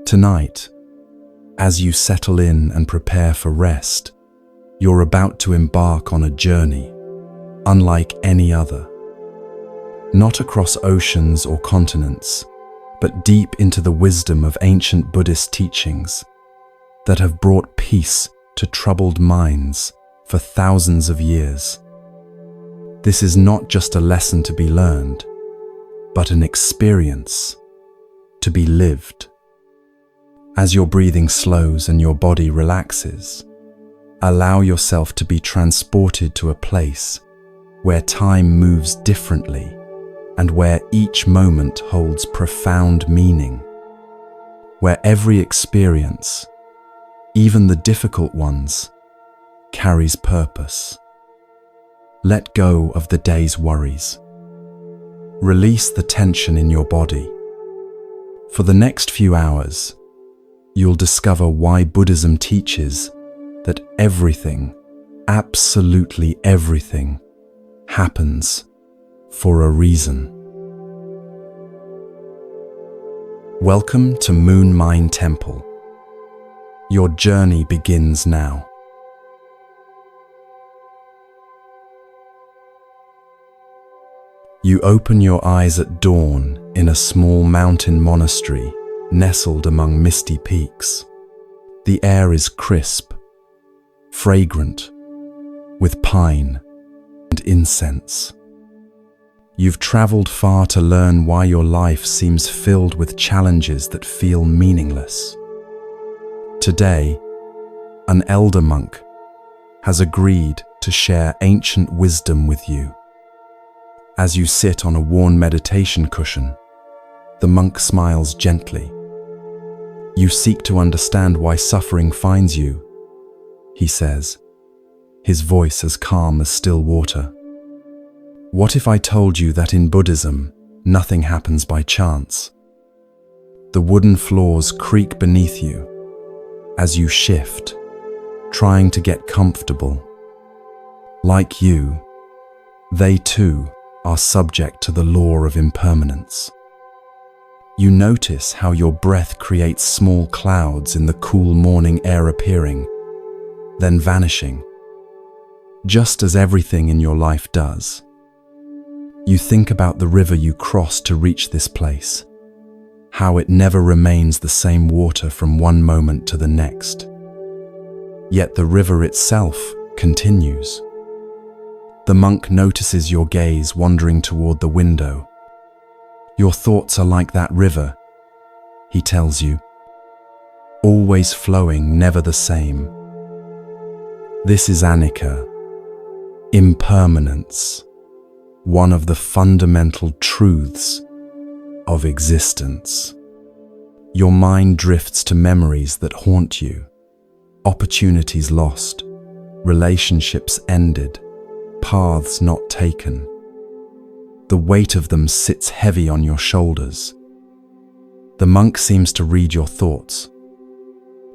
Tonight, as you settle in and prepare for rest, you're about to embark on a journey unlike any other. Not across oceans or continents, but deep into the wisdom of ancient Buddhist teachings that have brought peace to troubled minds for thousands of years. This is not just a lesson to be learned, but an experience to be lived. As your breathing slows and your body relaxes, allow yourself to be transported to a place where time moves differently and where each moment holds profound meaning, where every experience, even the difficult ones, carries purpose. Let go of the day's worries. Release the tension in your body. For the next few hours, you'll discover why Buddhism teaches that everything, absolutely everything, happens for a reason. Welcome to Moon Mind Temple. Your journey begins now. You open your eyes at dawn in a small mountain monastery nestled among misty peaks. The air is crisp, fragrant, with pine and incense. You've traveled far to learn why your life seems filled with challenges that feel meaningless. Today, an elder monk has agreed to share ancient wisdom with you. As you sit on a worn meditation cushion, the monk smiles gently. You seek to understand why suffering finds you, he says, his voice as calm as still water. What if I told you that in Buddhism, nothing happens by chance? The wooden floors creak beneath you as you shift, trying to get comfortable. Like you, they too are subject to the law of impermanence. You notice how your breath creates small clouds in the cool morning air, appearing, then vanishing, just as everything in your life does. You think about the river you crossed to reach this place, how it never remains the same water from one moment to the next. Yet the river itself continues. The monk notices your gaze wandering toward the window. Your thoughts are like that river, he tells you, always flowing, never the same. This is anicca, impermanence, one of the fundamental truths of existence. Your mind drifts to memories that haunt you, opportunities lost, relationships ended, paths not taken. The weight of them sits heavy on your shoulders. The monk seems to read your thoughts.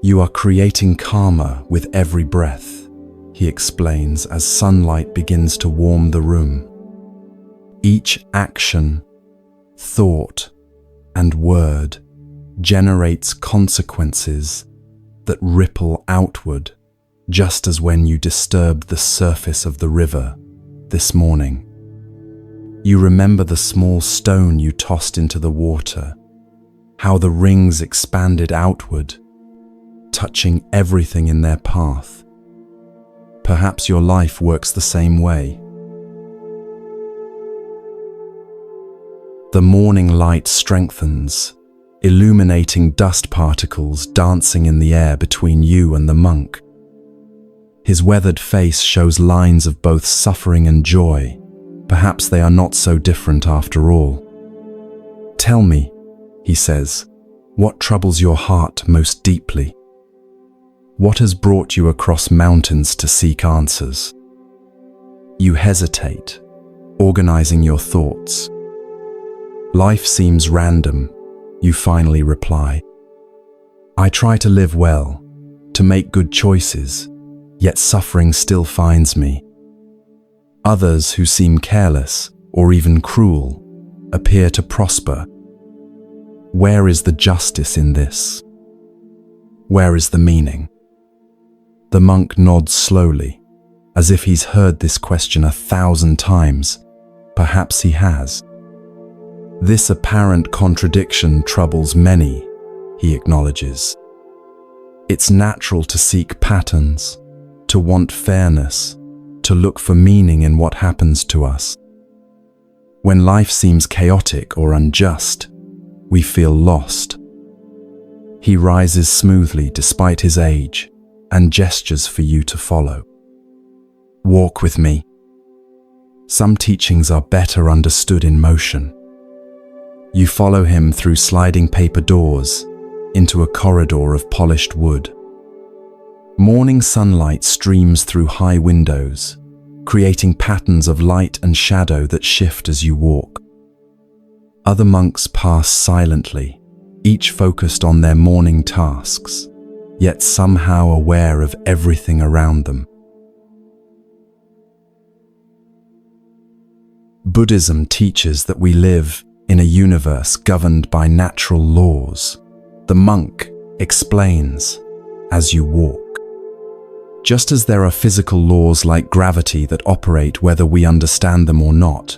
You are creating karma with every breath, he explains as sunlight begins to warm the room. Each action, thought, and word generates consequences that ripple outward, just as when you disturbed the surface of the river this morning. You remember the small stone you tossed into the water, how the rings expanded outward, touching everything in their path. Perhaps your life works the same way. The morning light strengthens, illuminating dust particles dancing in the air between you and the monk. His weathered face shows lines of both suffering and joy. Perhaps they are not so different after all. Tell me, he says, what troubles your heart most deeply? What has brought you across mountains to seek answers? You hesitate, organizing your thoughts. Life seems random, you finally reply. I try to live well, to make good choices, yet suffering still finds me. Others who seem careless or even cruel appear to prosper. Where is the justice in this? Where is the meaning? The monk nods slowly, as if he's heard this question 1,000 times. Perhaps he has. This apparent contradiction troubles many, he acknowledges. It's natural to seek patterns, to want fairness, to look for meaning in what happens to us. When life seems chaotic or unjust, we feel lost. He rises smoothly despite his age and gestures for you to follow. Walk with me. Some teachings are better understood in motion. You follow him through sliding paper doors into a corridor of polished wood. Morning sunlight streams through high windows, creating patterns of light and shadow that shift as you walk. Other monks pass silently, each focused on their morning tasks, yet somehow aware of everything around them. Buddhism teaches that we live in a universe governed by natural laws. The monk explains as you walk. Just as there are physical laws like gravity that operate whether we understand them or not,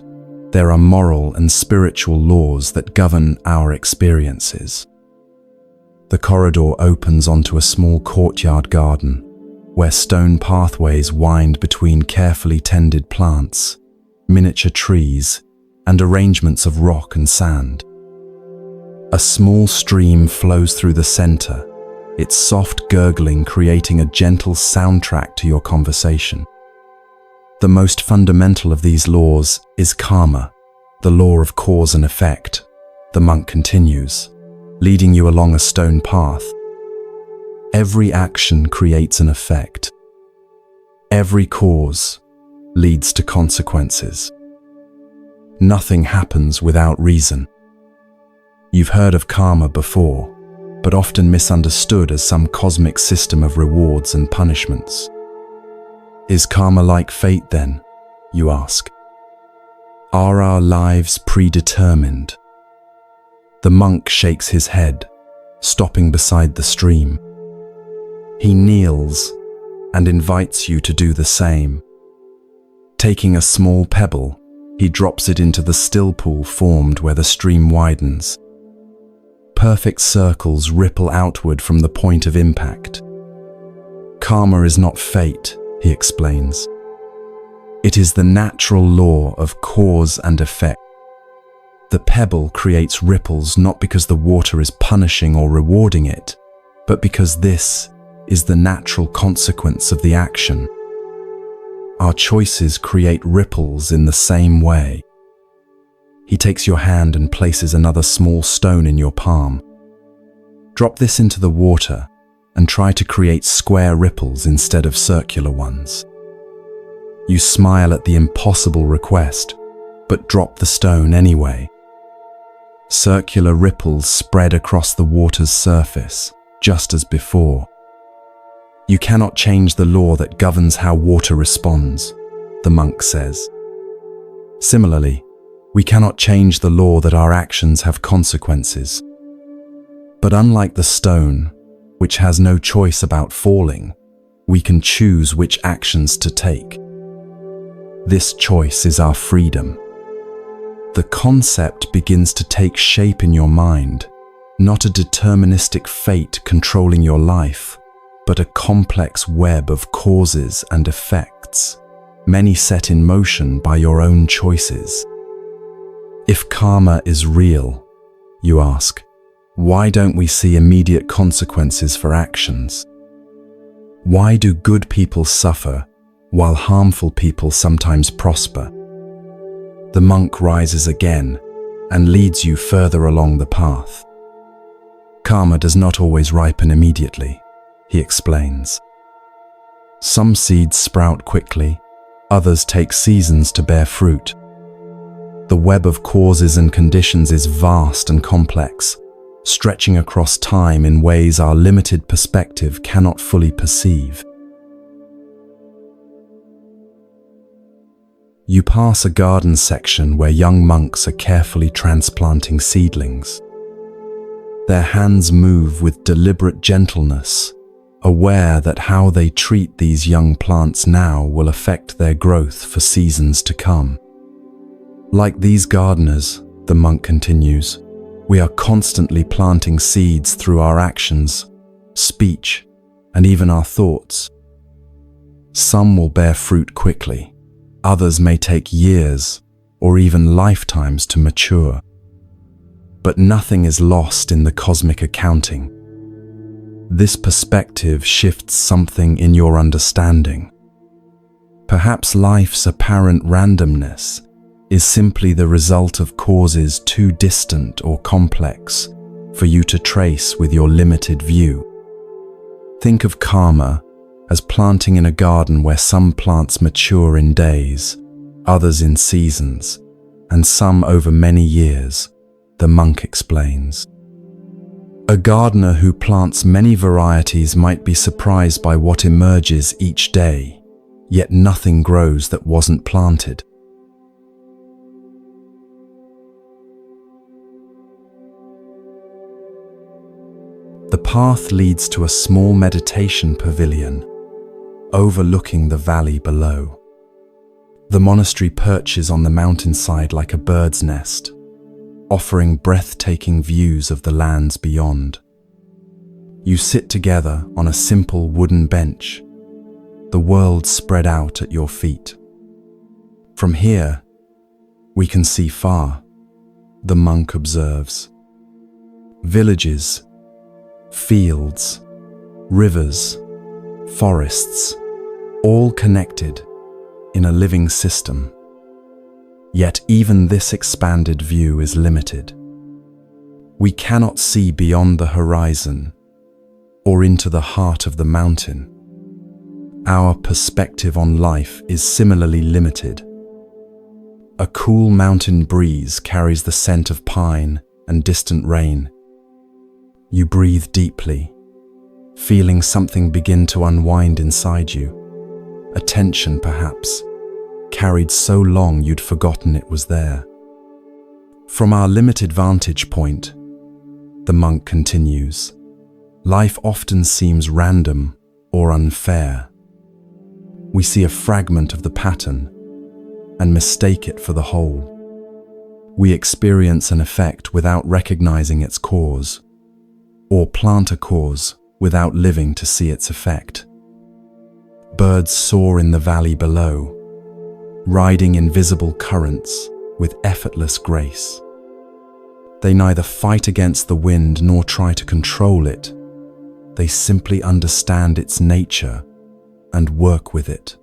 there are moral and spiritual laws that govern our experiences. The corridor opens onto a small courtyard garden, where stone pathways wind between carefully tended plants, miniature trees, and arrangements of rock and sand. A small stream flows through the center, its soft gurgling creating a gentle soundtrack to your conversation. The most fundamental of these laws is karma, the law of cause and effect. The monk continues, leading you along a stone path. Every action creates an effect. Every cause leads to consequences. Nothing happens without reason. You've heard of karma before, but often misunderstood as some cosmic system of rewards and punishments. Is karma like fate then, you ask? Are our lives predetermined? The monk shakes his head, stopping beside the stream. He kneels and invites you to do the same. Taking a small pebble, he drops it into the still pool formed where the stream widens. Perfect circles ripple outward from the point of impact. Karma is not fate, he explains. It is the natural law of cause and effect. The pebble creates ripples not because the water is punishing or rewarding it, but because this is the natural consequence of the action. Our choices create ripples in the same way. He takes your hand and places another small stone in your palm. Drop this into the water and try to create square ripples instead of circular ones. You smile at the impossible request, but drop the stone anyway. Circular ripples spread across the water's surface, just as before. You cannot change the law that governs how water responds, the monk says. Similarly, we cannot change the law that our actions have consequences. But unlike the stone, which has no choice about falling, we can choose which actions to take. This choice is our freedom. The concept begins to take shape in your mind, not a deterministic fate controlling your life, but a complex web of causes and effects, many set in motion by your own choices. If karma is real, you ask, why don't we see immediate consequences for actions? Why do good people suffer while harmful people sometimes prosper? The monk rises again and leads you further along the path. Karma does not always ripen immediately, he explains. Some seeds sprout quickly, others take seasons to bear fruit. The web of causes and conditions is vast and complex, stretching across time in ways our limited perspective cannot fully perceive. You pass a garden section where young monks are carefully transplanting seedlings. Their hands move with deliberate gentleness, aware that how they treat these young plants now will affect their growth for seasons to come. Like these gardeners, the monk continues, we are constantly planting seeds through our actions, speech, and even our thoughts. Some will bear fruit quickly, others may take years or even lifetimes to mature. But nothing is lost in the cosmic accounting. This perspective shifts something in your understanding. Perhaps life's apparent randomness is simply the result of causes too distant or complex for you to trace with your limited view. Think of karma as planting in a garden where some plants mature in days, others in seasons, and some over many years, the monk explains. A gardener who plants many varieties might be surprised by what emerges each day, yet nothing grows that wasn't planted. The path leads to a small meditation pavilion, overlooking the valley below. The monastery perches on the mountainside like a bird's nest, offering breathtaking views of the lands beyond. You sit together on a simple wooden bench, the world spread out at your feet. From here, we can see far, the monk observes. Villages, fields, rivers, forests, all connected in a living system. Yet even this expanded view is limited. We cannot see beyond the horizon or into the heart of the mountain. Our perspective on life is similarly limited. A cool mountain breeze carries the scent of pine and distant rain. You breathe deeply, feeling something begin to unwind inside you. A tension, perhaps, carried so long you'd forgotten it was there. From our limited vantage point, the monk continues, life often seems random or unfair. We see a fragment of the pattern and mistake it for the whole. We experience an effect without recognizing its cause, or plant a cause without living to see its effect. Birds soar in the valley below, riding invisible currents with effortless grace. They neither fight against the wind nor try to control it. They simply understand its nature and work with it.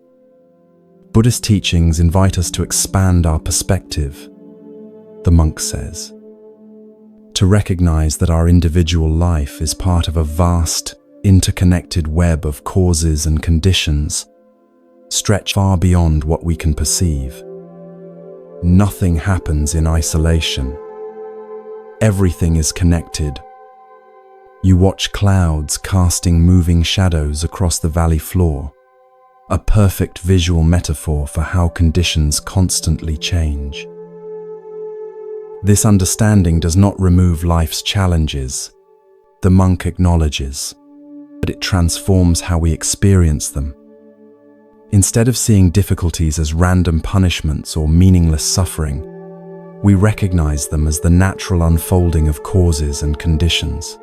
Buddhist teachings invite us to expand our perspective, the monk says, to recognize that our individual life is part of a vast, interconnected web of causes and conditions stretch far beyond what we can perceive. Nothing happens in isolation. Everything is connected. You watch clouds casting moving shadows across the valley floor, a perfect visual metaphor for how conditions constantly change. This understanding does not remove life's challenges, the monk acknowledges, but it transforms how we experience them. Instead of seeing difficulties as random punishments or meaningless suffering, we recognize them as the natural unfolding of causes and conditions,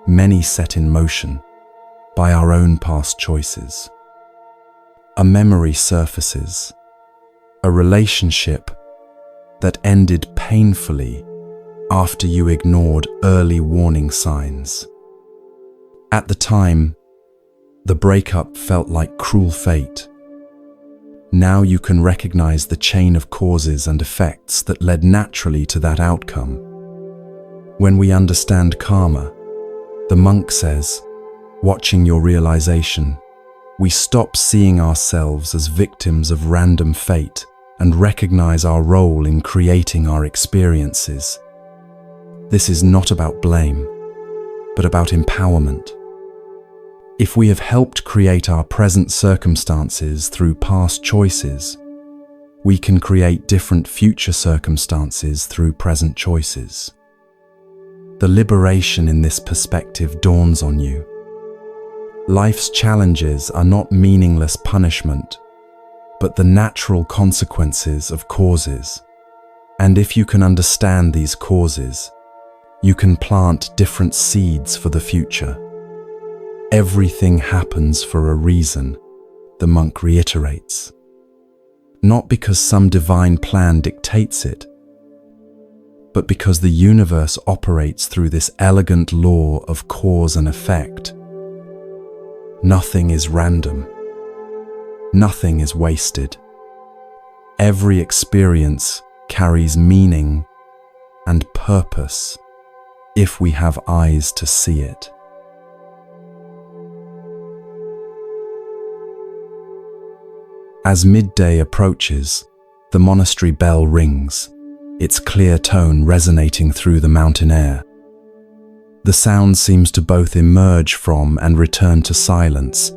many set in motion by our own past choices. A memory surfaces, a relationship that ended painfully after you ignored early warning signs. At the time, the breakup felt like cruel fate. Now you can recognize the chain of causes and effects that led naturally to that outcome. When we understand karma, the monk says, watching your realization, we stop seeing ourselves as victims of random fate and recognize our role in creating our experiences. This is not about blame, but about empowerment. If we have helped create our present circumstances through past choices, we can create different future circumstances through present choices. the liberation in this perspective dawns on you. Life's challenges are not meaningless punishment, but the natural consequences of causes. And if you can understand these causes, you can plant different seeds for the future. Everything happens for a reason, the monk reiterates. Not because some divine plan dictates it, but because the universe operates through this elegant law of cause and effect. Nothing is random. Nothing is wasted. Every experience carries meaning and purpose if we have eyes to see it. As midday approaches, the monastery bell rings, its clear tone resonating through the mountain air. The sound seems to both emerge from and return to silence,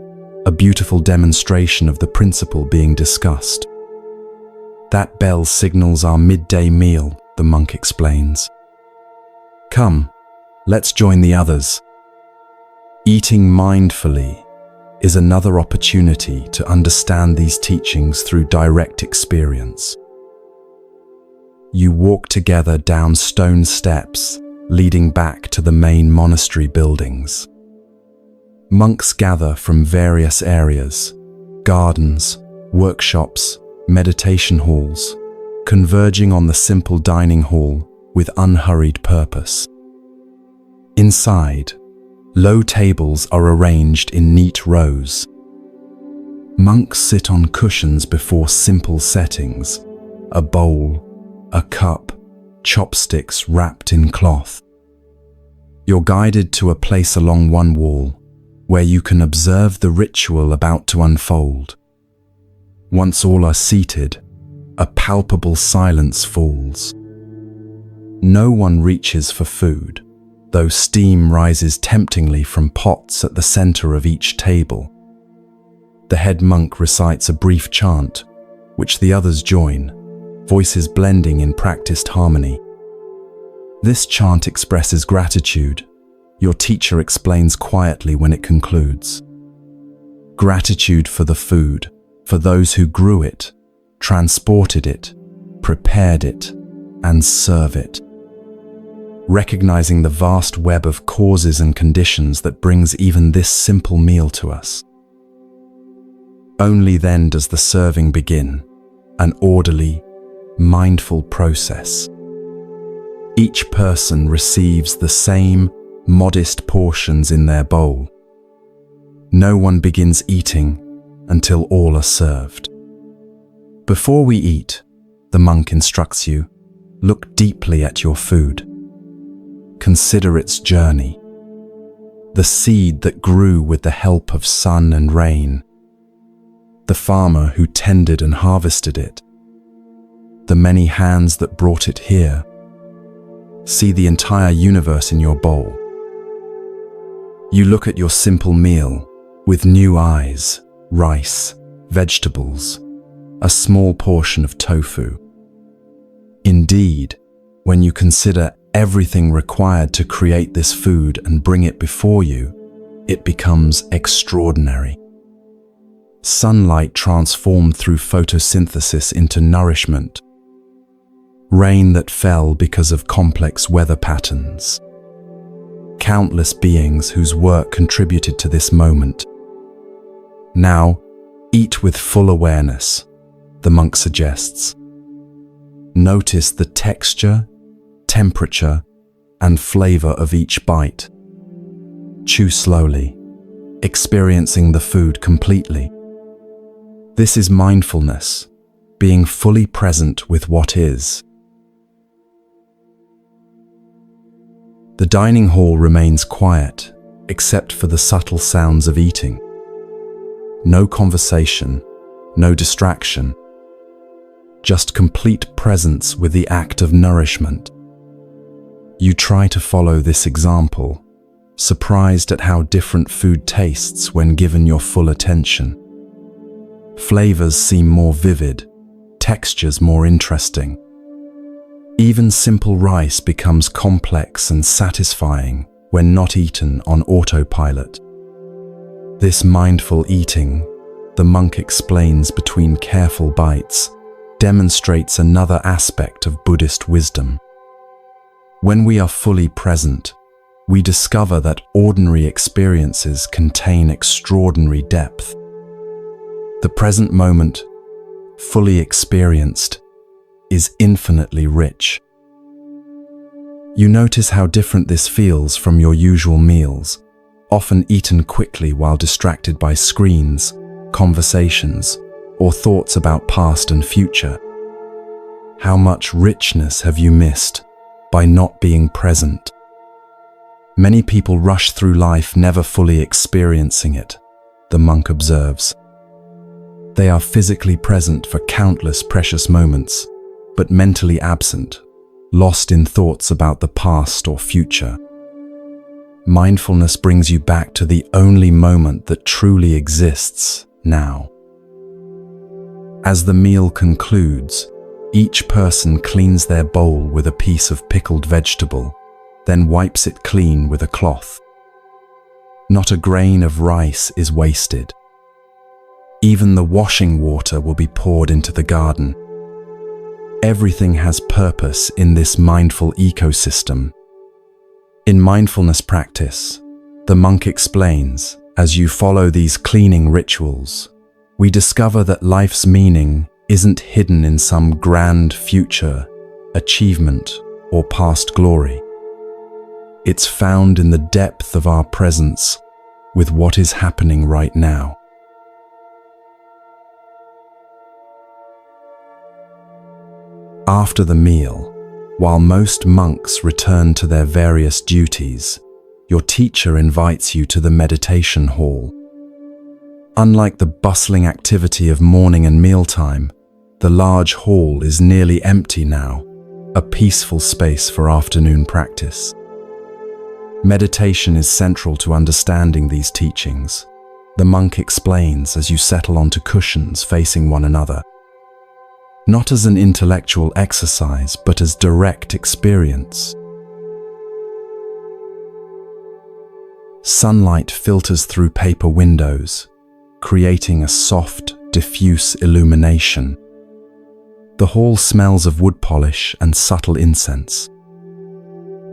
a beautiful demonstration of the principle being discussed. That bell signals our midday meal, the monk explains. Come, let's join the others. Eating mindfully is another opportunity to understand these teachings through direct experience. You walk together down stone steps leading back to the main monastery buildings. Monks gather from various areas, gardens, workshops, meditation halls, converging on the simple dining hall with unhurried purpose. Inside, low tables are arranged in neat rows. Monks sit on cushions before simple settings, a bowl, a cup, chopsticks wrapped in cloth. You're guided to a place along one wall where you can observe the ritual about to unfold. Once all are seated, a palpable silence falls. No one reaches for food, though steam rises temptingly from pots at the center of each table. The head monk recites a brief chant, which the others join, voices blending in practiced harmony. This chant expresses gratitude. Your teacher explains quietly when it concludes. Gratitude for the food, for those who grew it, transported it, prepared it, and serve it. Recognizing the vast web of causes and conditions that brings even this simple meal to us. Only then does the serving begin, an orderly, mindful process. Each person receives the same modest portions in their bowl. No one begins eating until all are served. Before we eat, the monk instructs you, look deeply at your food. Consider its journey. The seed that grew with the help of sun and rain. The farmer who tended and harvested it. The many hands that brought it here. See the entire universe in your bowl. You look at your simple meal with new eyes, rice, vegetables, a small portion of tofu. Indeed, when you consider everything required to create this food and bring it before you, it becomes extraordinary. Sunlight transformed through photosynthesis into nourishment. Rain that fell because of complex weather patterns. Countless beings whose work contributed to this moment. Now, eat with full awareness, the monk suggests. Notice the texture, temperature, and flavor of each bite. Chew slowly, experiencing the food completely. This is mindfulness, being fully present with what is. The dining hall remains quiet, except for the subtle sounds of eating. No conversation, no distraction. Just complete presence with the act of nourishment. You try to follow this example, surprised at how different food tastes when given your full attention. Flavors seem more vivid, textures more interesting. Even simple rice becomes complex and satisfying when not eaten on autopilot. This mindful eating, the monk explains between careful bites, demonstrates another aspect of Buddhist wisdom. When we are fully present, we discover that ordinary experiences contain extraordinary depth. The present moment, fully experienced, is infinitely rich. You notice how different this feels from your usual meals, often eaten quickly while distracted by screens, conversations, or thoughts about past and future. How much richness have you missed by not being present? Many people rush through life never fully experiencing it, the monk observes. They are physically present for countless precious moments, but mentally absent, lost in thoughts about the past or future. Mindfulness brings you back to the only moment that truly exists now. As the meal concludes, each person cleans their bowl with a piece of pickled vegetable, then wipes it clean with a cloth. Not a grain of rice is wasted. Even the washing water will be poured into the garden. Everything has purpose in this mindful ecosystem. In mindfulness practice, the monk explains, as you follow these cleaning rituals, we discover that life's meaning isn't hidden in some grand future achievement or past glory. It's found in the depth of our presence with what is happening right now. After the meal, while most monks return to their various duties, your teacher invites you to the meditation hall. Unlike the bustling activity of morning and mealtime, the large hall is nearly empty now, a peaceful space for afternoon practice. Meditation is central to understanding these teachings, the monk explains as you settle onto cushions facing one another. Not as an intellectual exercise, but as direct experience. Sunlight filters through paper windows, creating a soft, diffuse illumination. The hall smells of wood polish and subtle incense.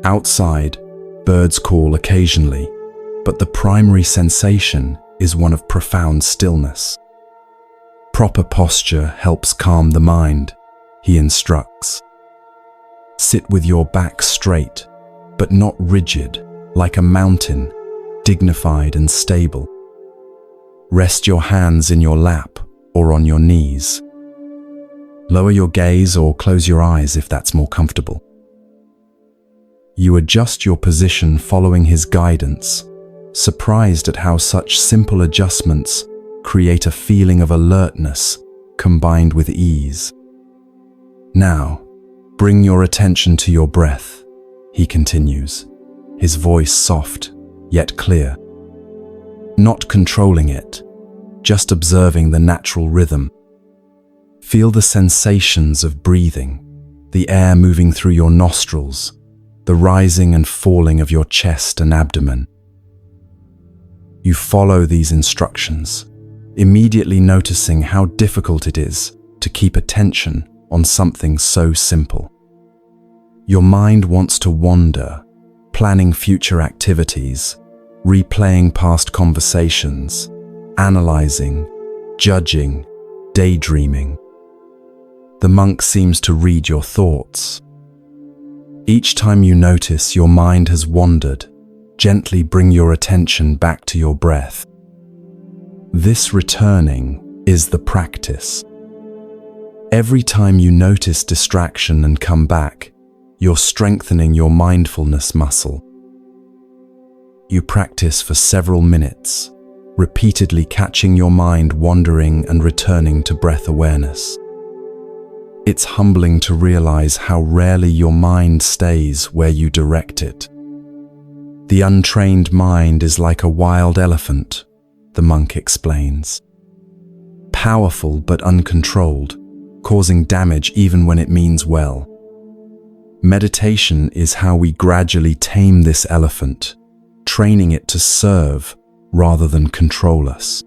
Outside, birds call occasionally, but the primary sensation is one of profound stillness. Proper posture helps calm the mind, he instructs. Sit with your back straight, but not rigid, like a mountain, dignified and stable. Rest your hands in your lap or on your knees. Lower your gaze or close your eyes if that's more comfortable. You adjust your position following his guidance, surprised at how such simple adjustments create a feeling of alertness combined with ease. Now, bring your attention to your breath, he continues, his voice soft yet clear. Not controlling it, just observing the natural rhythm. Feel the sensations of breathing, the air moving through your nostrils, the rising and falling of your chest and abdomen. You follow these instructions, immediately noticing how difficult it is to keep attention on something so simple. Your mind wants to wander, planning future activities, replaying past conversations, analyzing, judging, daydreaming. The monk seems to read your thoughts. Each time you notice your mind has wandered, gently bring your attention back to your breath. This returning is the practice. Every time you notice distraction and come back, you're strengthening your mindfulness muscle. You practice for several minutes, repeatedly catching your mind wandering and returning to breath awareness. It's humbling to realize how rarely your mind stays where you direct it. The untrained mind is like a wild elephant, the monk explains. Powerful but uncontrolled, causing damage even when it means well. Meditation is how we gradually tame this elephant, training it to serve rather than control us.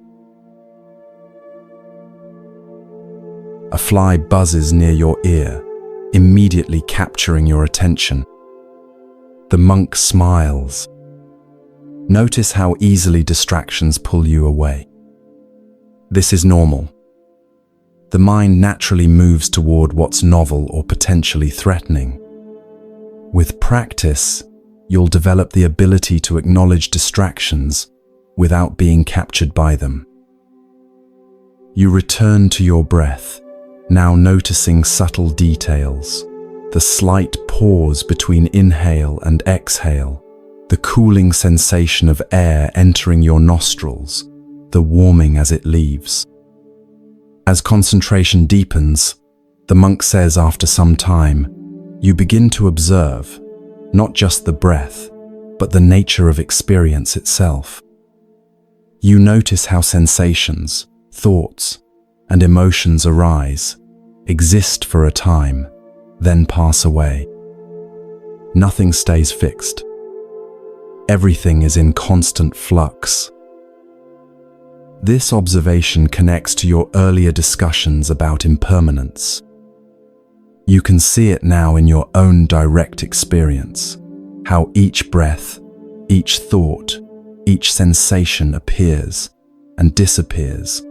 A fly buzzes near your ear, immediately capturing your attention. The monk smiles. Notice how easily distractions pull you away. This is normal. The mind naturally moves toward what's novel or potentially threatening. With practice, you'll develop the ability to acknowledge distractions without being captured by them. You return to your breath, now noticing subtle details, the slight pause between inhale and exhale, the cooling sensation of air entering your nostrils, the warming as it leaves. As concentration deepens, the monk says after some time, you begin to observe not just the breath, but the nature of experience itself. You notice how sensations, thoughts, and emotions arise, exist for a time, then pass away. Nothing stays fixed. Everything is in constant flux. This observation connects to your earlier discussions about impermanence. You can see it now in your own direct experience, how each breath, each thought, each sensation appears and disappears,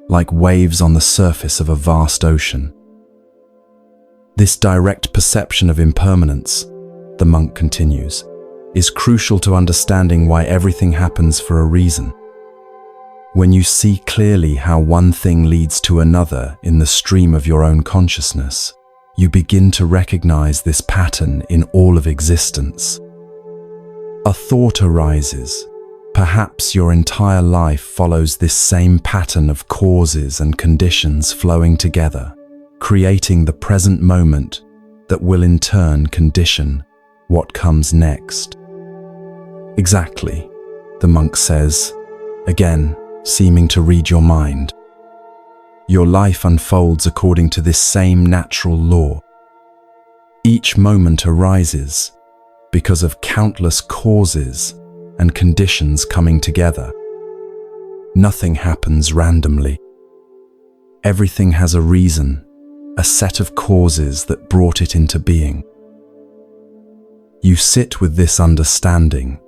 like waves on the surface of a vast ocean. This direct perception of impermanence, the monk continues, is crucial to understanding why everything happens for a reason. When you see clearly how one thing leads to another in the stream of your own consciousness, you begin to recognize this pattern in all of existence. A thought arises. Perhaps your entire life follows this same pattern of causes and conditions flowing together, creating the present moment that will in turn condition what comes next. Exactly, the monk says, again, seeming to read your mind. Your life unfolds according to this same natural law. Each moment arises because of countless causes and conditions coming together. Nothing happens randomly. Everything has a reason, a set of causes that brought it into being. You sit with this understanding,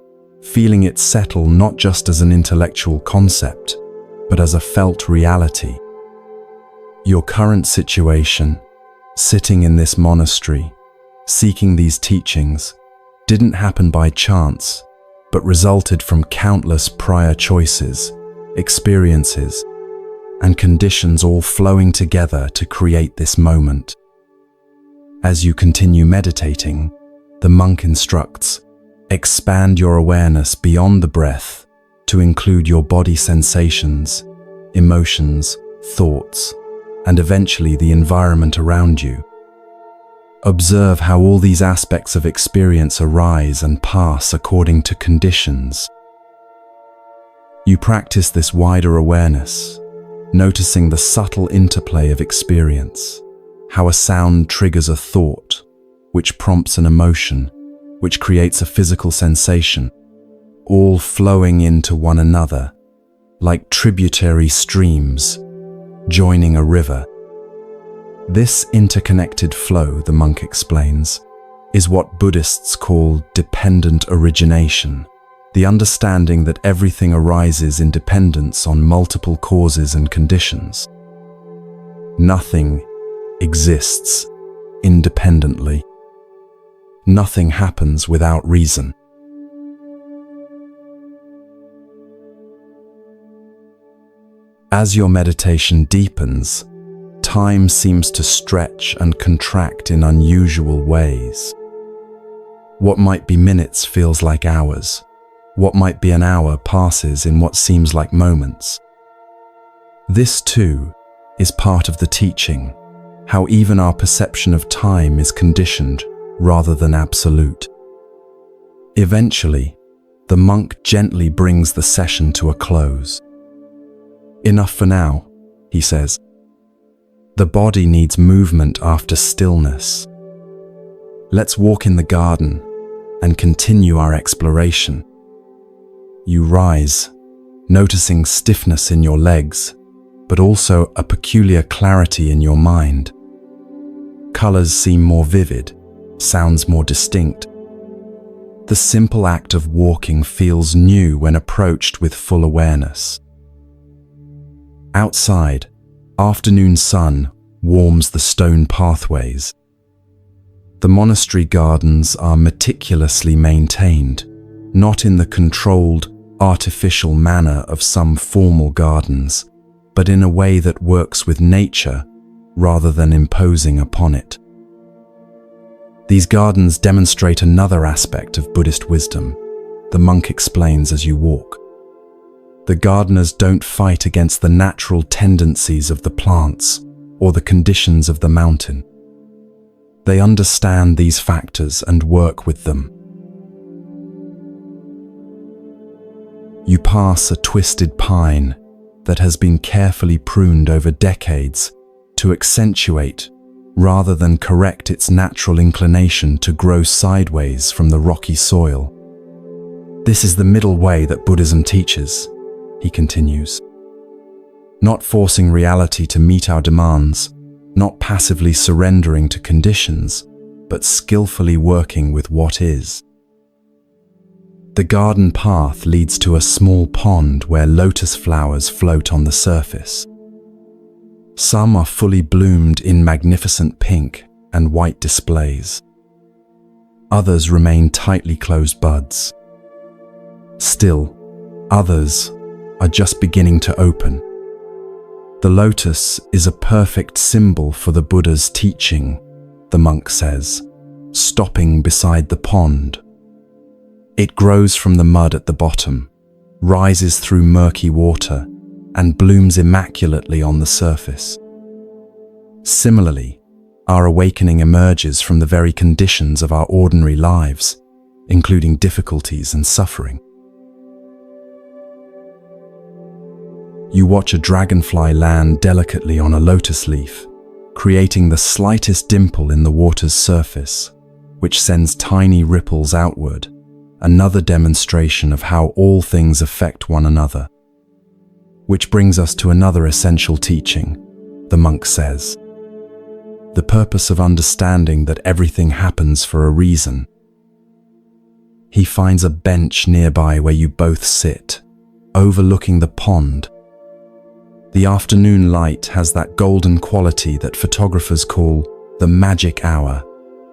feeling it settle not just as an intellectual concept, but as a felt reality. Your current situation, sitting in this monastery, seeking these teachings, didn't happen by chance, but resulted from countless prior choices, experiences, and conditions all flowing together to create this moment. As you continue meditating, the monk instructs, expand your awareness beyond the breath to include your body sensations, emotions, thoughts, and eventually the environment around you. Observe how all these aspects of experience arise and pass according to conditions. You practice this wider awareness, noticing the subtle interplay of experience, how a sound triggers a thought, which prompts an emotion, which creates a physical sensation, all flowing into one another, like tributary streams joining a river. This interconnected flow, the monk explains, is what Buddhists call dependent origination, the understanding that everything arises in dependence on multiple causes and conditions. Nothing exists independently. Nothing happens without reason. As your meditation deepens, time seems to stretch and contract in unusual ways. What might be minutes feels like hours. What might be an hour passes in what seems like moments. This, too, is part of the teaching, how even our perception of time is conditioned rather than absolute. Eventually, the monk gently brings the session to a close. Enough for now, he says. The body needs movement after stillness. Let's walk in the garden and continue our exploration. You rise, noticing stiffness in your legs, but also a peculiar clarity in your mind. Colors seem more vivid, sounds more distinct. The simple act of walking feels new when approached with full awareness. Outside, afternoon sun warms the stone pathways. The monastery gardens are meticulously maintained, not in the controlled, artificial manner of some formal gardens, but in a way that works with nature rather than imposing upon it. These gardens demonstrate another aspect of Buddhist wisdom, the monk explains as you walk. The gardeners don't fight against the natural tendencies of the plants or the conditions of the mountain. They understand these factors and work with them. You pass a twisted pine that has been carefully pruned over decades to accentuate rather than correct its natural inclination to grow sideways from the rocky soil. This is the middle way that Buddhism teaches, he continues. Not forcing reality to meet our demands, not passively surrendering to conditions, but skillfully working with what is. The garden path leads to a small pond where lotus flowers float on the surface. Some are fully bloomed in magnificent pink and white displays. Others remain tightly closed buds. Still, others are just beginning to open. The lotus is a perfect symbol for the Buddha's teaching, the monk says, stopping beside the pond. It grows from the mud at the bottom, rises through murky water, and blooms immaculately on the surface. Similarly, our awakening emerges from the very conditions of our ordinary lives, including difficulties and suffering. You watch a dragonfly land delicately on a lotus leaf, creating the slightest dimple in the water's surface, which sends tiny ripples outward, another demonstration of how all things affect one another. Which brings us to another essential teaching, the monk says. The purpose of understanding that everything happens for a reason. He finds a bench nearby where you both sit, overlooking the pond. The afternoon light has that golden quality that photographers call the magic hour,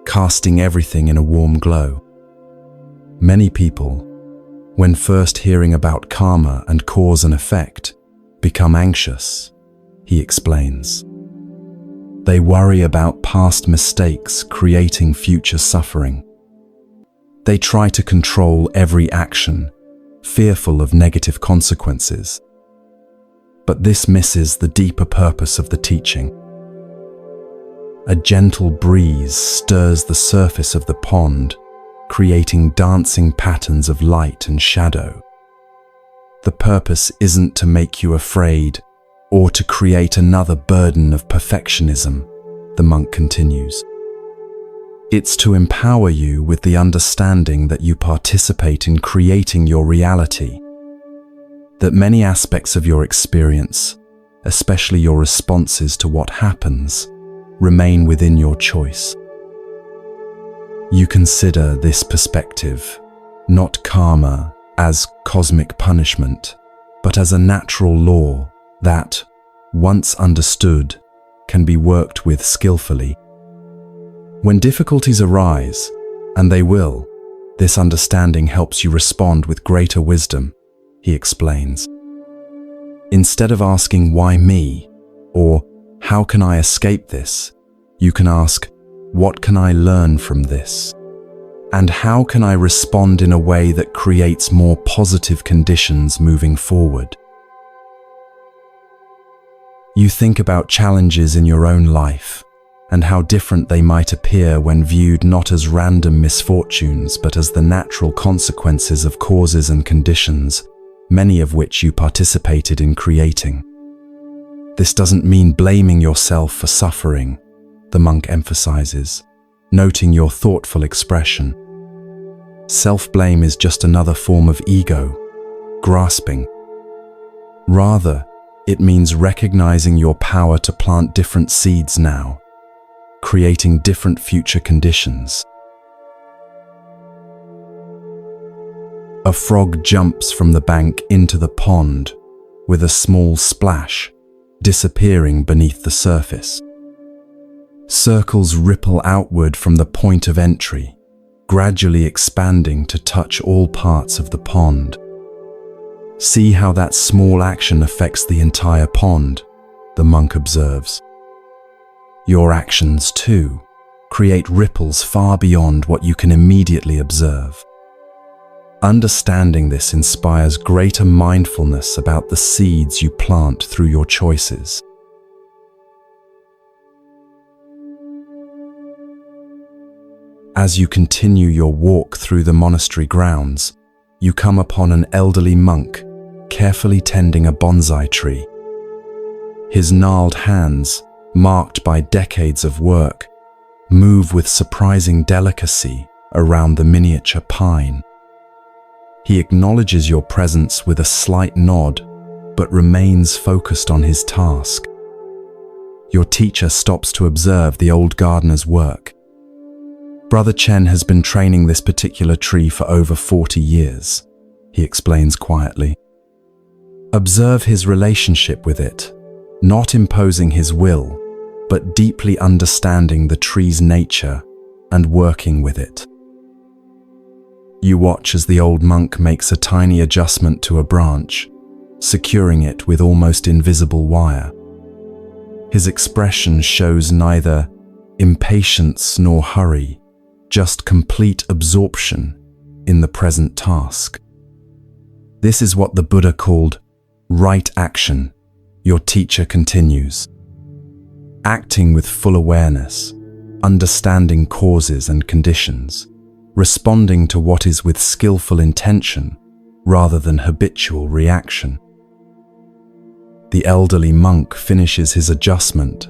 casting everything in a warm glow. Many people, when first hearing about karma and cause and effect, become anxious, he explains. They worry about past mistakes creating future suffering. They try to control every action, fearful of negative consequences. But this misses the deeper purpose of the teaching. A gentle breeze stirs the surface of the pond, creating dancing patterns of light and shadow. The purpose isn't to make you afraid or to create another burden of perfectionism, the monk continues. It's to empower you with the understanding that you participate in creating your reality, that many aspects of your experience, especially your responses to what happens, remain within your choice. You consider this perspective, not karma as cosmic punishment, but as a natural law that, once understood, can be worked with skillfully. When difficulties arise, and they will, this understanding helps you respond with greater wisdom, he explains. Instead of asking, why me? Or, how can I escape this? You can ask, what can I learn from this? And how can I respond in a way that creates more positive conditions moving forward? You think about challenges in your own life and how different they might appear when viewed not as random misfortunes but as the natural consequences of causes and conditions, many of which you participated in creating. This doesn't mean blaming yourself for suffering, the monk emphasizes. noting your thoughtful expression. Self-blame is just another form of ego, grasping. Rather, it means recognizing your power to plant different seeds now, creating different future conditions. A frog jumps from the bank into the pond with a small splash, disappearing beneath the surface. Circles ripple outward from the point of entry, gradually expanding to touch all parts of the pond. See how that small action affects the entire pond, the monk observes. Your actions, too, create ripples far beyond what you can immediately observe. Understanding this inspires greater mindfulness about the seeds you plant through your choices. As you continue your walk through the monastery grounds, you come upon an elderly monk carefully tending a bonsai tree. His gnarled hands, marked by decades of work, move with surprising delicacy around the miniature pine. He acknowledges your presence with a slight nod, but remains focused on his task. Your teacher stops to observe the old gardener's work. Brother Chen has been training this particular tree for over 40 years, he explains quietly. Observe his relationship with it, not imposing his will, but deeply understanding the tree's nature and working with it. You watch as the old monk makes a tiny adjustment to a branch, securing it with almost invisible wire. His expression shows neither impatience nor hurry, just complete absorption in the present task. This is what the Buddha called right action, your teacher continues. Acting with full awareness, understanding causes and conditions, responding to what is with skillful intention rather than habitual reaction. The elderly monk finishes his adjustment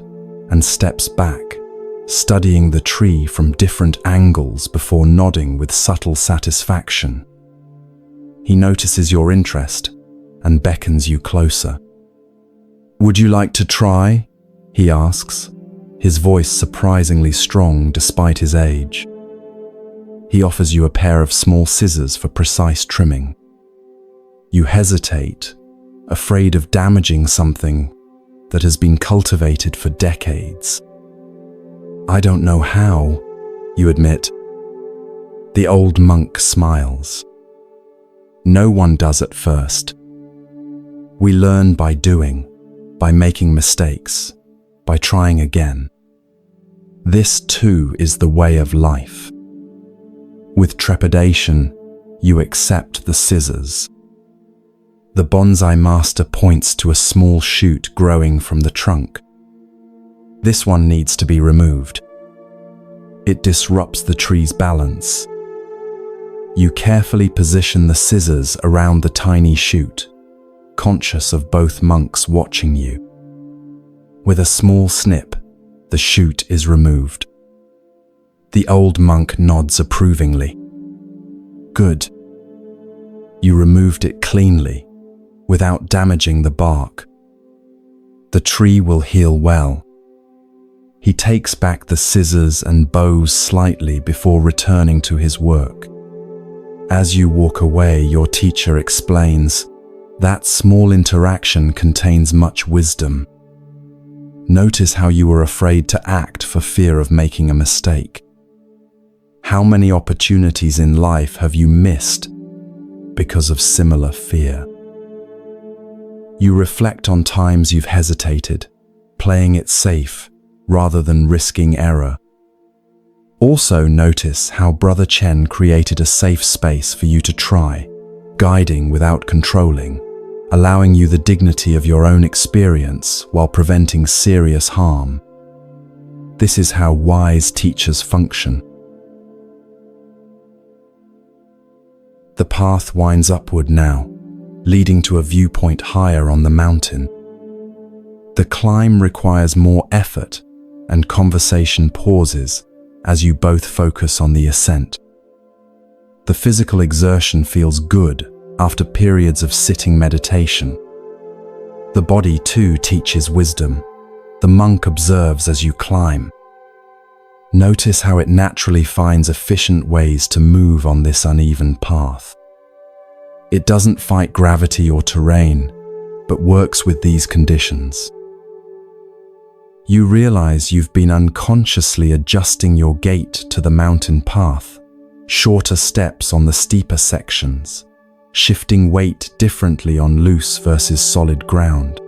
and steps back, studying the tree from different angles before nodding with subtle satisfaction. He notices your interest and beckons you closer. "Would you like to try?" he asks, his voice surprisingly strong despite his age. He offers you a pair of small scissors for precise trimming. You hesitate, afraid of damaging something that has been cultivated for decades. "I don't know how," you admit. The old monk smiles. "No one does at first. We learn by doing, by making mistakes, by trying again. This too is the way of life. With trepidation, you accept the scissors. The bonsai master points to a small shoot growing from the trunk. This one needs to be removed. It disrupts the tree's balance. You carefully position the scissors around the tiny shoot, conscious of both monks watching you. With a small snip, the shoot is removed. The old monk nods approvingly. "Good. You removed it cleanly, without damaging the bark. The tree will heal well." He takes back the scissors and bows slightly before returning to his work. As you walk away, your teacher explains, "That small interaction contains much wisdom. Notice how you were afraid to act for fear of making a mistake. How many opportunities in life have you missed because of similar fear?" You reflect on times you've hesitated, playing it safe rather than risking error. Also notice how Brother Chen created a safe space for you to try, guiding without controlling, allowing you the dignity of your own experience while preventing serious harm. This is how wise teachers function. The path winds upward now, leading to a viewpoint higher on the mountain. The climb requires more effort, and conversation pauses as you both focus on the ascent. The physical exertion feels good after periods of sitting meditation. The body too teaches wisdom. The monk observes as you climb. Notice how it naturally finds efficient ways to move on this uneven path. It doesn't fight gravity or terrain, but works with these conditions. You realize you've been unconsciously adjusting your gait to the mountain path, shorter steps on the steeper sections, shifting weight differently on loose versus solid ground.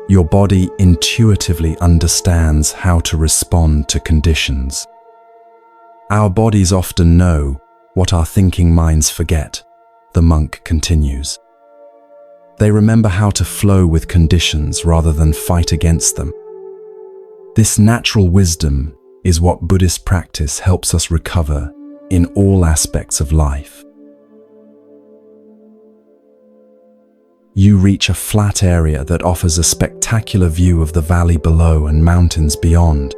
Your body intuitively understands how to respond to conditions. Our bodies often know what our thinking minds forget, the monk continues. They remember how to flow with conditions rather than fight against them. This natural wisdom is what Buddhist practice helps us recover in all aspects of life. You reach a flat area that offers a spectacular view of the valley below and mountains beyond.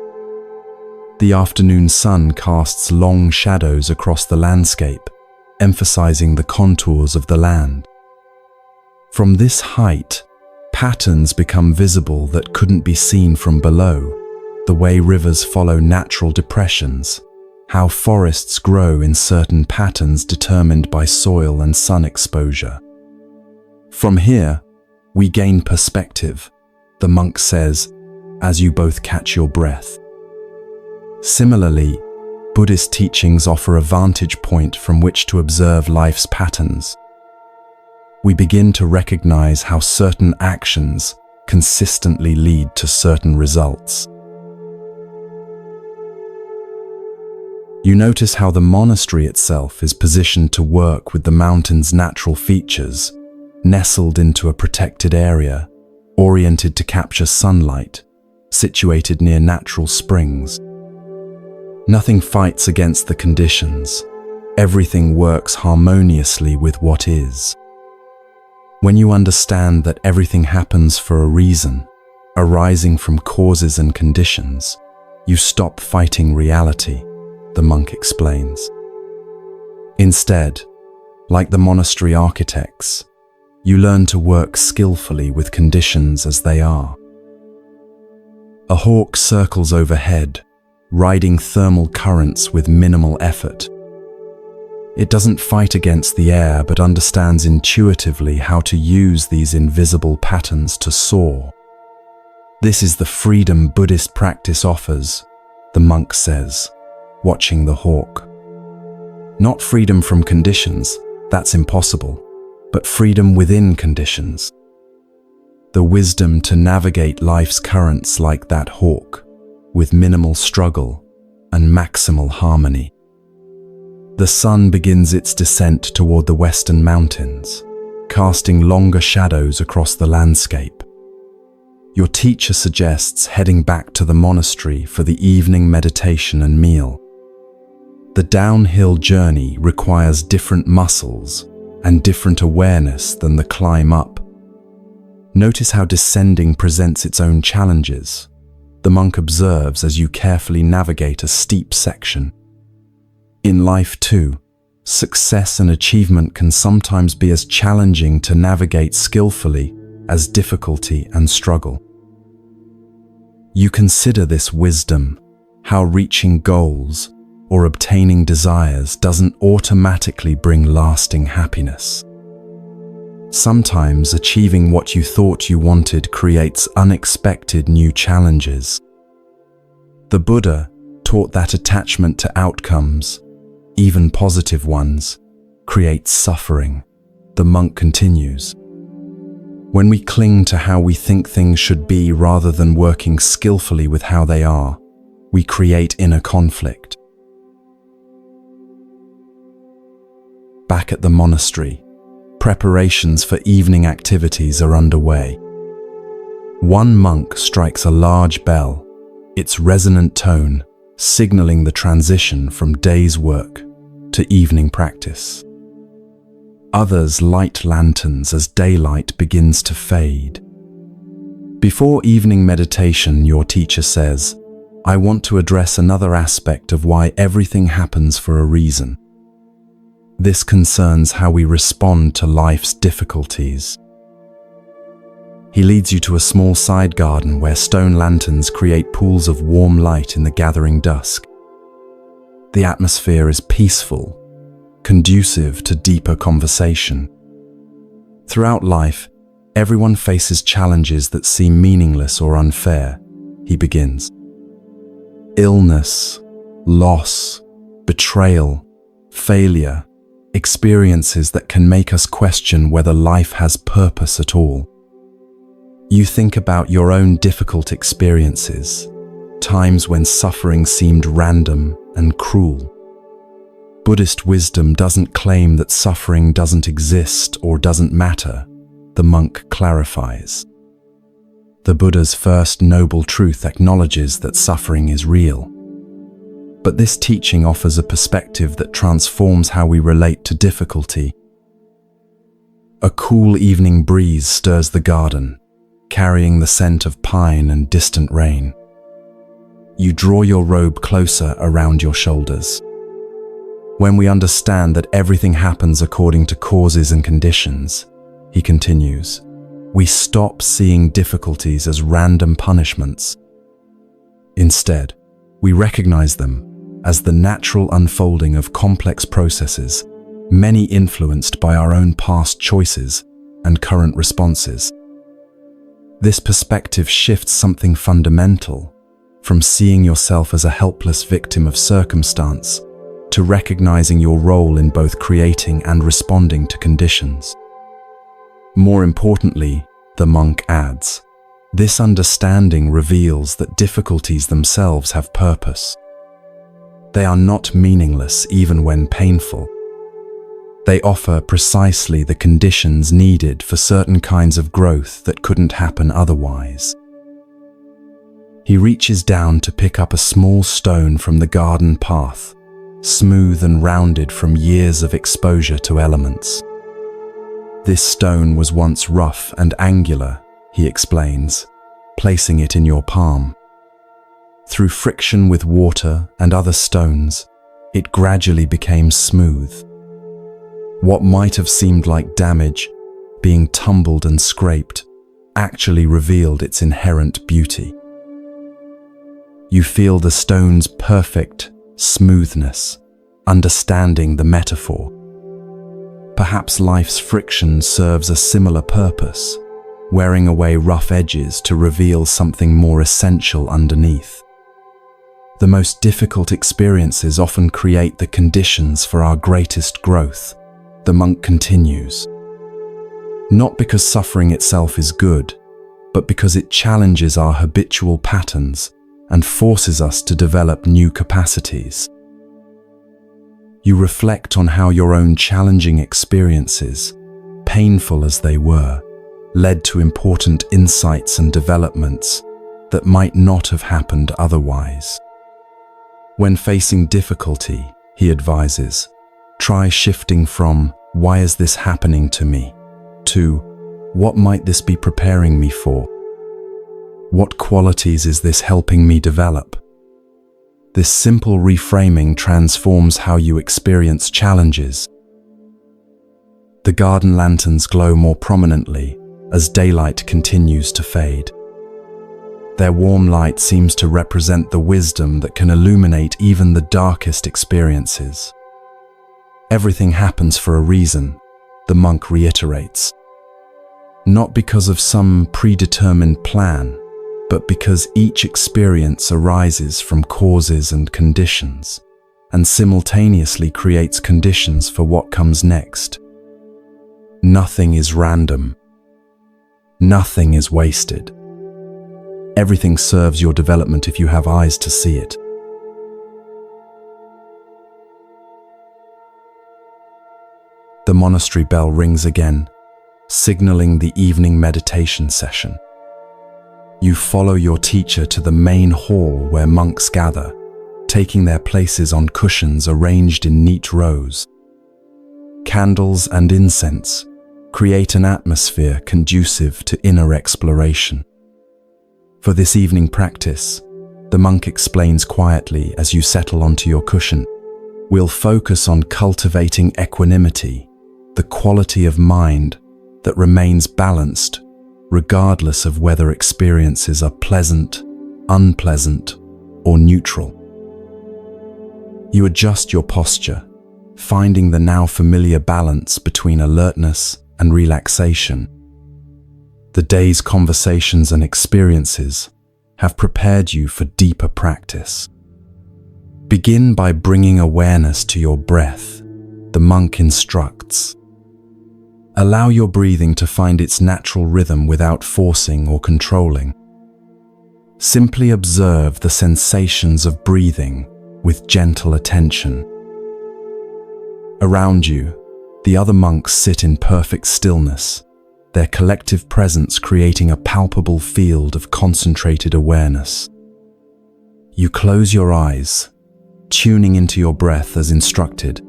The afternoon sun casts long shadows across the landscape, emphasizing the contours of the land. From this height, patterns become visible that couldn't be seen from below, the way rivers follow natural depressions, how forests grow in certain patterns determined by soil and sun exposure. From here, we gain perspective, the monk says, as you both catch your breath. Similarly, Buddhist teachings offer a vantage point from which to observe life's patterns. We begin to recognize how certain actions consistently lead to certain results. You notice how the monastery itself is positioned to work with the mountain's natural features, nestled into a protected area, oriented to capture sunlight, situated near natural springs. Nothing fights against the conditions. Everything works harmoniously with what is. When you understand that everything happens for a reason, arising from causes and conditions, you stop fighting reality, the monk explains. Instead, like the monastery architects, you learn to work skillfully with conditions as they are. A hawk circles overhead, riding thermal currents with minimal effort. It doesn't fight against the air but understands intuitively how to use these invisible patterns to soar. This is the freedom Buddhist practice offers, the monk says, watching the hawk. Not freedom from conditions, that's impossible, but freedom within conditions. The wisdom to navigate life's currents like that hawk, with minimal struggle and maximal harmony. The sun begins its descent toward the western mountains, casting longer shadows across the landscape. Your teacher suggests heading back to the monastery for the evening meditation and meal. The downhill journey requires different muscles and different awareness than the climb up. Notice how descending presents its own challenges. The monk observes as you carefully navigate a steep section. In life too, success and achievement can sometimes be as challenging to navigate skillfully as difficulty and struggle. You consider this wisdom, how reaching goals or obtaining desires doesn't automatically bring lasting happiness. Sometimes achieving what you thought you wanted creates unexpected new challenges. The Buddha taught that attachment to outcomes, even positive ones, creates suffering. The monk continues. When we cling to how we think things should be rather than working skillfully with how they are, we create inner conflict. Back at the monastery, preparations for evening activities are underway. One monk strikes a large bell, its resonant tone signaling the transition from day's work to evening practice. Others light lanterns as daylight begins to fade. Before evening meditation, your teacher says, I want to address another aspect of why everything happens for a reason. This concerns how we respond to life's difficulties. He leads you to a small side garden where stone lanterns create pools of warm light in the gathering dusk. The atmosphere is peaceful, conducive to deeper conversation. Throughout life, everyone faces challenges that seem meaningless or unfair. He begins. Illness, loss, betrayal, failure, experiences that can make us question whether life has purpose at all. You think about your own difficult experiences, times when suffering seemed random and cruel. Buddhist wisdom doesn't claim that suffering doesn't exist or doesn't matter, the monk clarifies. The Buddha's first noble truth acknowledges that suffering is real. But this teaching offers a perspective that transforms how we relate to difficulty. A cool evening breeze stirs the garden, carrying the scent of pine and distant rain. You draw your robe closer around your shoulders. When we understand that everything happens according to causes and conditions, he continues, we stop seeing difficulties as random punishments. Instead, we recognize them as the natural unfolding of complex processes, many influenced by our own past choices and current responses. This perspective shifts something fundamental, from seeing yourself as a helpless victim of circumstance to recognizing your role in both creating and responding to conditions. More importantly, the monk adds, this understanding reveals that difficulties themselves have purpose. They are not meaningless even when painful. They offer precisely the conditions needed for certain kinds of growth that couldn't happen otherwise. He reaches down to pick up a small stone from the garden path, smooth and rounded from years of exposure to elements. This stone was once rough and angular, he explains, placing it in your palm. Through friction with water and other stones, it gradually became smooth. What might have seemed like damage, being tumbled and scraped, actually revealed its inherent beauty. You feel the stone's perfect smoothness, understanding the metaphor. Perhaps life's friction serves a similar purpose, wearing away rough edges to reveal something more essential underneath. The most difficult experiences often create the conditions for our greatest growth, the monk continues. Not because suffering itself is good, but because it challenges our habitual patterns and forces us to develop new capacities. You reflect on how your own challenging experiences, painful as they were, led to important insights and developments that might not have happened otherwise. When facing difficulty, he advises, try shifting from, "Why is this happening to me?" to, "What might this be preparing me for? What qualities is this helping me develop?" This simple reframing transforms how you experience challenges. The garden lanterns glow more prominently as daylight continues to fade. Their warm light seems to represent the wisdom that can illuminate even the darkest experiences. Everything happens for a reason, the monk reiterates. Not because of some predetermined plan, but because each experience arises from causes and conditions, and simultaneously creates conditions for what comes next. Nothing is random. Nothing is wasted. Everything serves your development if you have eyes to see it. The monastery bell rings again, signaling the evening meditation session. You follow your teacher to the main hall where monks gather, taking their places on cushions arranged in neat rows. Candles and incense create an atmosphere conducive to inner exploration. For this evening practice, the monk explains quietly as you settle onto your cushion. We'll focus on cultivating equanimity, the quality of mind that remains balanced regardless of whether experiences are pleasant, unpleasant, or neutral. You adjust your posture, finding the now familiar balance between alertness and relaxation. The day's conversations and experiences have prepared you for deeper practice. Begin by bringing awareness to your breath, the monk instructs. Allow your breathing to find its natural rhythm without forcing or controlling. Simply observe the sensations of breathing with gentle attention. Around you, the other monks sit in perfect stillness, their collective presence creating a palpable field of concentrated awareness. You close your eyes, tuning into your breath as instructed.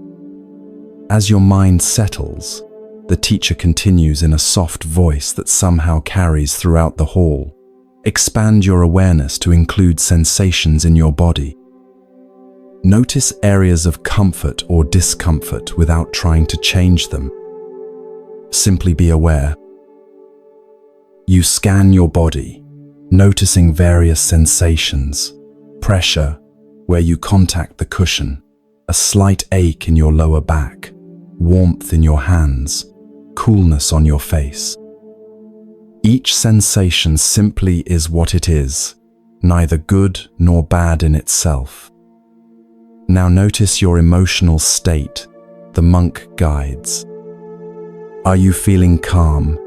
As your mind settles, the teacher continues in a soft voice that somehow carries throughout the hall. Expand your awareness to include sensations in your body. Notice areas of comfort or discomfort without trying to change them. Simply be aware. You scan your body, noticing various sensations: pressure where you contact the cushion, a slight ache in your lower back, warmth in your hands, coolness on your face. Each sensation simply is what it is, neither good nor bad in itself. Now notice your emotional state, the monk guides. Are you feeling calm,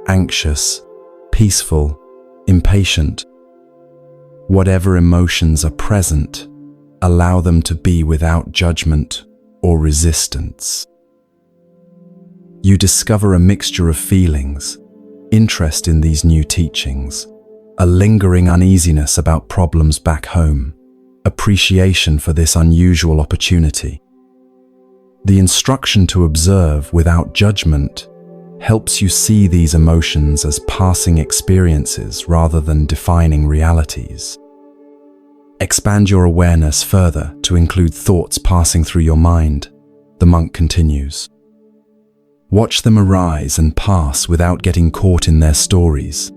anxious, peaceful, impatient? Whatever emotions are present, allow them to be without judgment or resistance. You discover a mixture of feelings, interest in these new teachings, a lingering uneasiness about problems back home, appreciation for this unusual opportunity. The instruction to observe without judgment helps you see these emotions as passing experiences rather than defining realities. Expand your awareness further to include thoughts passing through your mind, the monk continues. Watch them arise and pass without getting caught in their stories.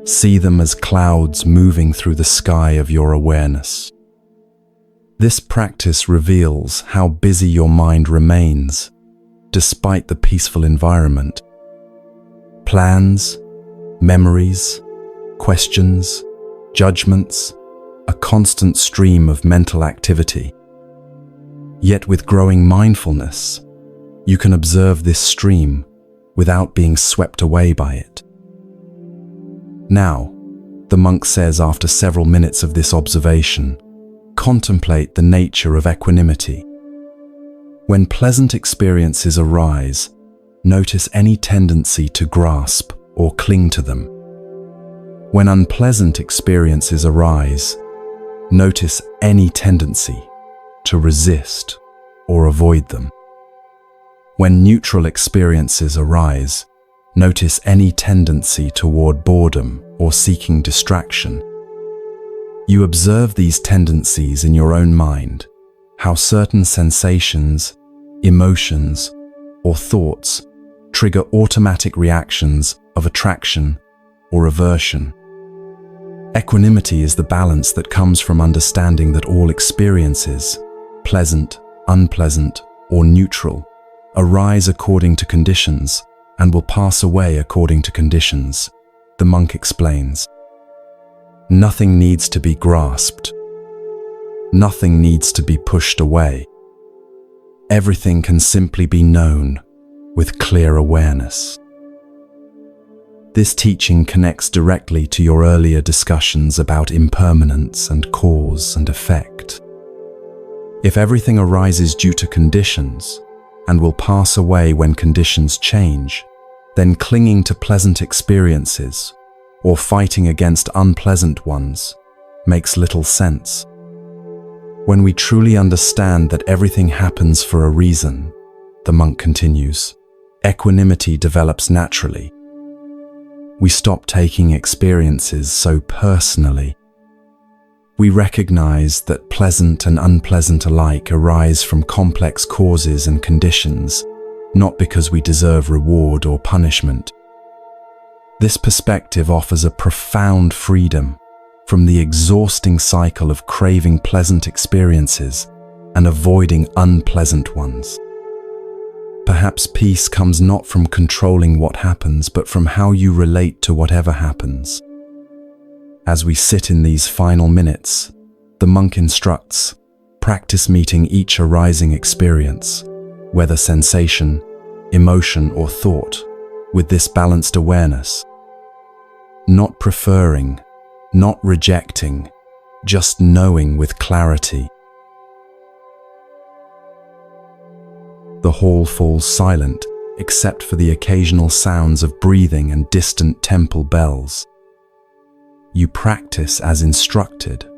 See them as clouds moving through the sky of your awareness. This practice reveals how busy your mind remains, despite the peaceful environment. Plans, memories, questions, judgments, a constant stream of mental activity. Yet with growing mindfulness, you can observe this stream without being swept away by it. Now, the monk says after several minutes of this observation, contemplate the nature of equanimity. When pleasant experiences arise, notice any tendency to grasp or cling to them. When unpleasant experiences arise, notice any tendency to resist or avoid them. When neutral experiences arise, notice any tendency toward boredom or seeking distraction. You observe these tendencies in your own mind, how certain sensations, emotions, or thoughts trigger automatic reactions of attraction or aversion. Equanimity is the balance that comes from understanding that all experiences, pleasant, unpleasant, or neutral, arise according to conditions and will pass away according to conditions, the monk explains. Nothing needs to be grasped. Nothing needs to be pushed away. Everything can simply be known with clear awareness. This teaching connects directly to your earlier discussions about impermanence and cause and effect. If everything arises due to conditions and will pass away when conditions change, then clinging to pleasant experiences or fighting against unpleasant ones makes little sense. When we truly understand that everything happens for a reason, the monk continues, equanimity develops naturally. We stop taking experiences so personally. We recognize that pleasant and unpleasant alike arise from complex causes and conditions, not because we deserve reward or punishment. This perspective offers a profound freedom from the exhausting cycle of craving pleasant experiences and avoiding unpleasant ones. Perhaps peace comes not from controlling what happens, but from how you relate to whatever happens. As we sit in these final minutes, the monk instructs, practice meeting each arising experience, whether sensation, emotion, or thought, with this balanced awareness. Not preferring, not rejecting, just knowing with clarity. The hall falls silent, except for the occasional sounds of breathing and distant temple bells. You practice as instructed,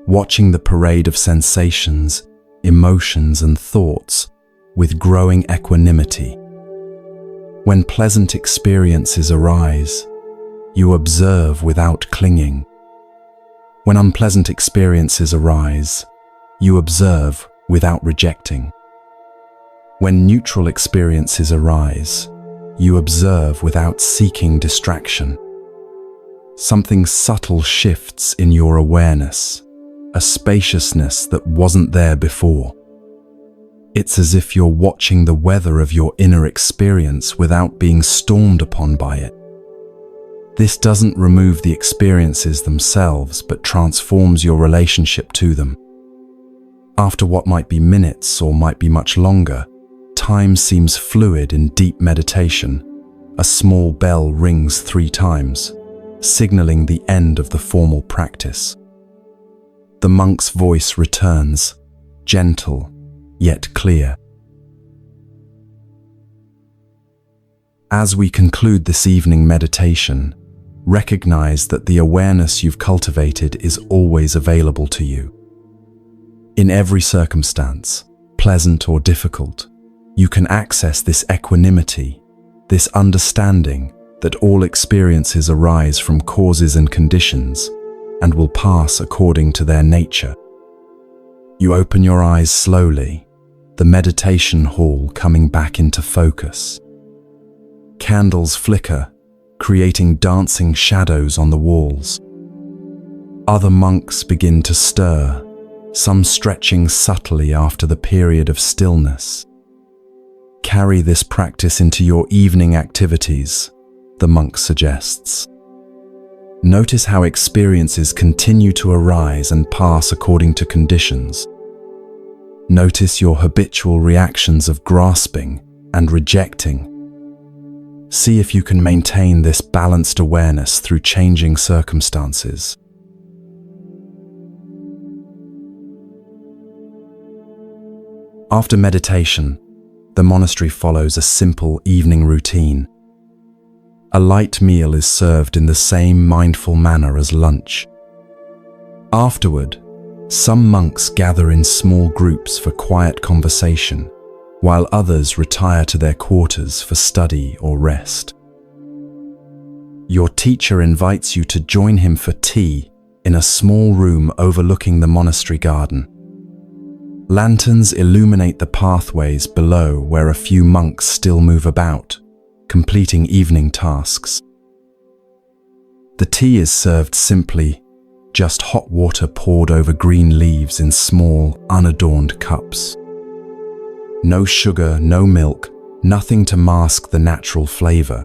watching the parade of sensations, emotions, and thoughts with growing equanimity. When pleasant experiences arise, you observe without clinging. When unpleasant experiences arise, you observe without rejecting. When neutral experiences arise, you observe without seeking distraction. Something subtle shifts in your awareness, a spaciousness that wasn't there before. It's as if you're watching the weather of your inner experience without being stormed upon by it. This doesn't remove the experiences themselves, but transforms your relationship to them. After what might be minutes or might be much longer, time seems fluid in deep meditation. A small bell rings 3 times, signaling the end of the formal practice. The monk's voice returns, gentle yet clear. As we conclude this evening meditation, recognize that the awareness you've cultivated is always available to you. In every circumstance, pleasant or difficult, you can access this equanimity, this understanding that all experiences arise from causes and conditions and will pass according to their nature. You open your eyes slowly, the meditation hall coming back into focus. Candles flicker, creating dancing shadows on the walls. Other monks begin to stir, some stretching subtly after the period of stillness. Carry this practice into your evening activities, the monk suggests. Notice how experiences continue to arise and pass according to conditions. Notice your habitual reactions of grasping and rejecting. See if you can maintain this balanced awareness through changing circumstances. After meditation, the monastery follows a simple evening routine. A light meal is served in the same mindful manner as lunch. Afterward, some monks gather in small groups for quiet conversation, while others retire to their quarters for study or rest. Your teacher invites you to join him for tea in a small room overlooking the monastery garden. Lanterns illuminate the pathways below where a few monks still move about, completing evening tasks. The tea is served simply, just hot water poured over green leaves in small, unadorned cups. No sugar, no milk, nothing to mask the natural flavor.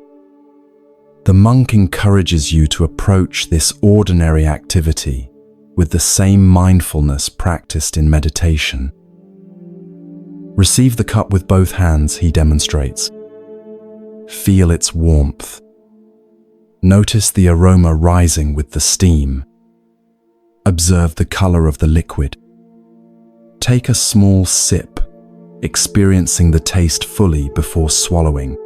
The monk encourages you to approach this ordinary activity with the same mindfulness practiced in meditation. Receive the cup with both hands, he demonstrates. Feel its warmth. Notice the aroma rising with the steam. Observe the color of the liquid. Take a small sip, experiencing the taste fully before swallowing.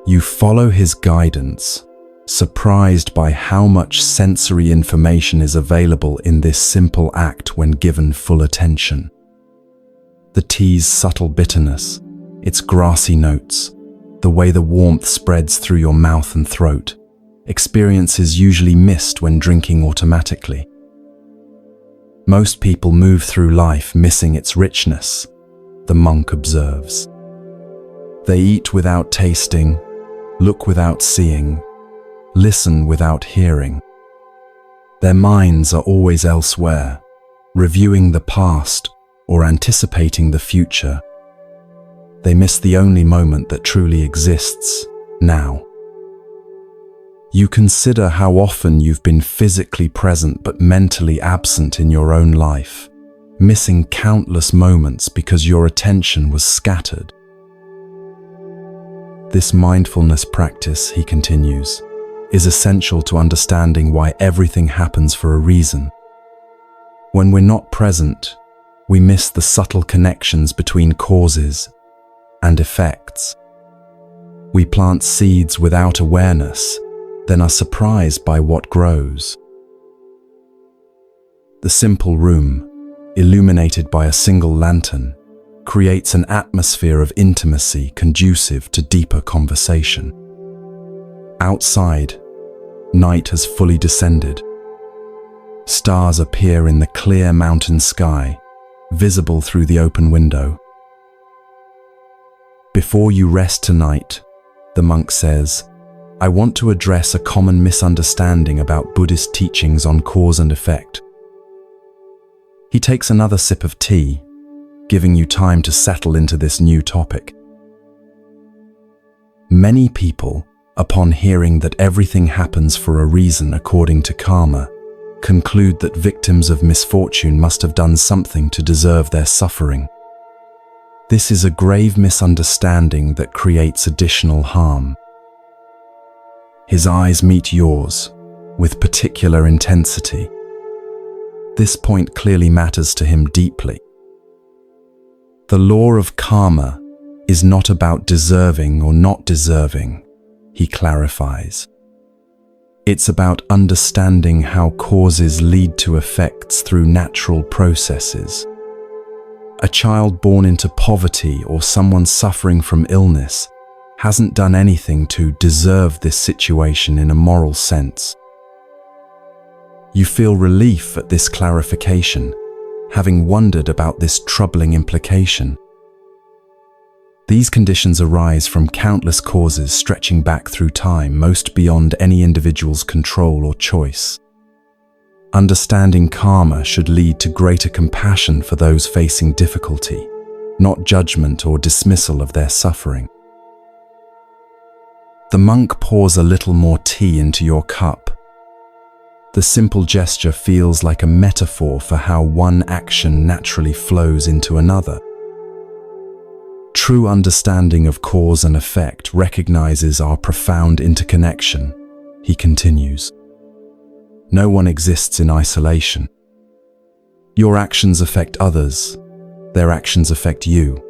You follow his guidance, surprised by how much sensory information is available in this simple act when given full attention. The tea's subtle bitterness, its grassy notes, the way the warmth spreads through your mouth and throat, experiences usually missed when drinking automatically. Most people move through life missing its richness, the monk observes. They eat without tasting, look without seeing, listen without hearing. Their minds are always elsewhere, reviewing the past or anticipating the future. They miss the only moment that truly exists, now. You consider how often you've been physically present but mentally absent in your own life, missing countless moments because your attention was scattered. This mindfulness practice, he continues, is essential to understanding why everything happens for a reason. When we're not present, we miss the subtle connections between causes and effects. We plant seeds without awareness, then are surprised by what grows. The simple room, illuminated by a single lantern, creates an atmosphere of intimacy conducive to deeper conversation. Outside, night has fully descended. Stars appear in the clear mountain sky, visible through the open window. Before you rest tonight, the monk says, I want to address a common misunderstanding about Buddhist teachings on cause and effect. He takes another sip of tea, giving you time to settle into this new topic. Many people, upon hearing that everything happens for a reason according to karma, conclude that victims of misfortune must have done something to deserve their suffering. This is a grave misunderstanding that creates additional harm. His eyes meet yours with particular intensity. This point clearly matters to him deeply. The law of karma is not about deserving or not deserving, he clarifies. It's about understanding how causes lead to effects through natural processes. A child born into poverty or someone suffering from illness hasn't done anything to deserve this situation in a moral sense. You feel relief at this clarification, having wondered about this troubling implication. These conditions arise from countless causes stretching back through time, most beyond any individual's control or choice. Understanding karma should lead to greater compassion for those facing difficulty, not judgment or dismissal of their suffering. The monk pours a little more tea into your cup. The simple gesture feels like a metaphor for how one action naturally flows into another. True understanding of cause and effect recognizes our profound interconnection, he continues. No one exists in isolation. Your actions affect others, their actions affect you.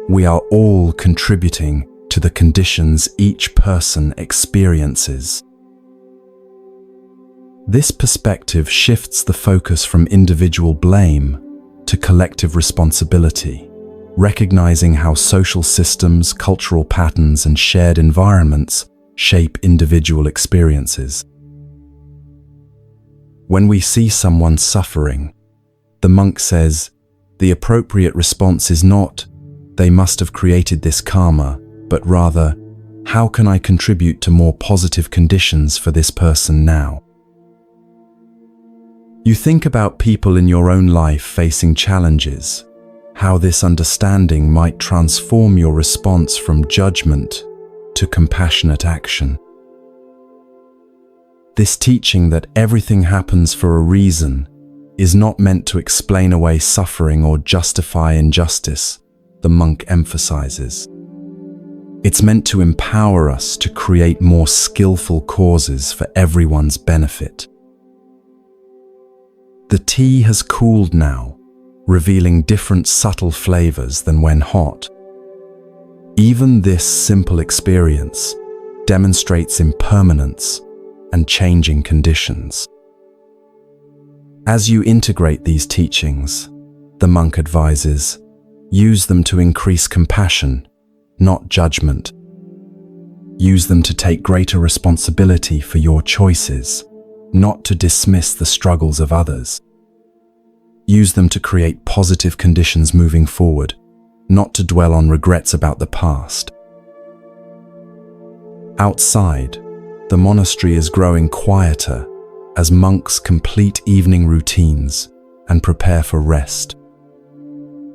We are all contributing to the conditions each person experiences. This perspective shifts the focus from individual blame to collective responsibility, recognizing how social systems, cultural patterns, and shared environments shape individual experiences. When we see someone suffering, the monk says, the appropriate response is not, they must have created this karma, but rather, how can I contribute to more positive conditions for this person now? You think about people in your own life facing challenges, how this understanding might transform your response from judgment to compassionate action. This teaching that everything happens for a reason is not meant to explain away suffering or justify injustice, the monk emphasizes. It's meant to empower us to create more skillful causes for everyone's benefit. The tea has cooled now, revealing different subtle flavors than when hot. Even this simple experience demonstrates impermanence and changing conditions. As you integrate these teachings, the monk advises, use them to increase compassion, not judgment. Use them to take greater responsibility for your choices, not to dismiss the struggles of others. Use them to create positive conditions moving forward, not to dwell on regrets about the past. Outside, the monastery is growing quieter as monks complete evening routines and prepare for rest.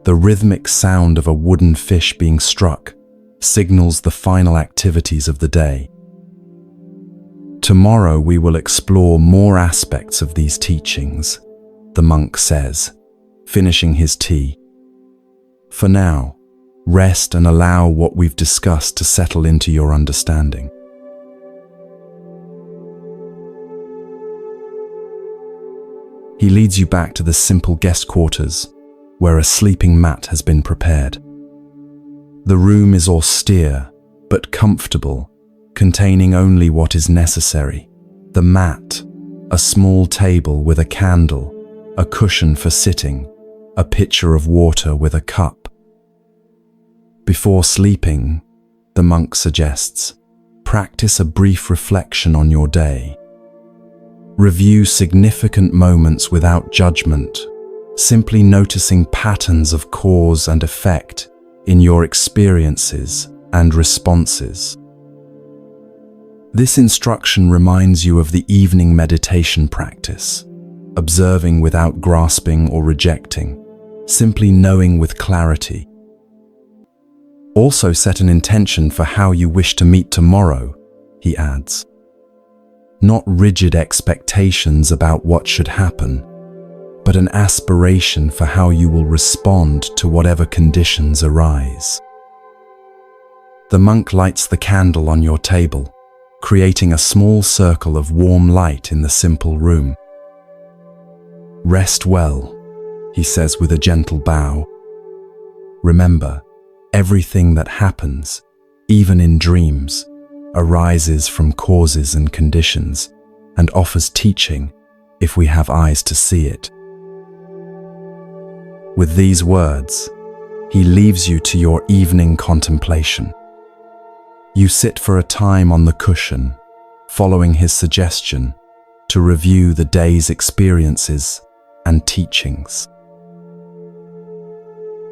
The rhythmic sound of a wooden fish being struck signals the final activities of the day. Tomorrow we will explore more aspects of these teachings, the monk says, finishing his tea. For now, rest and allow what we've discussed to settle into your understanding. He leads you back to the simple guest quarters, where a sleeping mat has been prepared. The room is austere, but comfortable, containing only what is necessary. The mat, a small table with a candle, a cushion for sitting, a pitcher of water with a cup. Before sleeping, the monk suggests, practice a brief reflection on your day. Review significant moments without judgment, simply noticing patterns of cause and effect in your experiences and responses. This instruction reminds you of the evening meditation practice, observing without grasping or rejecting, simply knowing with clarity. Also set an intention for how you wish to meet tomorrow, he adds. Not rigid expectations about what should happen, but an aspiration for how you will respond to whatever conditions arise. The monk lights the candle on your table, creating a small circle of warm light in the simple room. Rest well, he says with a gentle bow. Remember, everything that happens, even in dreams, arises from causes and conditions, and offers teaching if we have eyes to see it. With these words, he leaves you to your evening contemplation. You sit for a time on the cushion, following his suggestion to review the day's experiences and teachings.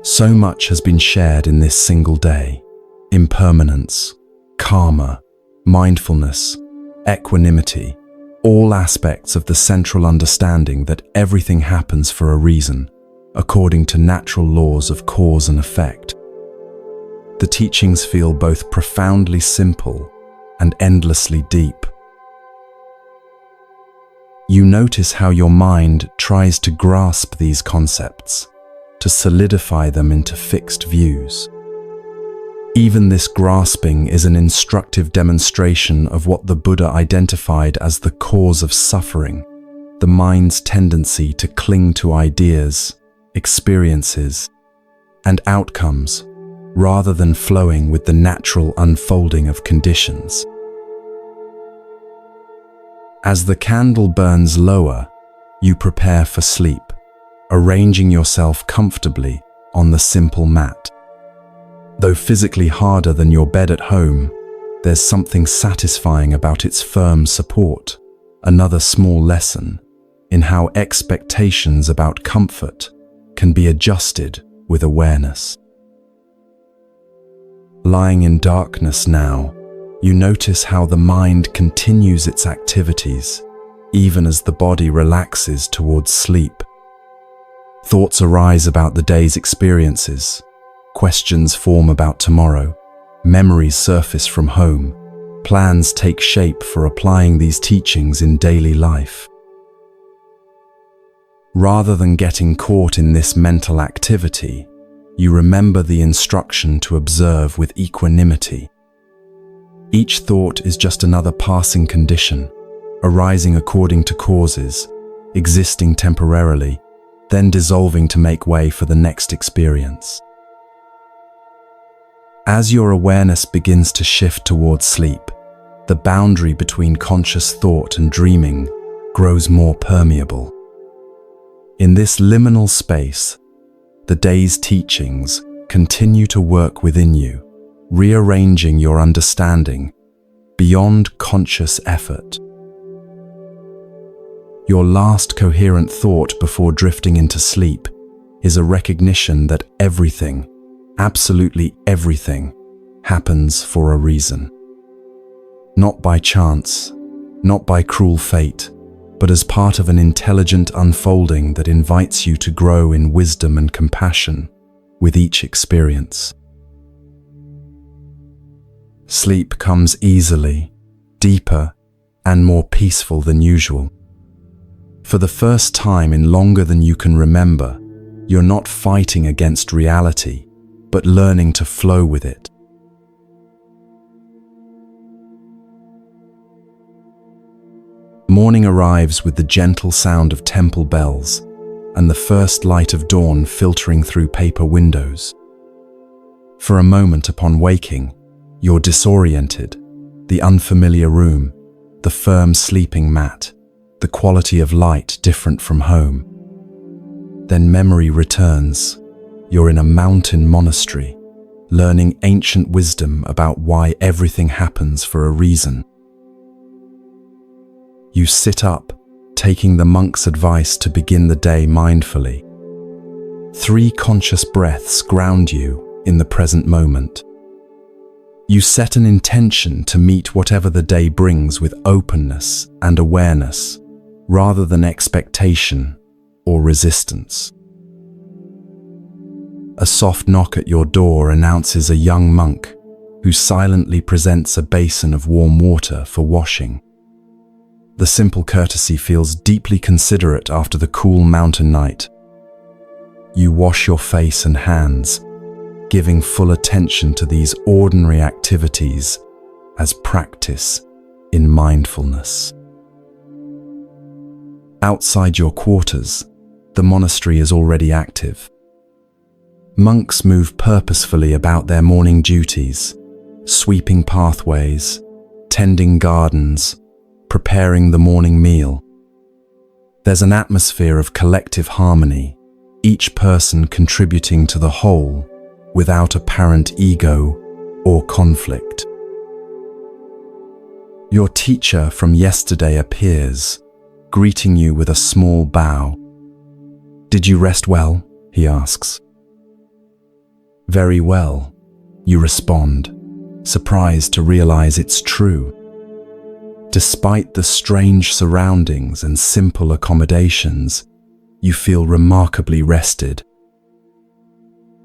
So much has been shared in this single day: impermanence, karma, mindfulness, equanimity, all aspects of the central understanding that everything happens for a reason, according to natural laws of cause and effect. The teachings feel both profoundly simple and endlessly deep. You notice how your mind tries to grasp these concepts, to solidify them into fixed views. Even this grasping is an instructive demonstration of what the Buddha identified as the cause of suffering, the mind's tendency to cling to ideas, experiences, and outcomes, rather than flowing with the natural unfolding of conditions. As the candle burns lower, you prepare for sleep, arranging yourself comfortably on the simple mat. Though physically harder than your bed at home, there's something satisfying about its firm support, another small lesson in how expectations about comfort can be adjusted with awareness. Lying in darkness now, you notice how the mind continues its activities, even as the body relaxes towards sleep. Thoughts arise about the day's experiences, questions form about tomorrow, memories surface from home, plans take shape for applying these teachings in daily life. Rather than getting caught in this mental activity, you remember the instruction to observe with equanimity. Each thought is just another passing condition, arising according to causes, existing temporarily, then dissolving to make way for the next experience. As your awareness begins to shift towards sleep, the boundary between conscious thought and dreaming grows more permeable. In this liminal space, the day's teachings continue to work within you, rearranging your understanding beyond conscious effort. Your last coherent thought before drifting into sleep is a recognition that everything, absolutely everything, happens for a reason. Not by chance, not by cruel fate, but as part of an intelligent unfolding that invites you to grow in wisdom and compassion with each experience. Sleep comes easily, deeper, and more peaceful than usual. For the first time in longer than you can remember, you're not fighting against reality, but learning to flow with it. Morning arrives with the gentle sound of temple bells and the first light of dawn filtering through paper windows. For a moment upon waking, you're disoriented. The unfamiliar room, the firm sleeping mat, the quality of light different from home. Then memory returns. You're in a mountain monastery, learning ancient wisdom about why everything happens for a reason. You sit up, taking the monk's advice to begin the day mindfully. 3 conscious breaths ground you in the present moment. You set an intention to meet whatever the day brings with openness and awareness, rather than expectation or resistance. A soft knock at your door announces a young monk who silently presents a basin of warm water for washing. The simple courtesy feels deeply considerate after the cool mountain night. You wash your face and hands, giving full attention to these ordinary activities as practice in mindfulness. Outside your quarters, the monastery is already active. Monks move purposefully about their morning duties, sweeping pathways, tending gardens, preparing the morning meal. There's an atmosphere of collective harmony, each person contributing to the whole without apparent ego or conflict. Your teacher from yesterday appears, greeting you with a small bow. "Did you rest well?" he asks. "Very well," you respond, surprised to realize it's true. Despite the strange surroundings and simple accommodations, you feel remarkably rested.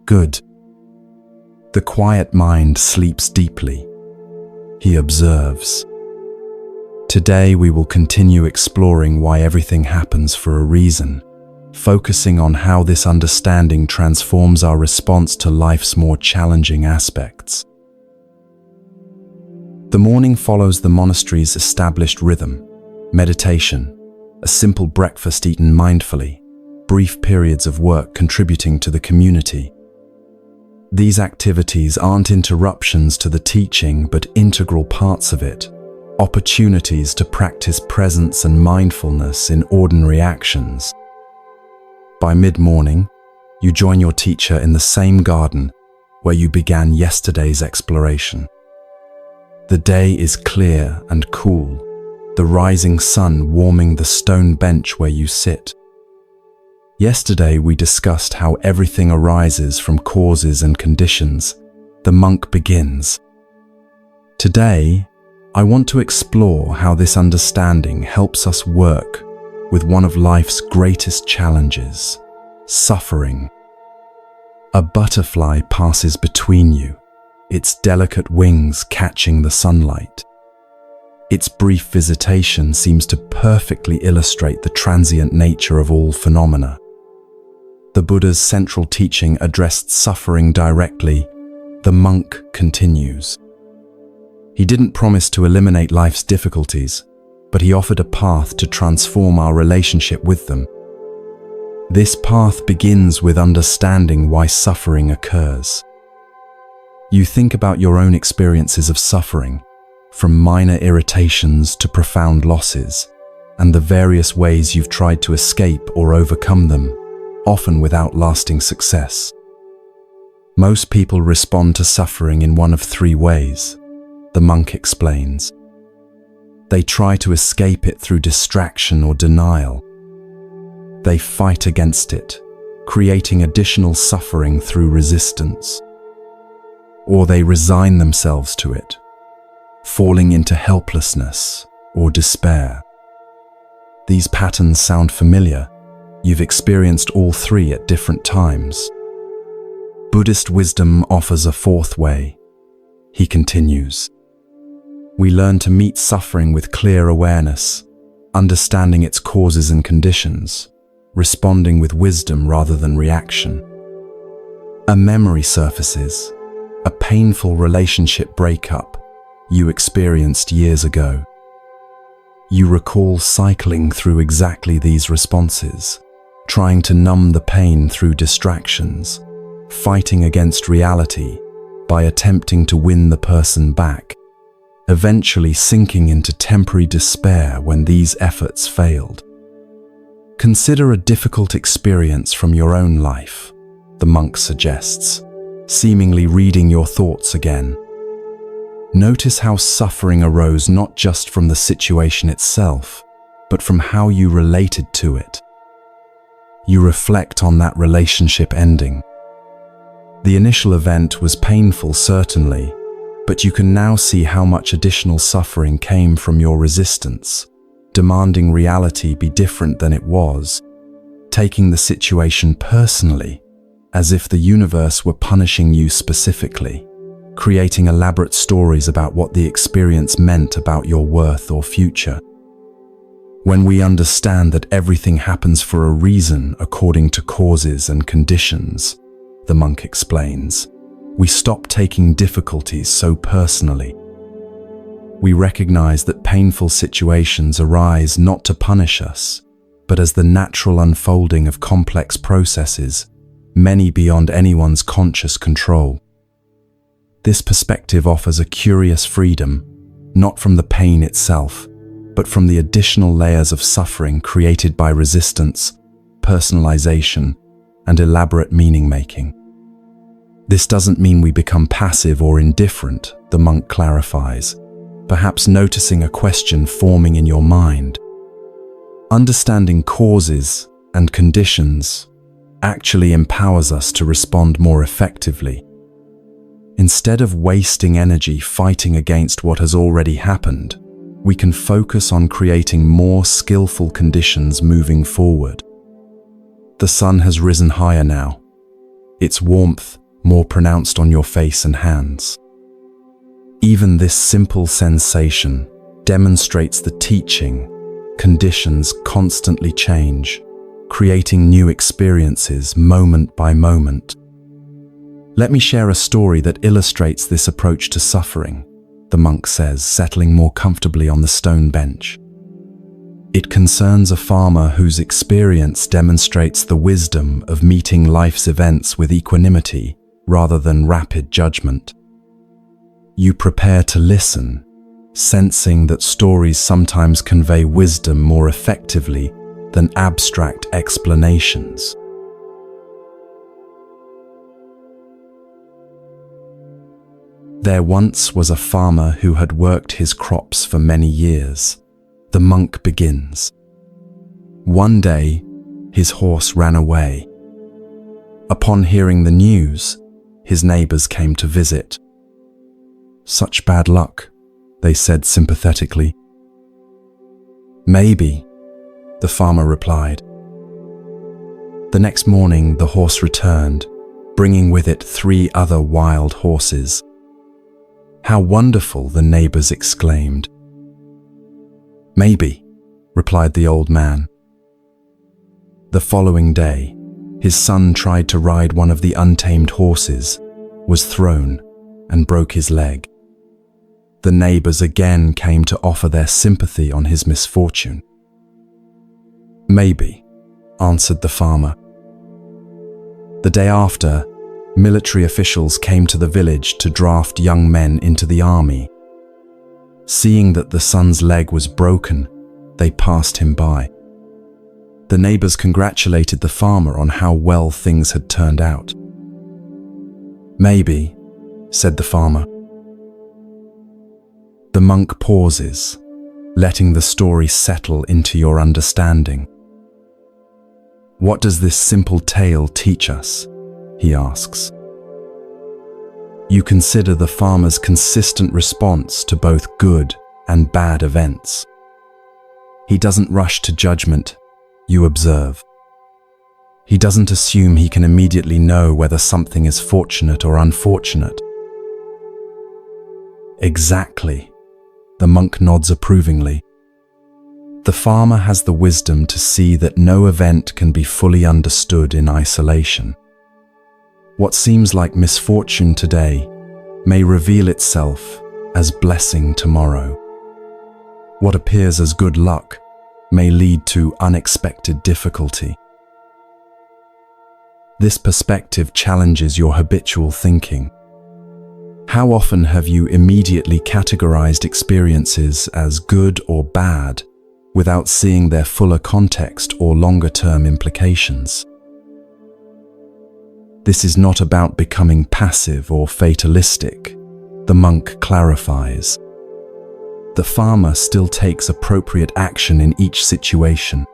Good. The quiet mind sleeps deeply. He observes. Today we will continue exploring why everything happens for a reason, focusing on how this understanding transforms our response to life's more challenging aspects. The morning follows the monastery's established rhythm: meditation, a simple breakfast eaten mindfully, brief periods of work contributing to the community. These activities aren't interruptions to the teaching, but integral parts of it, opportunities to practice presence and mindfulness in ordinary actions. By mid-morning, you join your teacher in the same garden where you began yesterday's exploration. The day is clear and cool, the rising sun warming the stone bench where you sit. Yesterday we discussed how everything arises from causes and conditions. The monk begins. Today, I want to explore how this understanding helps us work with one of life's greatest challenges: suffering. A butterfly passes between you, its delicate wings catching the sunlight. Its brief visitation seems to perfectly illustrate the transient nature of all phenomena. The Buddha's central teaching addressed suffering directly. The monk continues. He didn't promise to eliminate life's difficulties, but he offered a path to transform our relationship with them. This path begins with understanding why suffering occurs. You think about your own experiences of suffering, from minor irritations to profound losses, and the various ways you've tried to escape or overcome them, often without lasting success. Most people respond to suffering in one of 3 ways, the monk explains. They try to escape it through distraction or denial. They fight against it, creating additional suffering through resistance. Or they resign themselves to it, falling into helplessness or despair. These patterns sound familiar. You've experienced all three at different times. Buddhist wisdom offers a fourth way. He continues, we learn to meet suffering with clear awareness, understanding its causes and conditions, responding with wisdom rather than reaction. A memory surfaces, a painful relationship breakup you experienced years ago. You recall cycling through exactly these responses, trying to numb the pain through distractions, fighting against reality by attempting to win the person back, eventually sinking into temporary despair when these efforts failed. Consider a difficult experience from your own life, the monk suggests, seemingly reading your thoughts again. Notice how suffering arose not just from the situation itself, but from how you related to it. You reflect on that relationship ending. The initial event was painful, certainly, but you can now see how much additional suffering came from your resistance, demanding reality be different than it was, taking the situation personally, as if the universe were punishing you specifically, creating elaborate stories about what the experience meant about your worth or future. When we understand that everything happens for a reason according to causes and conditions, the monk explains, we stop taking difficulties so personally. We recognize that painful situations arise not to punish us, but as the natural unfolding of complex processes, many beyond anyone's conscious control. This perspective offers a curious freedom, not from the pain itself, but from the additional layers of suffering created by resistance, personalization, and elaborate meaning-making. This doesn't mean we become passive or indifferent, the monk clarifies, perhaps noticing a question forming in your mind. Understanding causes and conditions actually empowers us to respond more effectively. Instead of wasting energy fighting against what has already happened, we can focus on creating more skillful conditions moving forward. The sun has risen higher now, its warmth more pronounced on your face and hands. Even this simple sensation demonstrates the teaching. Conditions constantly change, creating new experiences moment by moment. Let me share a story that illustrates this approach to suffering, the monk says, settling more comfortably on the stone bench. It concerns a farmer whose experience demonstrates the wisdom of meeting life's events with equanimity rather than rapid judgment. You prepare to listen, sensing that stories sometimes convey wisdom more effectively than abstract explanations. There once was a farmer who had worked his crops for many years. The monk begins. One day, his horse ran away. Upon hearing the news, his neighbors came to visit. Such bad luck, they said sympathetically. Maybe, the farmer replied. The next morning, the horse returned, bringing with it 3 other wild horses. How wonderful, the neighbors exclaimed. Maybe, replied the old man. The following day, his son tried to ride one of the untamed horses, was thrown, and broke his leg. The neighbors again came to offer their sympathy on his misfortune. Maybe, answered the farmer. The day after, military officials came to the village to draft young men into the army. Seeing that the son's leg was broken, they passed him by. The neighbors congratulated the farmer on how well things had turned out. Maybe, said the farmer. The monk pauses, letting the story settle into your understanding. "What does this simple tale teach us?" he asks. You consider the farmer's consistent response to both good and bad events. He doesn't rush to judgment, you observe. He doesn't assume he can immediately know whether something is fortunate or unfortunate. "Exactly," the monk nods approvingly. The farmer has the wisdom to see that no event can be fully understood in isolation. What seems like misfortune today may reveal itself as blessing tomorrow. What appears as good luck may lead to unexpected difficulty. This perspective challenges your habitual thinking. How often have you immediately categorized experiences as good or bad without seeing their fuller context or longer-term implications? This is not about becoming passive or fatalistic, the monk clarifies. The farmer still takes appropriate action in each situation,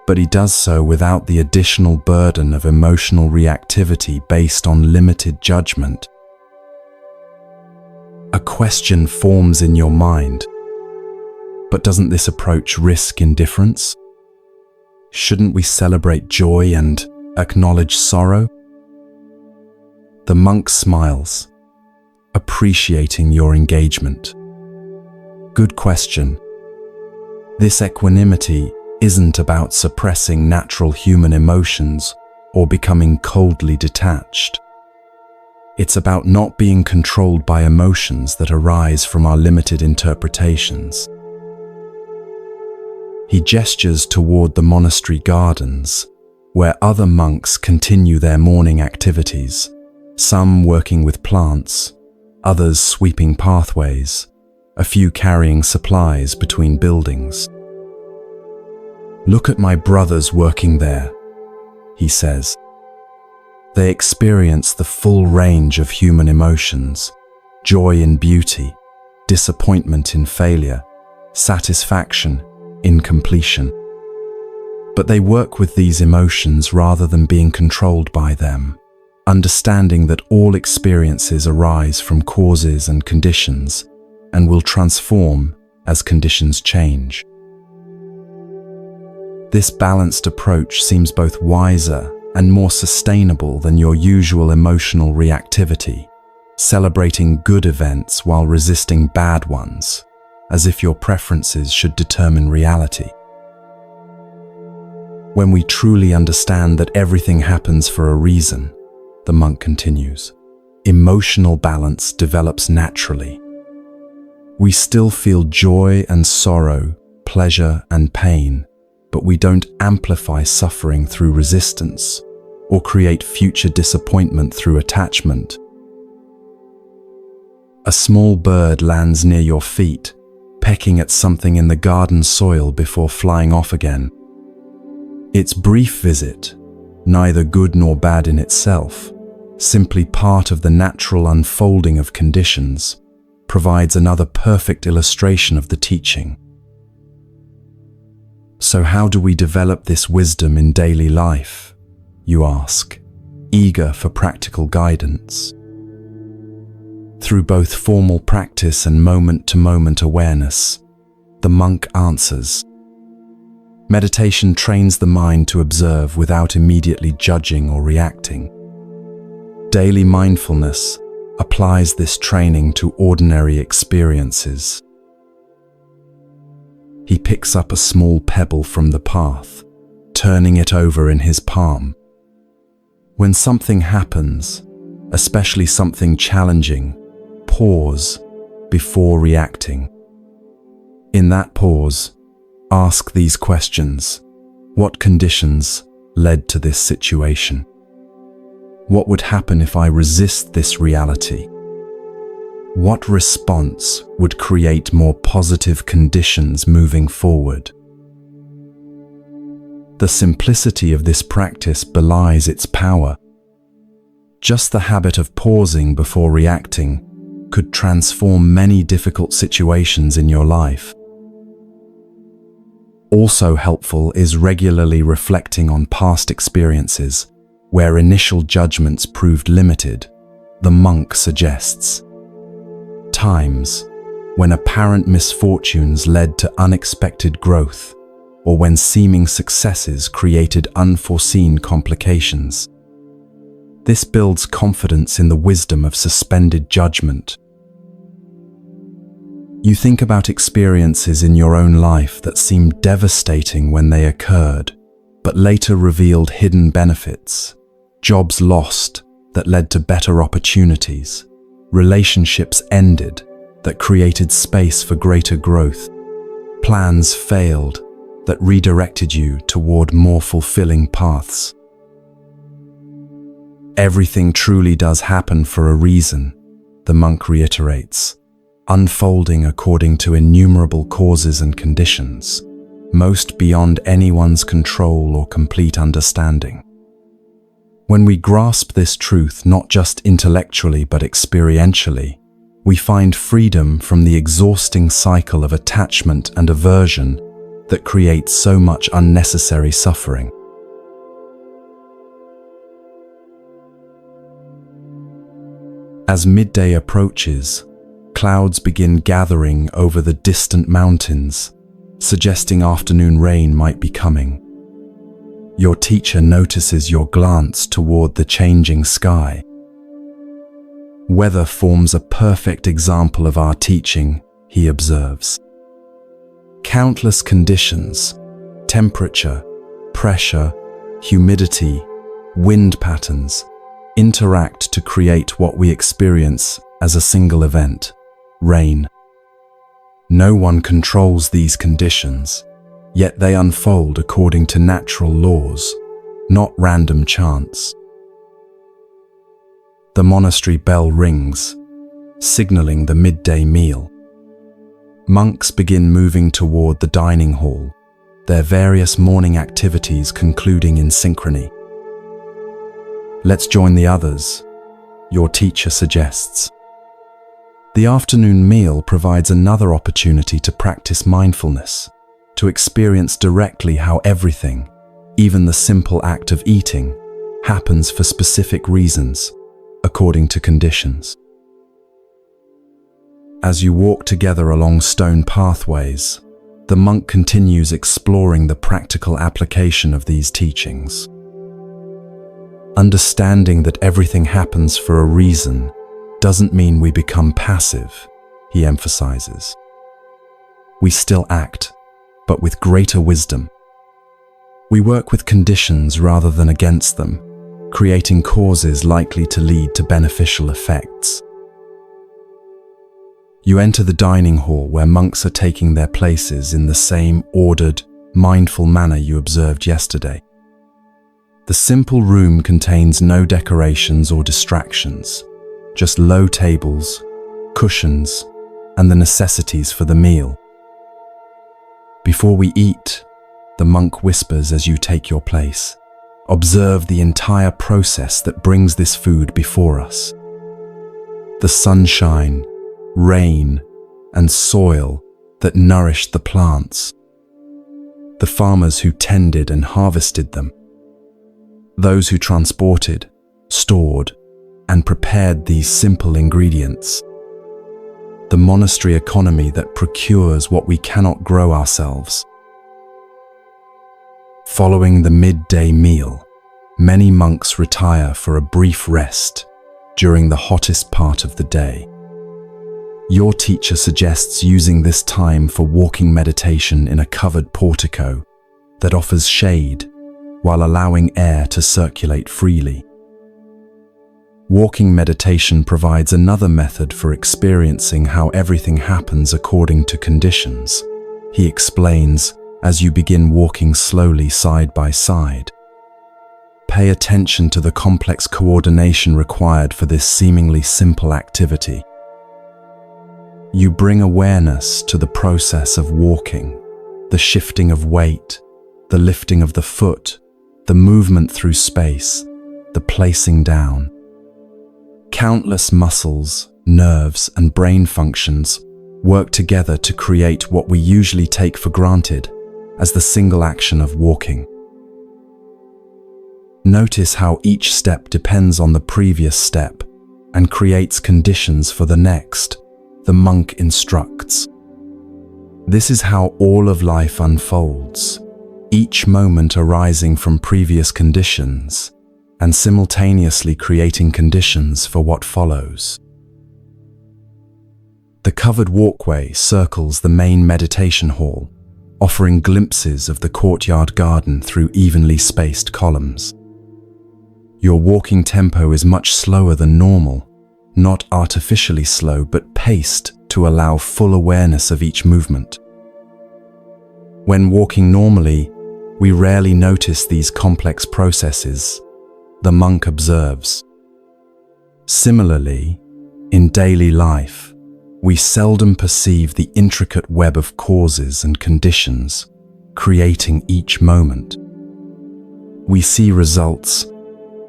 but he does so without the additional burden of emotional reactivity based on limited judgment. A question forms in your mind. But doesn't this approach risk indifference? Shouldn't we celebrate joy and acknowledge sorrow? The monk smiles, appreciating your engagement. Good question. This equanimity isn't about suppressing natural human emotions or becoming coldly detached. It's about not being controlled by emotions that arise from our limited interpretations. He gestures toward the monastery gardens, where other monks continue their morning activities, some working with plants, others sweeping pathways, a few carrying supplies between buildings. "Look at my brothers working there," he says. They experience the full range of human emotions, joy in beauty, disappointment in failure, satisfaction in completion. But they work with these emotions rather than being controlled by them, understanding that all experiences arise from causes and conditions and will transform as conditions change. This balanced approach seems both wiser and more sustainable than your usual emotional reactivity, celebrating good events while resisting bad ones, as if your preferences should determine reality. When we truly understand that everything happens for a reason, the monk continues, emotional balance develops naturally. We still feel joy and sorrow, pleasure and pain, but we don't amplify suffering through resistance or create future disappointment through attachment. A small bird lands near your feet, pecking at something in the garden soil before flying off again. Its brief visit, neither good nor bad in itself, simply part of the natural unfolding of conditions, provides another perfect illustration of the teaching. So how do we develop this wisdom in daily life, you ask, eager for practical guidance? Through both formal practice and moment-to-moment awareness, the monk answers. Meditation trains the mind to observe without immediately judging or reacting. Daily mindfulness applies this training to ordinary experiences. He picks up a small pebble from the path, turning it over in his palm. When something happens, especially something challenging, pause before reacting. In that pause, ask these questions. What conditions led to this situation? What would happen if I resist this reality? What response would create more positive conditions moving forward? The simplicity of this practice belies its power. Just the habit of pausing before reacting could transform many difficult situations in your life. Also helpful is regularly reflecting on past experiences where initial judgments proved limited, the monk suggests. Times when apparent misfortunes led to unexpected growth, or when seeming successes created unforeseen complications. This builds confidence in the wisdom of suspended judgment. You think about experiences in your own life that seemed devastating when they occurred, but later revealed hidden benefits, jobs lost that led to better opportunities, relationships ended that created space for greater growth, plans failed that redirected you toward more fulfilling paths. Everything truly does happen for a reason, the monk reiterates, unfolding according to innumerable causes and conditions, most beyond anyone's control or complete understanding. When we grasp this truth not just intellectually but experientially, we find freedom from the exhausting cycle of attachment and aversion that creates so much unnecessary suffering. As midday approaches, clouds begin gathering over the distant mountains, suggesting afternoon rain might be coming. Your teacher notices your glance toward the changing sky. Weather forms a perfect example of our teaching, he observes. Countless conditions, temperature, pressure, humidity, wind patterns, interact to create what we experience as a single event, rain. No one controls these conditions, yet they unfold according to natural laws, not random chance. The monastery bell rings, signaling the midday meal. Monks begin moving toward the dining hall, their various morning activities concluding in synchrony. Let's join the others, your teacher suggests. The afternoon meal provides another opportunity to practice mindfulness, to experience directly how everything, even the simple act of eating, happens for specific reasons, according to conditions. As you walk together along stone pathways, the monk continues exploring the practical application of these teachings. Understanding that everything happens for a reason doesn't mean we become passive, he emphasizes. We still act, but with greater wisdom. We work with conditions rather than against them, creating causes likely to lead to beneficial effects. You enter the dining hall where monks are taking their places in the same ordered, mindful manner you observed yesterday. The simple room contains no decorations or distractions, just low tables, cushions, and the necessities for the meal. Before we eat, the monk whispers as you take your place, observe the entire process that brings this food before us. The sunshine, rain, and soil that nourished the plants. The farmers who tended and harvested them. Those who transported, stored, and prepared these simple ingredients. The monastery economy that procures what we cannot grow ourselves. Following the midday meal, many monks retire for a brief rest during the hottest part of the day. Your teacher suggests using this time for walking meditation in a covered portico that offers shade while allowing air to circulate freely. Walking meditation provides another method for experiencing how everything happens according to conditions, he explains as you begin walking slowly side by side. Pay attention to the complex coordination required for this seemingly simple activity. You bring awareness to the process of walking, the shifting of weight, the lifting of the foot, the movement through space, the placing down. Countless muscles, nerves, and brain functions work together to create what we usually take for granted, as the single action of walking. Notice how each step depends on the previous step and creates conditions for the next, the monk instructs. This is how all of life unfolds, each moment arising from previous conditions and simultaneously creating conditions for what follows. The covered walkway circles the main meditation hall, offering glimpses of the courtyard garden through evenly spaced columns. Your walking tempo is much slower than normal, not artificially slow, but paced to allow full awareness of each movement. When walking normally, we rarely notice these complex processes, the monk observes. Similarly, in daily life, we seldom perceive the intricate web of causes and conditions creating each moment. We see results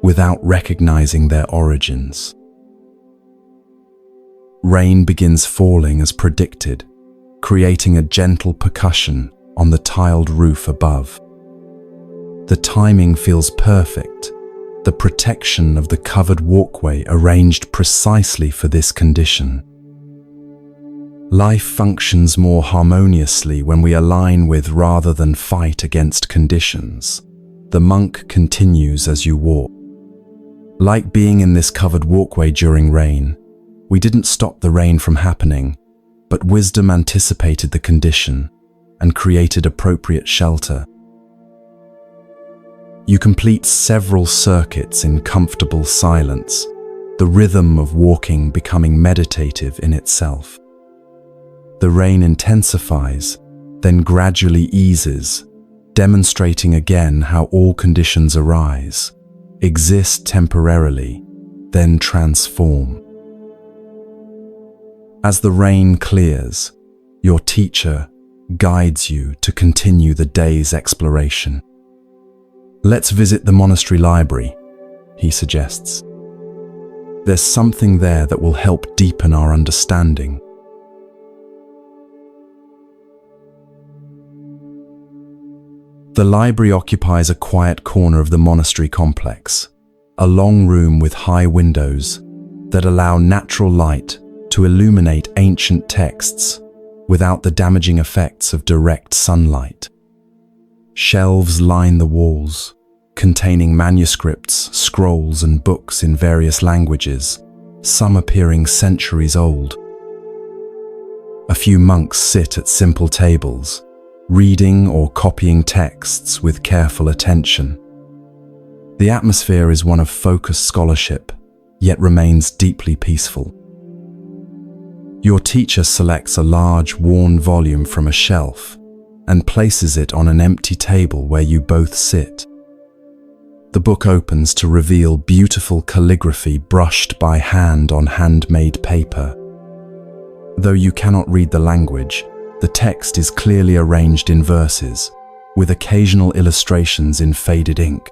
without recognizing their origins. Rain begins falling as predicted, creating a gentle percussion on the tiled roof above. The timing feels perfect, the protection of the covered walkway arranged precisely for this condition. Life functions more harmoniously when we align with rather than fight against conditions. The monk continues as you walk. Like being in this covered walkway during rain, we didn't stop the rain from happening, but wisdom anticipated the condition and created appropriate shelter. You complete several circuits in comfortable silence, the rhythm of walking becoming meditative in itself. The rain intensifies, then gradually eases, demonstrating again how all conditions arise, exist temporarily, then transform. As the rain clears, your teacher guides you to continue the day's exploration. Let's visit the monastery library, he suggests. There's something there that will help deepen our understanding. The library occupies a quiet corner of the monastery complex, a long room with high windows that allow natural light to illuminate ancient texts without the damaging effects of direct sunlight. Shelves line the walls, containing manuscripts, scrolls, and books in various languages, some appearing centuries old. A few monks sit at simple tables, reading or copying texts with careful attention. The atmosphere is one of focused scholarship, yet remains deeply peaceful. Your teacher selects a large, worn volume from a shelf and places it on an empty table where you both sit. The book opens to reveal beautiful calligraphy brushed by hand on handmade paper. Though you cannot read the language, the text is clearly arranged in verses, with occasional illustrations in faded ink.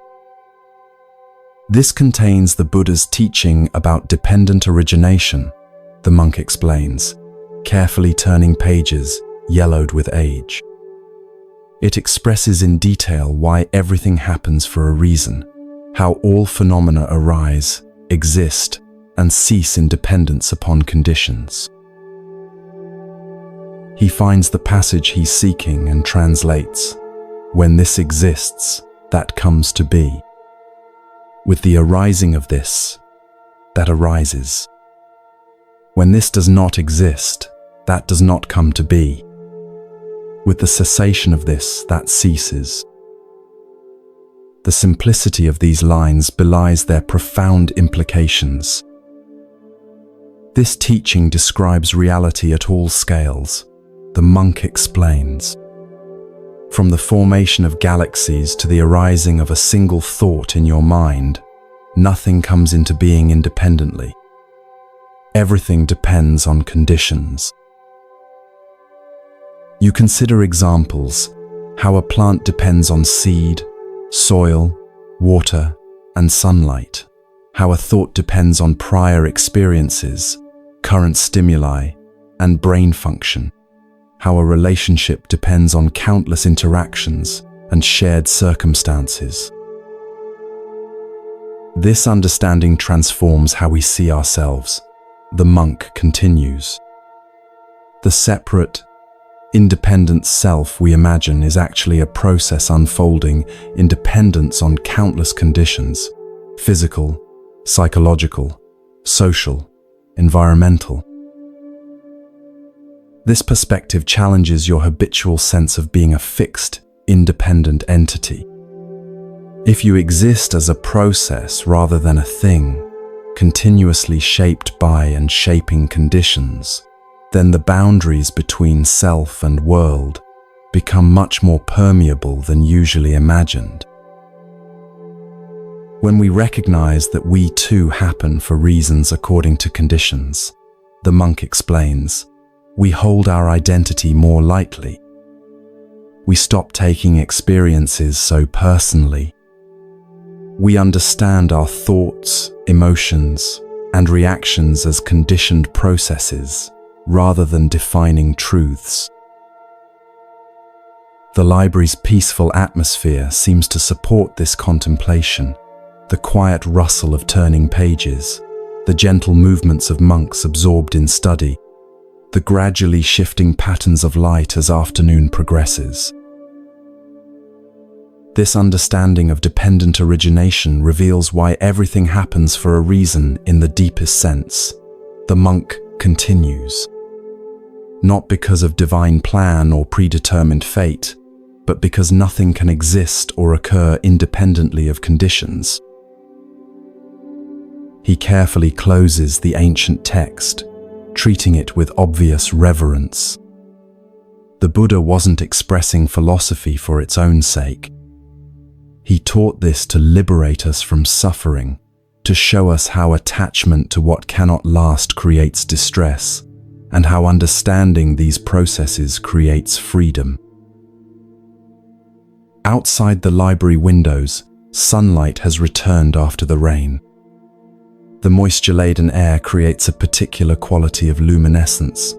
This contains the Buddha's teaching about dependent origination, the monk explains, carefully turning pages yellowed with age. It expresses in detail why everything happens for a reason, how all phenomena arise, exist, and cease in dependence upon conditions. He finds the passage he's seeking and translates, "When this exists, that comes to be. With the arising of this, that arises. When this does not exist, that does not come to be. With the cessation of this, that ceases." The simplicity of these lines belies their profound implications. This teaching describes reality at all scales, the monk explains. From the formation of galaxies to the arising of a single thought in your mind, nothing comes into being independently. Everything depends on conditions. You consider examples, how a plant depends on seed, soil, water, and sunlight, how a thought depends on prior experiences, current stimuli, and brain function, how a relationship depends on countless interactions and shared circumstances. This understanding transforms how we see ourselves. The monk continues. The separate, independent self we imagine is actually a process unfolding in dependence on countless conditions: physical, psychological, social, environmental. This perspective challenges your habitual sense of being a fixed, independent entity. If you exist as a process rather than a thing, continuously shaped by and shaping conditions, then the boundaries between self and world become much more permeable than usually imagined. When we recognize that we too happen for reasons according to conditions, the monk explains, we hold our identity more lightly. We stop taking experiences so personally. We understand our thoughts, emotions, and reactions as conditioned processes rather than defining truths. The library's peaceful atmosphere seems to support this contemplation. The quiet rustle of turning pages, the gentle movements of monks absorbed in study, the gradually shifting patterns of light as afternoon progresses. This understanding of dependent origination reveals why everything happens for a reason in the deepest sense. The monk continues. Not because of divine plan or predetermined fate, but because nothing can exist or occur independently of conditions. He carefully closes the ancient text, treating it with obvious reverence. The Buddha wasn't expressing philosophy for its own sake. He taught this to liberate us from suffering, to show us how attachment to what cannot last creates distress, and how understanding these processes creates freedom. Outside the library windows, sunlight has returned after the rain. The moisture-laden air creates a particular quality of luminescence,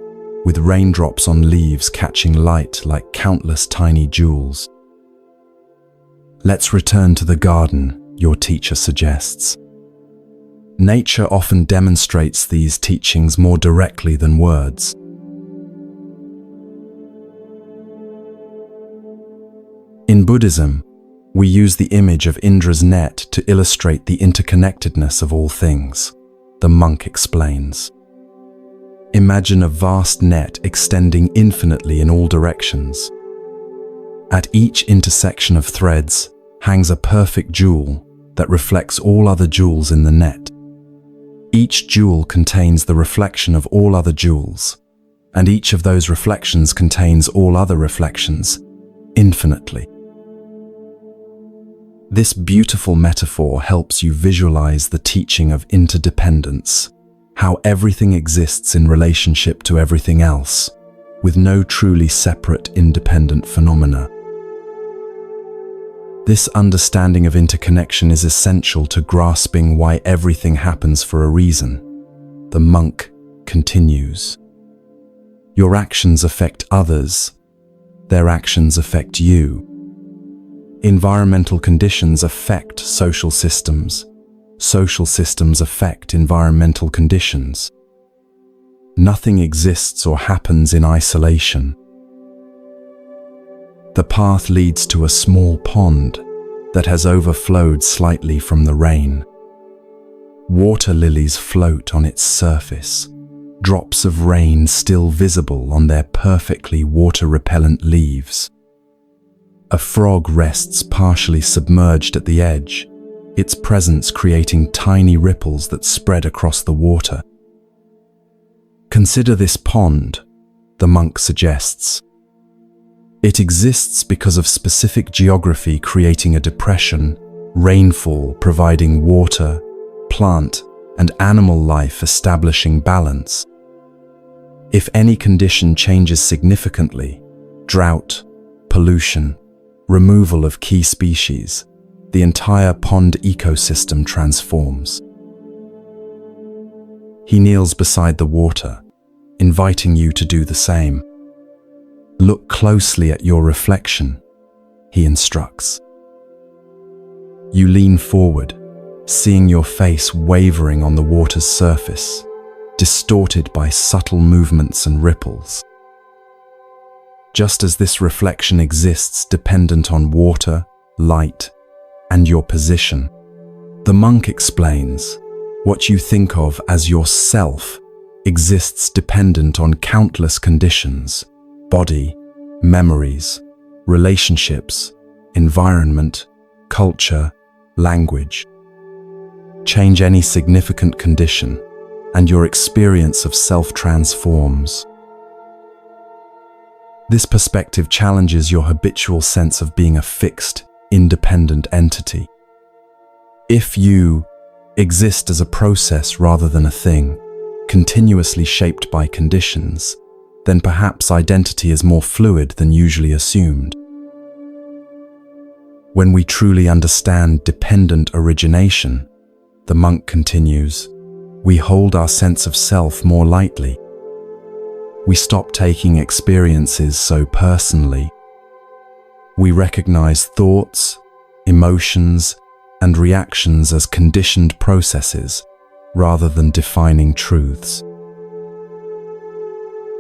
with raindrops on leaves catching light like countless tiny jewels. Let's return to the garden, your teacher suggests. Nature often demonstrates these teachings more directly than words. In Buddhism, we use the image of Indra's net to illustrate the interconnectedness of all things, the monk explains. Imagine a vast net extending infinitely in all directions. At each intersection of threads hangs a perfect jewel that reflects all other jewels in the net. Each jewel contains the reflection of all other jewels, and each of those reflections contains all other reflections, infinitely. This beautiful metaphor helps you visualize the teaching of interdependence, how everything exists in relationship to everything else, with no truly separate, independent phenomena. This understanding of interconnection is essential to grasping why everything happens for a reason. The monk continues. Your actions affect others. Their actions affect you. Environmental conditions affect social systems. Social systems affect environmental conditions. Nothing exists or happens in isolation. The path leads to a small pond that has overflowed slightly from the rain. Water lilies float on its surface, drops of rain still visible on their perfectly water-repellent leaves. A frog rests partially submerged at the edge, its presence creating tiny ripples that spread across the water. Consider this pond, the monk suggests. It exists because of specific geography creating a depression, rainfall providing water, plant and animal life establishing balance. If any condition changes significantly, drought, pollution, removal of key species, the entire pond ecosystem transforms. He kneels beside the water, inviting you to do the same. Look closely at your reflection, he instructs. You lean forward, seeing your face wavering on the water's surface, distorted by subtle movements and ripples. Just as this reflection exists dependent on water, light, and your position, the monk explains, what you think of as yourself exists dependent on countless conditions: body, memories, relationships, environment, culture, language. Change any significant condition, and your experience of self transforms. This perspective challenges your habitual sense of being a fixed, independent entity. If you exist as a process rather than a thing, continuously shaped by conditions, then perhaps identity is more fluid than usually assumed. When we truly understand dependent origination, the monk continues, we hold our sense of self more lightly. We stop taking experiences so personally. We recognize thoughts, emotions, and reactions as conditioned processes rather than defining truths.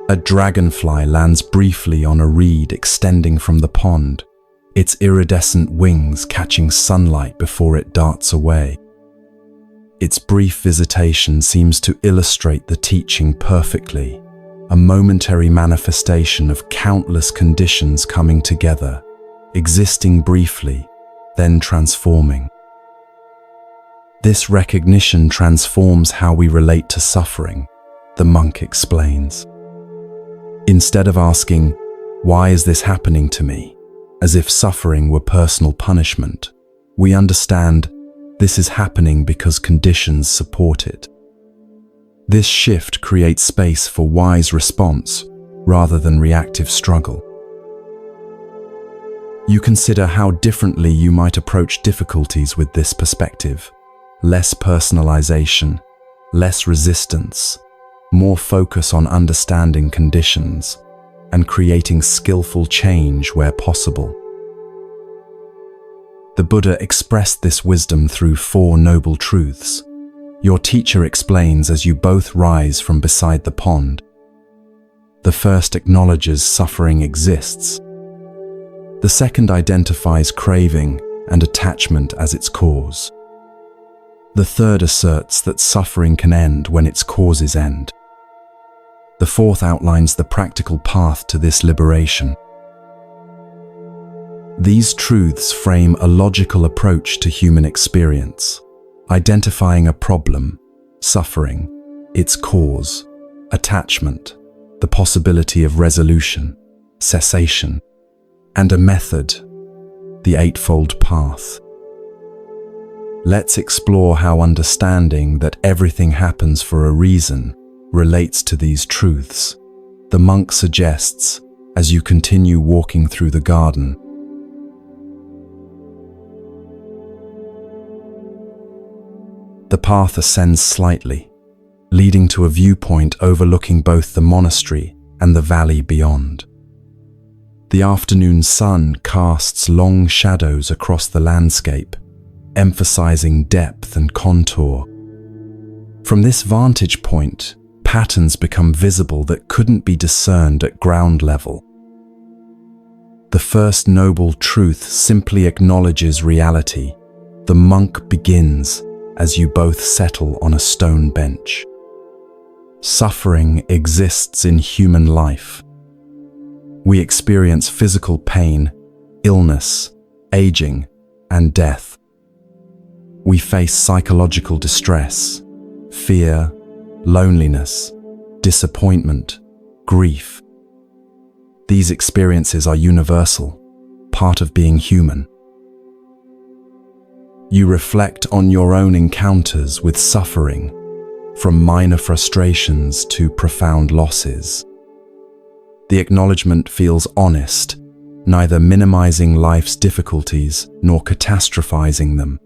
A dragonfly lands briefly on a reed extending from the pond, its iridescent wings catching sunlight before it darts away. Its brief visitation seems to illustrate the teaching perfectly, a momentary manifestation of countless conditions coming together, existing briefly, then transforming. This recognition transforms how we relate to suffering, the monk explains. Instead of asking, why is this happening to me, as if suffering were personal punishment, we understand this is happening because conditions support it. This shift creates space for wise response rather than reactive struggle. You consider how differently you might approach difficulties with this perspective. Less personalization, less resistance, more focus on understanding conditions, and creating skillful change where possible. The Buddha expressed this wisdom through 4 noble truths. Your teacher explains as you both rise from beside the pond. The first acknowledges suffering exists. The second identifies craving and attachment as its cause. The third asserts that suffering can end when its causes end. The fourth outlines the practical path to this liberation. These truths frame a logical approach to human experience, identifying a problem, suffering, its cause, attachment, the possibility of resolution, cessation, and a method, the Eightfold Path. Let's explore how understanding that everything happens for a reason relates to these truths, the monk suggests as you continue walking through the garden. The path ascends slightly, leading to a viewpoint overlooking both the monastery and the valley beyond. The afternoon sun casts long shadows across the landscape, emphasizing depth and contour. From this vantage point, patterns become visible that couldn't be discerned at ground level. The first noble truth simply acknowledges reality. The monk begins as you both settle on a stone bench. Suffering exists in human life. We experience physical pain, illness, aging, and death. We face psychological distress, fear, loneliness, disappointment, grief. These experiences are universal, part of being human. You reflect on your own encounters with suffering, from minor frustrations to profound losses. The acknowledgement feels honest, neither minimizing life's difficulties nor catastrophizing them.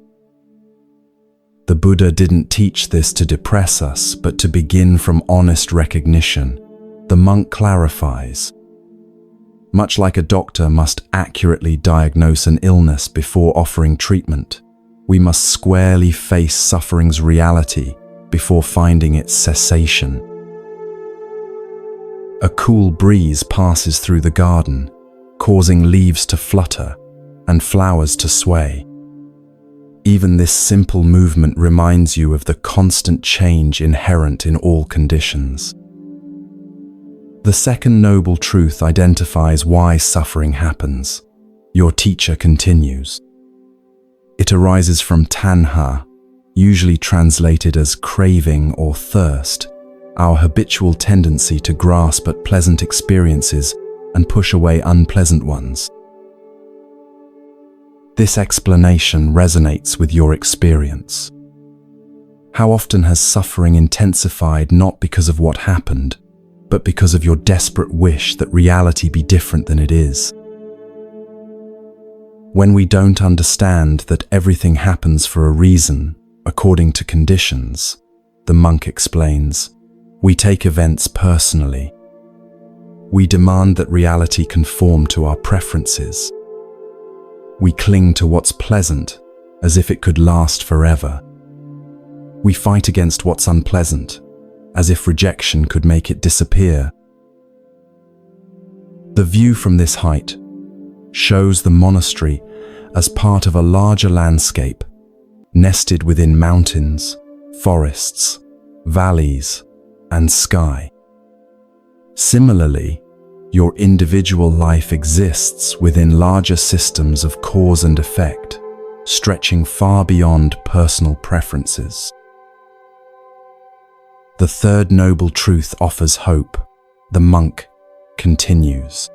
The Buddha didn't teach this to depress us, but to begin from honest recognition. The monk clarifies. Much like a doctor must accurately diagnose an illness before offering treatment, we must squarely face suffering's reality before finding its cessation. A cool breeze passes through the garden, causing leaves to flutter and flowers to sway. Even this simple movement reminds you of the constant change inherent in all conditions. The second noble truth identifies why suffering happens. Your teacher continues. It arises from tanha, usually translated as craving or thirst, our habitual tendency to grasp at pleasant experiences and push away unpleasant ones. This explanation resonates with your experience. How often has suffering intensified not because of what happened, but because of your desperate wish that reality be different than it is? When we don't understand that everything happens for a reason, according to conditions, the monk explains, we take events personally. We demand that reality conform to our preferences. We cling to what's pleasant as if it could last forever. We fight against what's unpleasant as if rejection could make it disappear. The view from this height shows the monastery as part of a larger landscape, nested within mountains, forests, valleys, and sky. Similarly, your individual life exists within larger systems of cause and effect, stretching far beyond personal preferences. The third noble truth offers hope. The monk continues.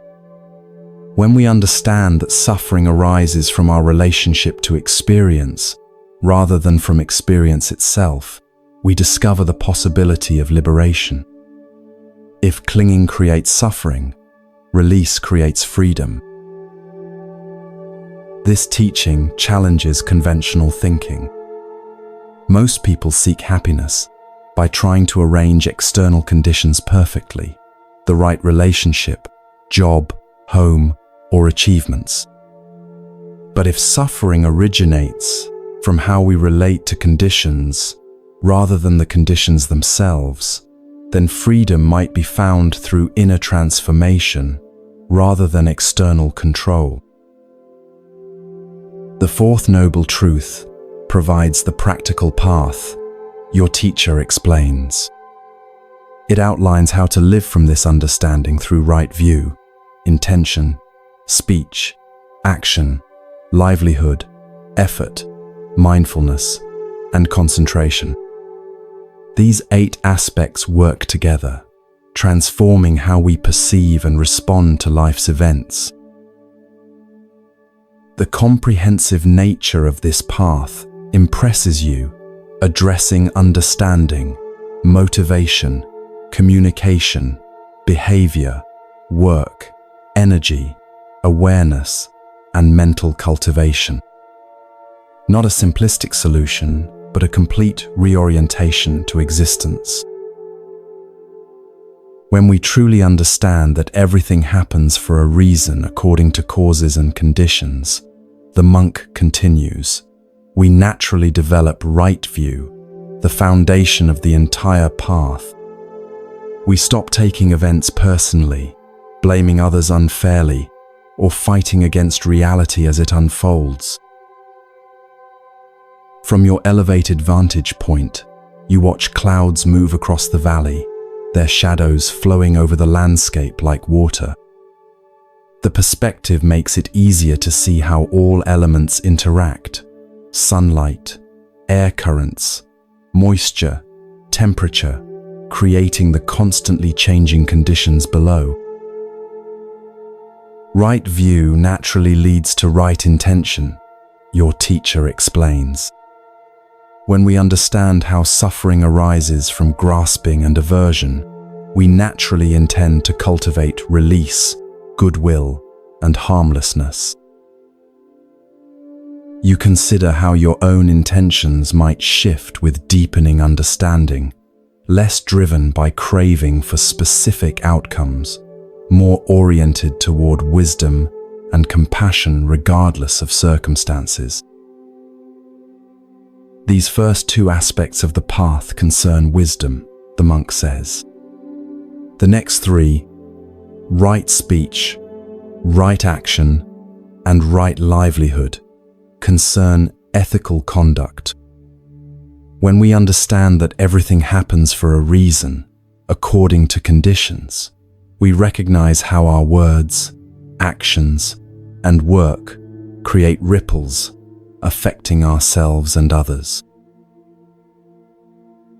When we understand that suffering arises from our relationship to experience, rather than from experience itself, we discover the possibility of liberation. If clinging creates suffering, release creates freedom. This teaching challenges conventional thinking. Most people seek happiness by trying to arrange external conditions perfectly, the right relationship, job, home, or achievements. But if suffering originates from how we relate to conditions rather than the conditions themselves, then freedom might be found through inner transformation rather than external control. The fourth noble truth provides the practical path. Your teacher explains. It outlines how to live from this understanding through right view, intention, speech, action, livelihood, effort, mindfulness, and concentration. These 8 aspects work together, transforming how we perceive and respond to life's events. The comprehensive nature of this path impresses you, addressing understanding, motivation, communication, behavior, work, energy, awareness, and mental cultivation. Not a simplistic solution, but a complete reorientation to existence. When we truly understand that everything happens for a reason according to causes and conditions, the monk continues, we naturally develop right view, the foundation of the entire path. We stop taking events personally, blaming others unfairly, or fighting against reality as it unfolds. From your elevated vantage point, you watch clouds move across the valley, their shadows flowing over the landscape like water. The perspective makes it easier to see how all elements interact: sunlight, air currents, moisture, temperature, creating the constantly changing conditions below. Right view naturally leads to right intention, your teacher explains. When we understand how suffering arises from grasping and aversion, we naturally intend to cultivate release, goodwill, and harmlessness. You consider how your own intentions might shift with deepening understanding, less driven by craving for specific outcomes, more oriented toward wisdom and compassion regardless of circumstances. These first two aspects of the path concern wisdom, the monk says. The next three, right speech, right action, and right livelihood, concern ethical conduct. When we understand that everything happens for a reason, according to conditions, we recognize how our words, actions, and work create ripples, affecting ourselves and others.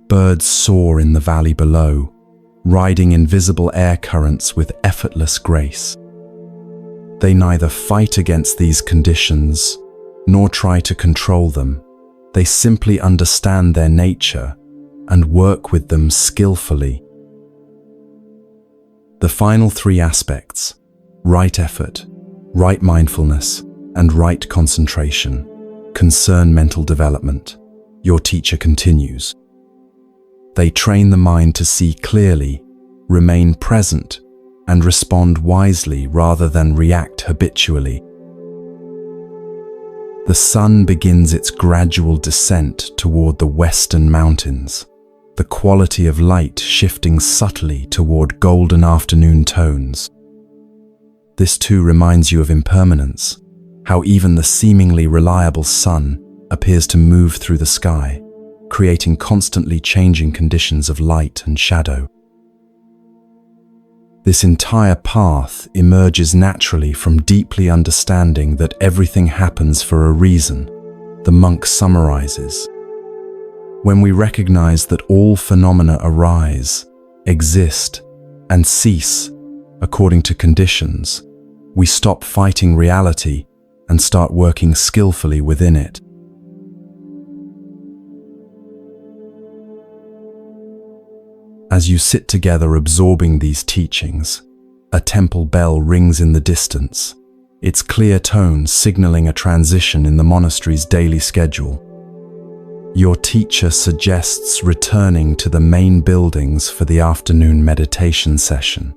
Birds soar in the valley below, riding invisible air currents with effortless grace. They neither fight against these conditions nor try to control them. They simply understand their nature and work with them skillfully. The final three aspects, right effort, right mindfulness, and right concentration, concern mental development. Your teacher continues. They train the mind to see clearly, remain present, and respond wisely rather than react habitually. The sun begins its gradual descent toward the western mountains, the quality of light shifting subtly toward golden afternoon tones. This too reminds you of impermanence, how even the seemingly reliable sun appears to move through the sky, creating constantly changing conditions of light and shadow. This entire path emerges naturally from deeply understanding that everything happens for a reason, the monk summarizes. When we recognize that all phenomena arise, exist, and cease according to conditions, we stop fighting reality and start working skillfully within it. As you sit together absorbing these teachings, a temple bell rings in the distance, its clear tones signaling a transition in the monastery's daily schedule. Your teacher suggests returning to the main buildings for the afternoon meditation session.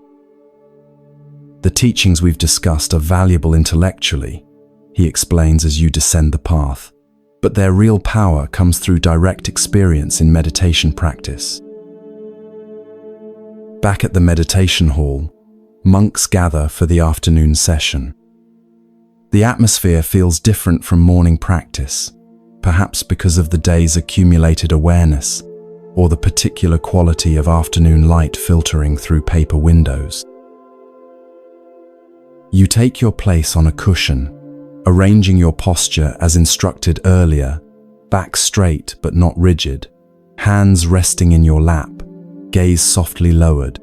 The teachings we've discussed are valuable intellectually, he explains as you descend the path, but their real power comes through direct experience in meditation practice. Back at the meditation hall, monks gather for the afternoon session. The atmosphere feels different from morning practice, perhaps because of the day's accumulated awareness or the particular quality of afternoon light filtering through paper windows. You take your place on a cushion, arranging your posture as instructed earlier, back straight but not rigid, hands resting in your lap, gaze softly lowered.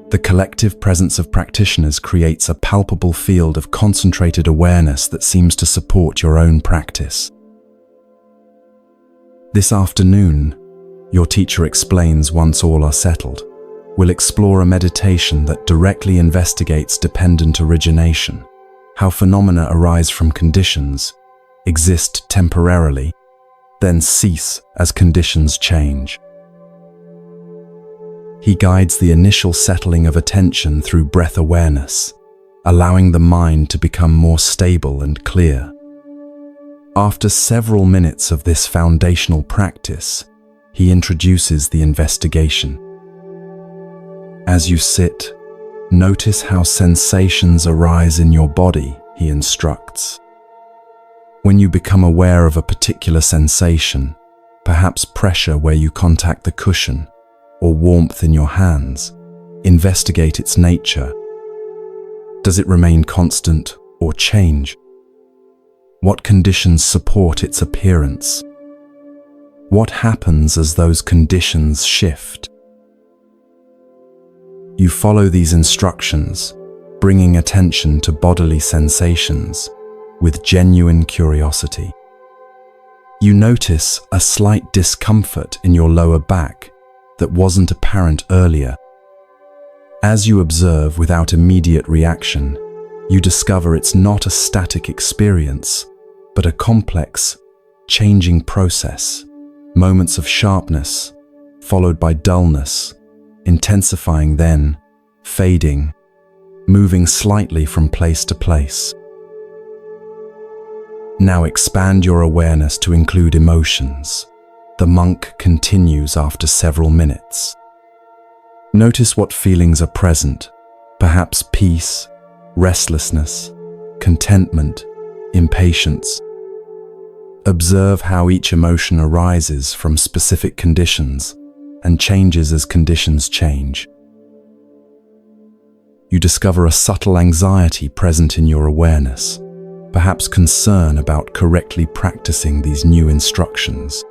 The collective presence of practitioners creates a palpable field of concentrated awareness that seems to support your own practice. This afternoon, your teacher explains once all are settled, we'll explore a meditation that directly investigates dependent origination, how phenomena arise from conditions, exist temporarily, then cease as conditions change. He guides the initial settling of attention through breath awareness, allowing the mind to become more stable and clear. After several minutes of this foundational practice, he introduces the investigation. As you sit, notice how sensations arise in your body, he instructs. When you become aware of a particular sensation, perhaps pressure where you contact the cushion, or warmth in your hands, investigate its nature. Does it remain constant or change? What conditions support its appearance? What happens as those conditions shift? You follow these instructions, bringing attention to bodily sensations with genuine curiosity. You notice a slight discomfort in your lower back that wasn't apparent earlier. As you observe without immediate reaction, you discover it's not a static experience, but a complex, changing process. Moments of sharpness, followed by dullness, intensifying then, fading, moving slightly from place to place. Now expand your awareness to include emotions. The monk continues after several minutes. Notice what feelings are present, perhaps peace, restlessness, contentment, impatience. Observe how each emotion arises from specific conditions and changes as conditions change. You discover a subtle anxiety present in your awareness, perhaps concern about correctly practicing these new instructions.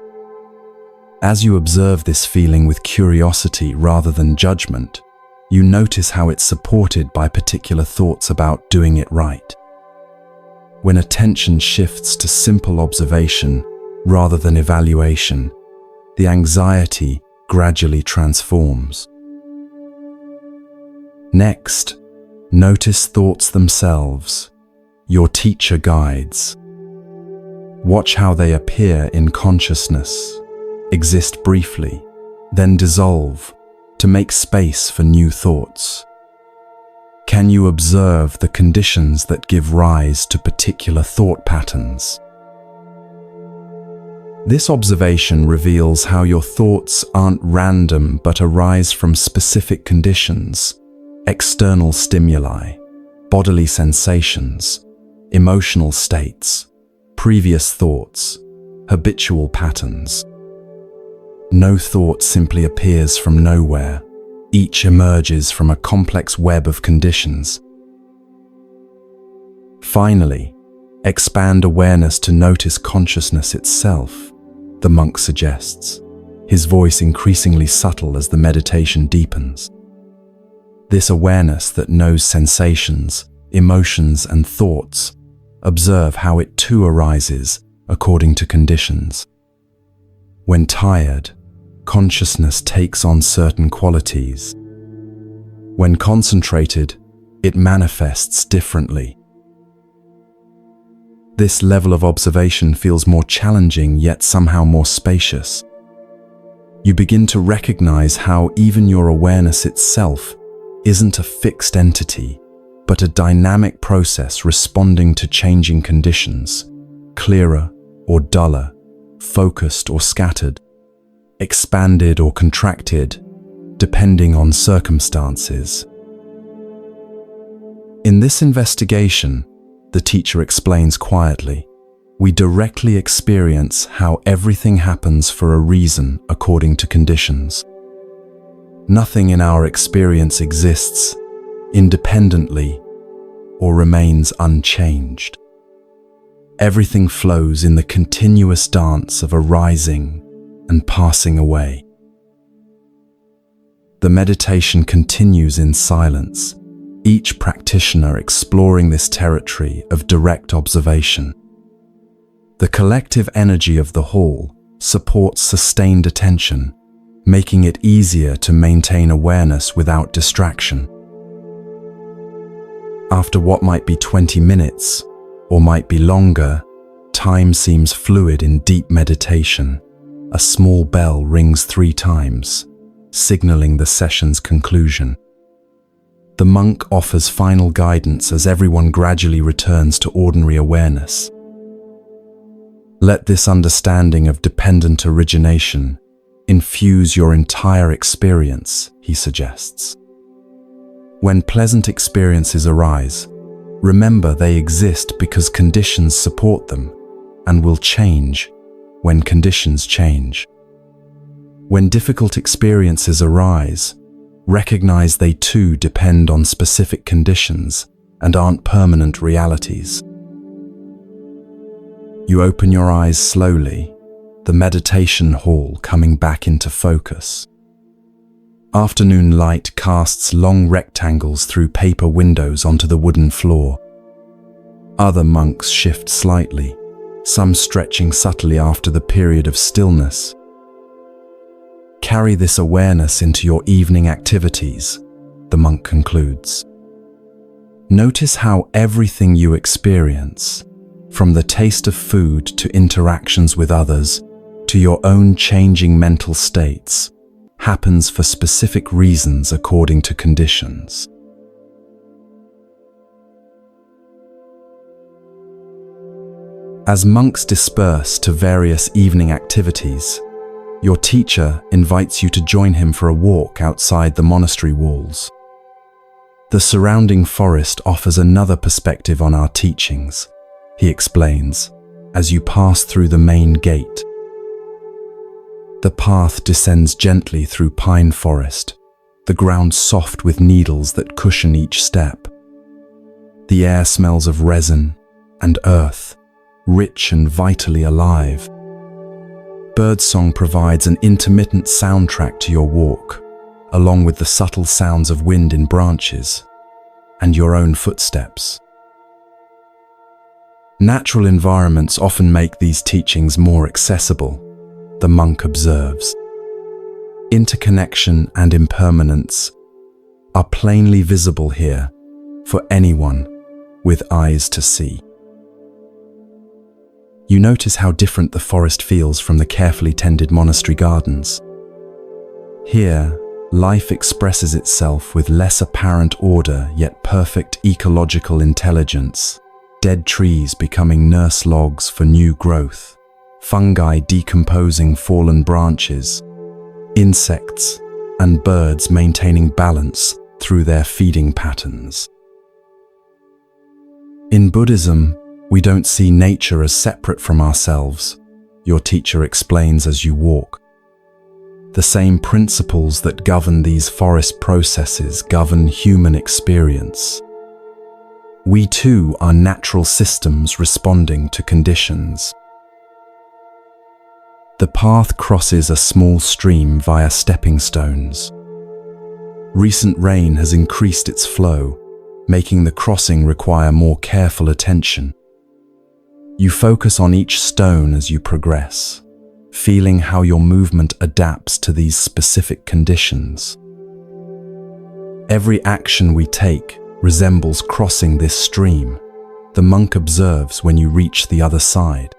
As you observe this feeling with curiosity rather than judgment, you notice how it's supported by particular thoughts about doing it right. When attention shifts to simple observation rather than evaluation, the anxiety gradually transforms. Next, notice thoughts themselves, your teacher guides. Watch how they appear in consciousness, exist briefly, then dissolve to make space for new thoughts. Can you observe the conditions that give rise to particular thought patterns? This observation reveals how your thoughts aren't random but arise from specific conditions, external stimuli, bodily sensations, emotional states, previous thoughts, habitual patterns. No thought simply appears from nowhere. Each emerges from a complex web of conditions. Finally, expand awareness to notice consciousness itself, the monk suggests, his voice increasingly subtle as the meditation deepens. This awareness that knows sensations, emotions, and thoughts, observe how it too arises according to conditions. When tired, consciousness takes on certain qualities. When concentrated, it manifests differently. This level of observation feels more challenging yet somehow more spacious. You begin to recognize how even your awareness itself isn't a fixed entity, but a dynamic process responding to changing conditions, clearer or duller, focused or scattered, expanded or contracted, depending on circumstances. In this investigation, the teacher explains quietly, we directly experience how everything happens for a reason according to conditions. Nothing in our experience exists independently or remains unchanged. Everything flows in the continuous dance of arising and passing away. The meditation continues in silence, each practitioner exploring this territory of direct observation. The collective energy of the hall supports sustained attention, making it easier to maintain awareness without distraction. After what might be 20 minutes, or might be longer, time seems fluid in deep meditation. A small bell rings 3 times, signaling the session's conclusion. The monk offers final guidance as everyone gradually returns to ordinary awareness. Let this understanding of dependent origination infuse your entire experience, he suggests. When pleasant experiences arise, remember they exist because conditions support them and will change when conditions change. When difficult experiences arise, recognize they too depend on specific conditions and aren't permanent realities. You open your eyes slowly, the meditation hall coming back into focus. Afternoon light casts long rectangles through paper windows onto the wooden floor. Other monks shift slightly, some stretching subtly after the period of stillness. Carry this awareness into your evening activities, the monk concludes. Notice how everything you experience, from the taste of food to interactions with others, to your own changing mental states, happens for specific reasons according to conditions. As monks disperse to various evening activities, your teacher invites you to join him for a walk outside the monastery walls. The surrounding forest offers another perspective on our teachings, he explains, as you pass through the main gate. The path descends gently through pine forest, the ground soft with needles that cushion each step. The air smells of resin and earth, rich and vitally alive. Birdsong provides an intermittent soundtrack to your walk, along with the subtle sounds of wind in branches and your own footsteps. Natural environments often make these teachings more accessible, the monk observes. Interconnection and impermanence are plainly visible here for anyone with eyes to see. You notice how different the forest feels from the carefully tended monastery gardens. Here, life expresses itself with less apparent order yet perfect ecological intelligence, dead trees becoming nurse logs for new growth, fungi decomposing fallen branches, insects and birds maintaining balance through their feeding patterns. In Buddhism, we don't see nature as separate from ourselves, your teacher explains as you walk. The same principles that govern these forest processes govern human experience. We too are natural systems responding to conditions. The path crosses a small stream via stepping stones. Recent rain has increased its flow, making the crossing require more careful attention. You focus on each stone as you progress, feeling how your movement adapts to these specific conditions. Every action we take resembles crossing this stream, the monk observes when you reach the other side.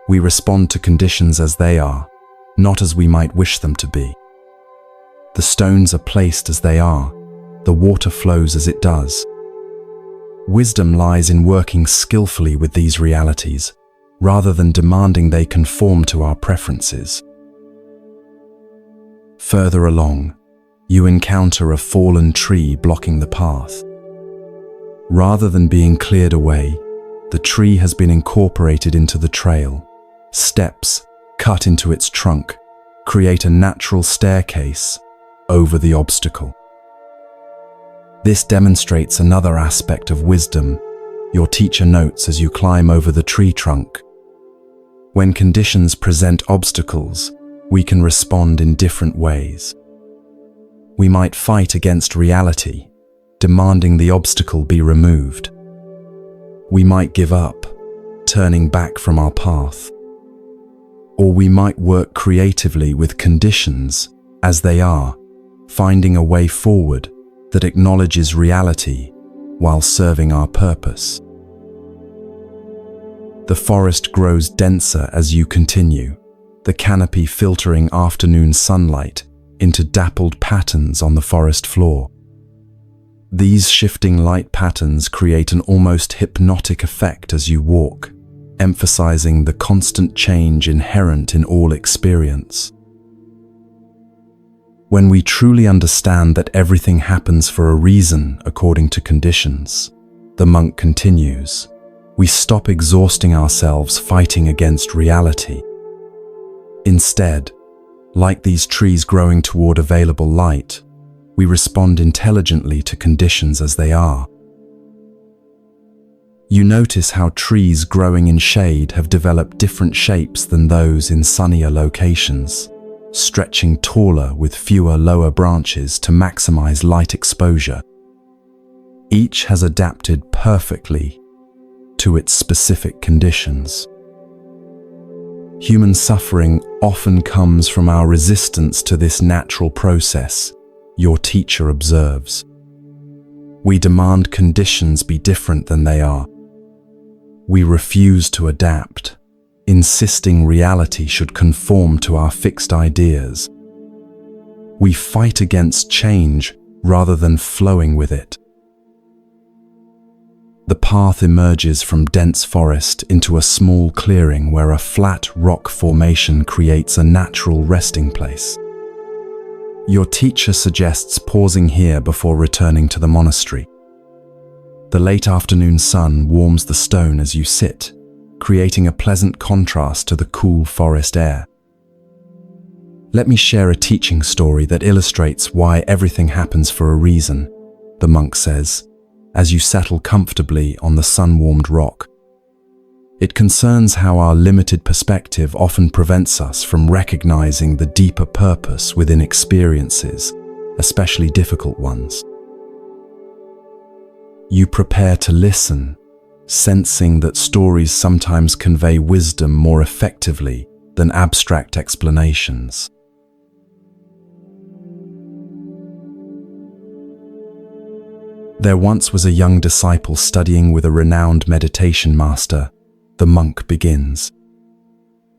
We respond to conditions as they are, not as we might wish them to be. The stones are placed as they are, the water flows as it does. Wisdom lies in working skillfully with these realities, rather than demanding they conform to our preferences. Further along, you encounter a fallen tree blocking the path. Rather than being cleared away, the tree has been incorporated into the trail. Steps cut into its trunk create a natural staircase over the obstacle. This demonstrates another aspect of wisdom, your teacher notes as you climb over the tree trunk. When conditions present obstacles, we can respond in different ways. We might fight against reality, demanding the obstacle be removed. We might give up, turning back from our path. Or we might work creatively with conditions as they are, finding a way forward that acknowledges reality while serving our purpose. The forest grows denser as you continue, the canopy filtering afternoon sunlight into dappled patterns on the forest floor. These shifting light patterns create an almost hypnotic effect as you walk, emphasizing the constant change inherent in all experience. When we truly understand that everything happens for a reason according to conditions, the monk continues, we stop exhausting ourselves fighting against reality. Instead, like these trees growing toward available light, we respond intelligently to conditions as they are. You notice how trees growing in shade have developed different shapes than those in sunnier locations, stretching taller with fewer lower branches to maximize light exposure. Each has adapted perfectly to its specific conditions. Human suffering often comes from our resistance to this natural process, your teacher observes. We demand conditions be different than they are. We refuse to adapt, insisting reality should conform to our fixed ideas. We fight against change rather than flowing with it. The path emerges from dense forest into a small clearing where a flat rock formation creates a natural resting place. Your teacher suggests pausing here before returning to the monastery. The late afternoon sun warms the stone as you sit, creating a pleasant contrast to the cool forest air. Let me share a teaching story that illustrates why everything happens for a reason, the monk says, as you settle comfortably on the sun-warmed rock. It concerns how our limited perspective often prevents us from recognizing the deeper purpose within experiences, especially difficult ones. You prepare to listen, sensing that stories sometimes convey wisdom more effectively than abstract explanations. There once was a young disciple studying with a renowned meditation master. The monk begins.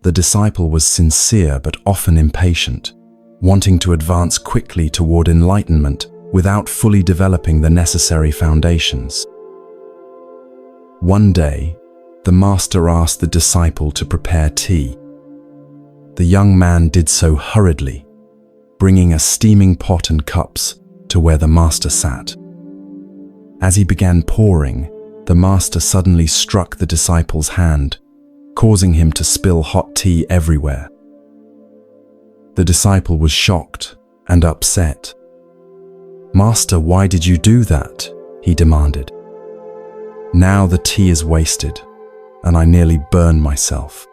The disciple was sincere but often impatient, wanting to advance quickly toward enlightenment without fully developing the necessary foundations. One day, the master asked the disciple to prepare tea. The young man did so hurriedly, bringing a steaming pot and cups to where the master sat. As he began pouring, the master suddenly struck the disciple's hand, causing him to spill hot tea everywhere. The disciple was shocked and upset. "Master, why did you do that?" he demanded. "Now the tea is wasted, and I nearly burned myself."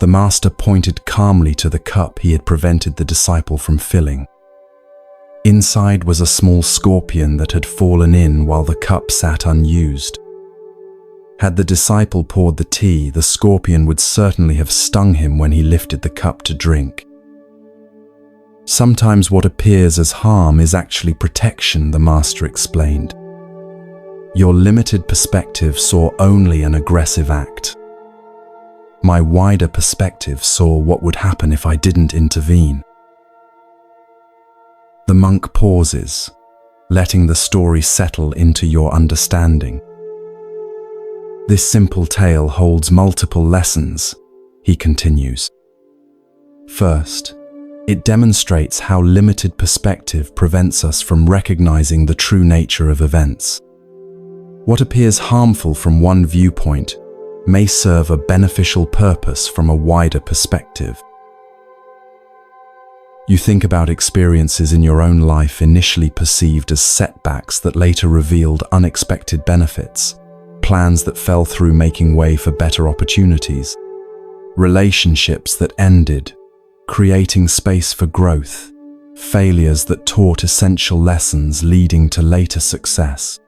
The master pointed calmly to the cup he had prevented the disciple from filling. Inside was a small scorpion that had fallen in while the cup sat unused. Had the disciple poured the tea, the scorpion would certainly have stung him when he lifted the cup to drink. Sometimes what appears as harm is actually protection, the master explained. Your limited perspective saw only an aggressive act. My wider perspective saw what would happen if I didn't intervene. The monk pauses, letting the story settle into your understanding. This simple tale holds multiple lessons, he continues. First, it demonstrates how limited perspective prevents us from recognizing the true nature of events. What appears harmful from one viewpoint may serve a beneficial purpose from a wider perspective. You think about experiences in your own life initially perceived as setbacks that later revealed unexpected benefits, plans that fell through making way for better opportunities, relationships that ended, creating space for growth, failures that taught essential lessons leading to later success.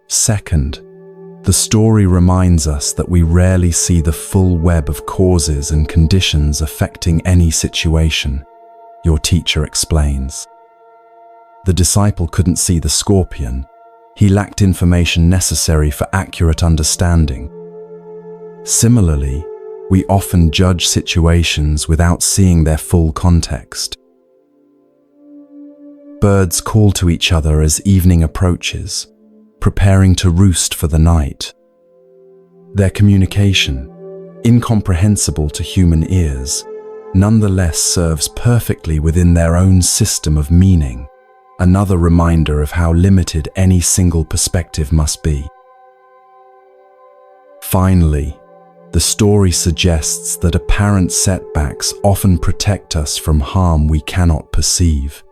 Second, the story reminds us that we rarely see the full web of causes and conditions affecting any situation, your teacher explains. The disciple couldn't see the scorpion. He lacked information necessary for accurate understanding. Similarly, we often judge situations without seeing their full context. Birds call to each other as evening approaches, preparing to roost for the night. Their communication, incomprehensible to human ears, nonetheless serves perfectly within their own system of meaning, another reminder of how limited any single perspective must be. Finally, the story suggests that apparent setbacks often protect us from harm we cannot perceive,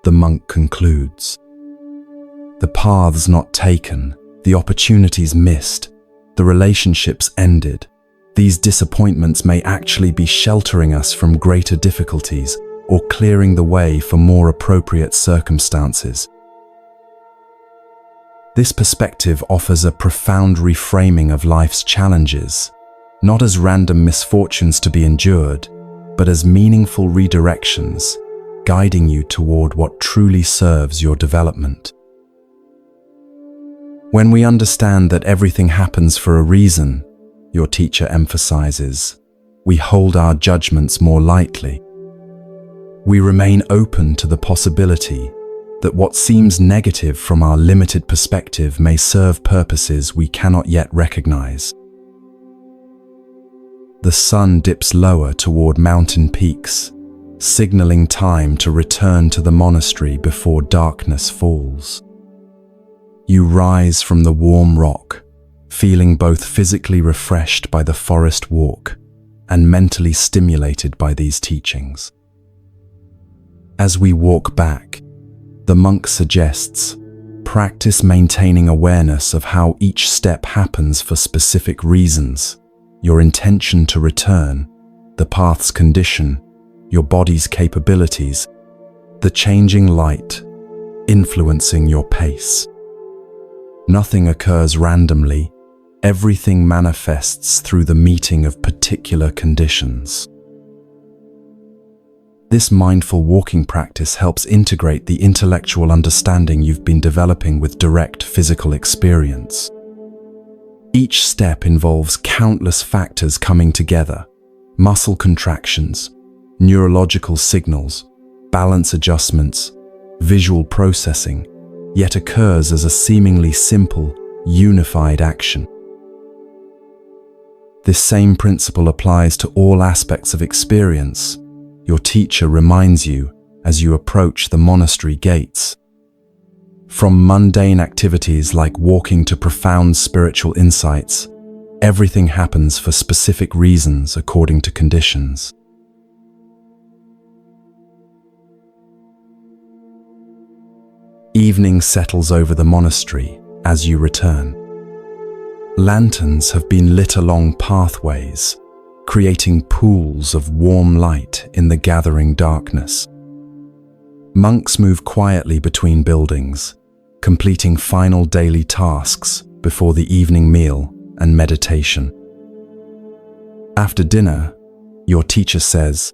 the monk concludes. The paths not taken, the opportunities missed, the relationships ended. These disappointments may actually be sheltering us from greater difficulties or clearing the way for more appropriate circumstances. This perspective offers a profound reframing of life's challenges, not as random misfortunes to be endured, but as meaningful redirections, guiding you toward what truly serves your development. When we understand that everything happens for a reason, your teacher emphasizes, we hold our judgments more lightly. We remain open to the possibility that what seems negative from our limited perspective may serve purposes we cannot yet recognize. The sun dips lower toward mountain peaks, signaling time to return to the monastery before darkness falls. You rise from the warm rock, feeling both physically refreshed by the forest walk and mentally stimulated by these teachings. As we walk back, the monk suggests, practice maintaining awareness of how each step happens for specific reasons, your intention to return, the path's condition, your body's capabilities, the changing light, influencing your pace. Nothing occurs randomly, everything manifests through the meeting of particular conditions. This mindful walking practice helps integrate the intellectual understanding you've been developing with direct physical experience. Each step involves countless factors coming together: muscle contractions, neurological signals, balance adjustments, visual processing, yet occurs as a seemingly simple, unified action. This same principle applies to all aspects of experience. Your teacher reminds you as you approach the monastery gates. From mundane activities like walking to profound spiritual insights, everything happens for specific reasons according to conditions. Evening settles over the monastery as you return. Lanterns have been lit along pathways, creating pools of warm light in the gathering darkness. Monks move quietly between buildings, completing final daily tasks before the evening meal and meditation. After dinner, your teacher says,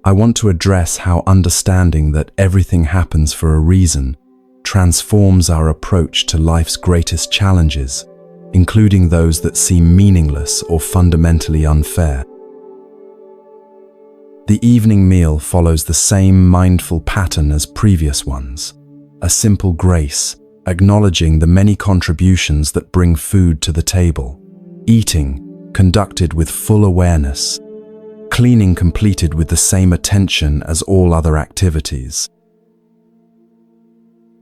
"I want to address how understanding that everything happens for a reason transforms our approach to life's greatest challenges, including those that seem meaningless or fundamentally unfair." The evening meal follows the same mindful pattern as previous ones, a simple grace, acknowledging the many contributions that bring food to the table, eating conducted with full awareness, cleaning completed with the same attention as all other activities.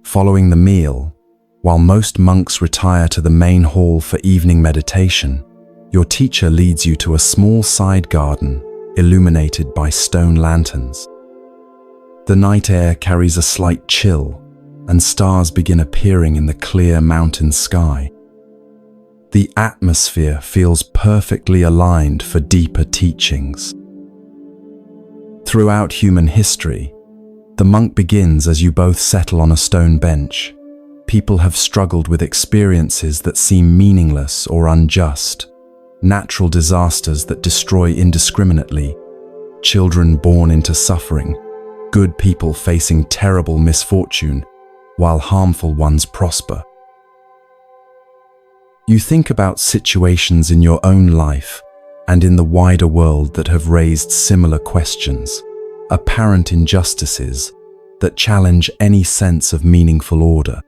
Following the meal, while most monks retire to the main hall for evening meditation, your teacher leads you to a small side garden illuminated by stone lanterns. The night air carries a slight chill, and stars begin appearing in the clear mountain sky. The atmosphere feels perfectly aligned for deeper teachings. Throughout human history, the monk begins as you both settle on a stone bench. People have struggled with experiences that seem meaningless or unjust, natural disasters that destroy indiscriminately, children born into suffering, good people facing terrible misfortune, while harmful ones prosper. You think about situations in your own life and in the wider world that have raised similar questions, apparent injustices that challenge any sense of meaningful order.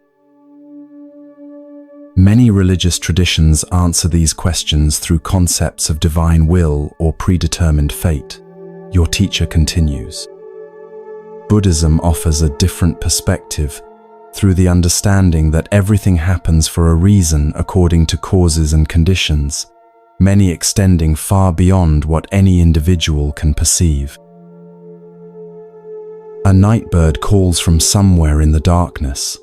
Many religious traditions answer these questions through concepts of divine will or predetermined fate. Your teacher continues. Buddhism offers a different perspective through the understanding that everything happens for a reason according to causes and conditions, many extending far beyond what any individual can perceive. A nightbird calls from somewhere in the darkness,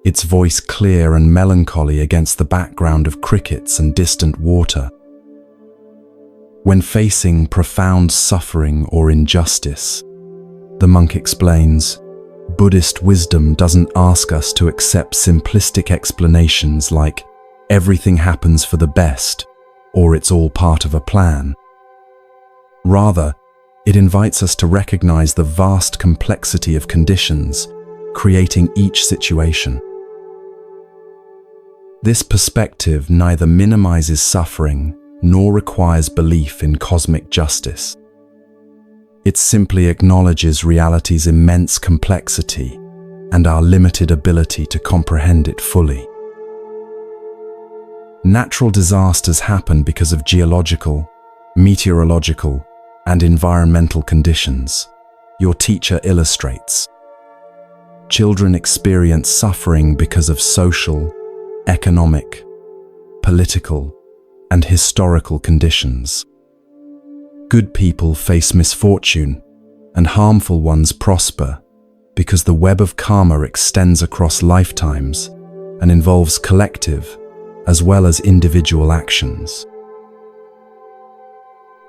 its voice clear and melancholy against the background of crickets and distant water. When facing profound suffering or injustice, the monk explains, Buddhist wisdom doesn't ask us to accept simplistic explanations like everything happens for the best or it's all part of a plan. Rather, it invites us to recognize the vast complexity of conditions creating each situation. This perspective neither minimizes suffering nor requires belief in cosmic justice. It simply acknowledges reality's immense complexity, and our limited ability to comprehend it fully. Natural disasters happen because of geological, meteorological, and environmental conditions. Your teacher illustrates. Children experience suffering because of social, economic, political, and historical conditions. Good people face misfortune, and harmful ones prosper because the web of karma extends across lifetimes and involves collective as well as individual actions.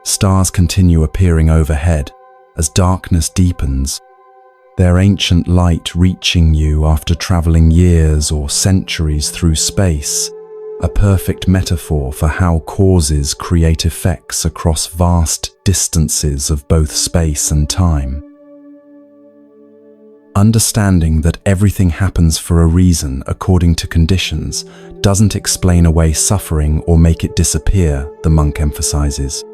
Stars continue appearing overhead as darkness deepens, their ancient light reaching you after traveling years or centuries through space, a perfect metaphor for how causes create effects across vast distances of both space and time. Understanding that everything happens for a reason according to conditions doesn't explain away suffering or make it disappear, the monk emphasizes.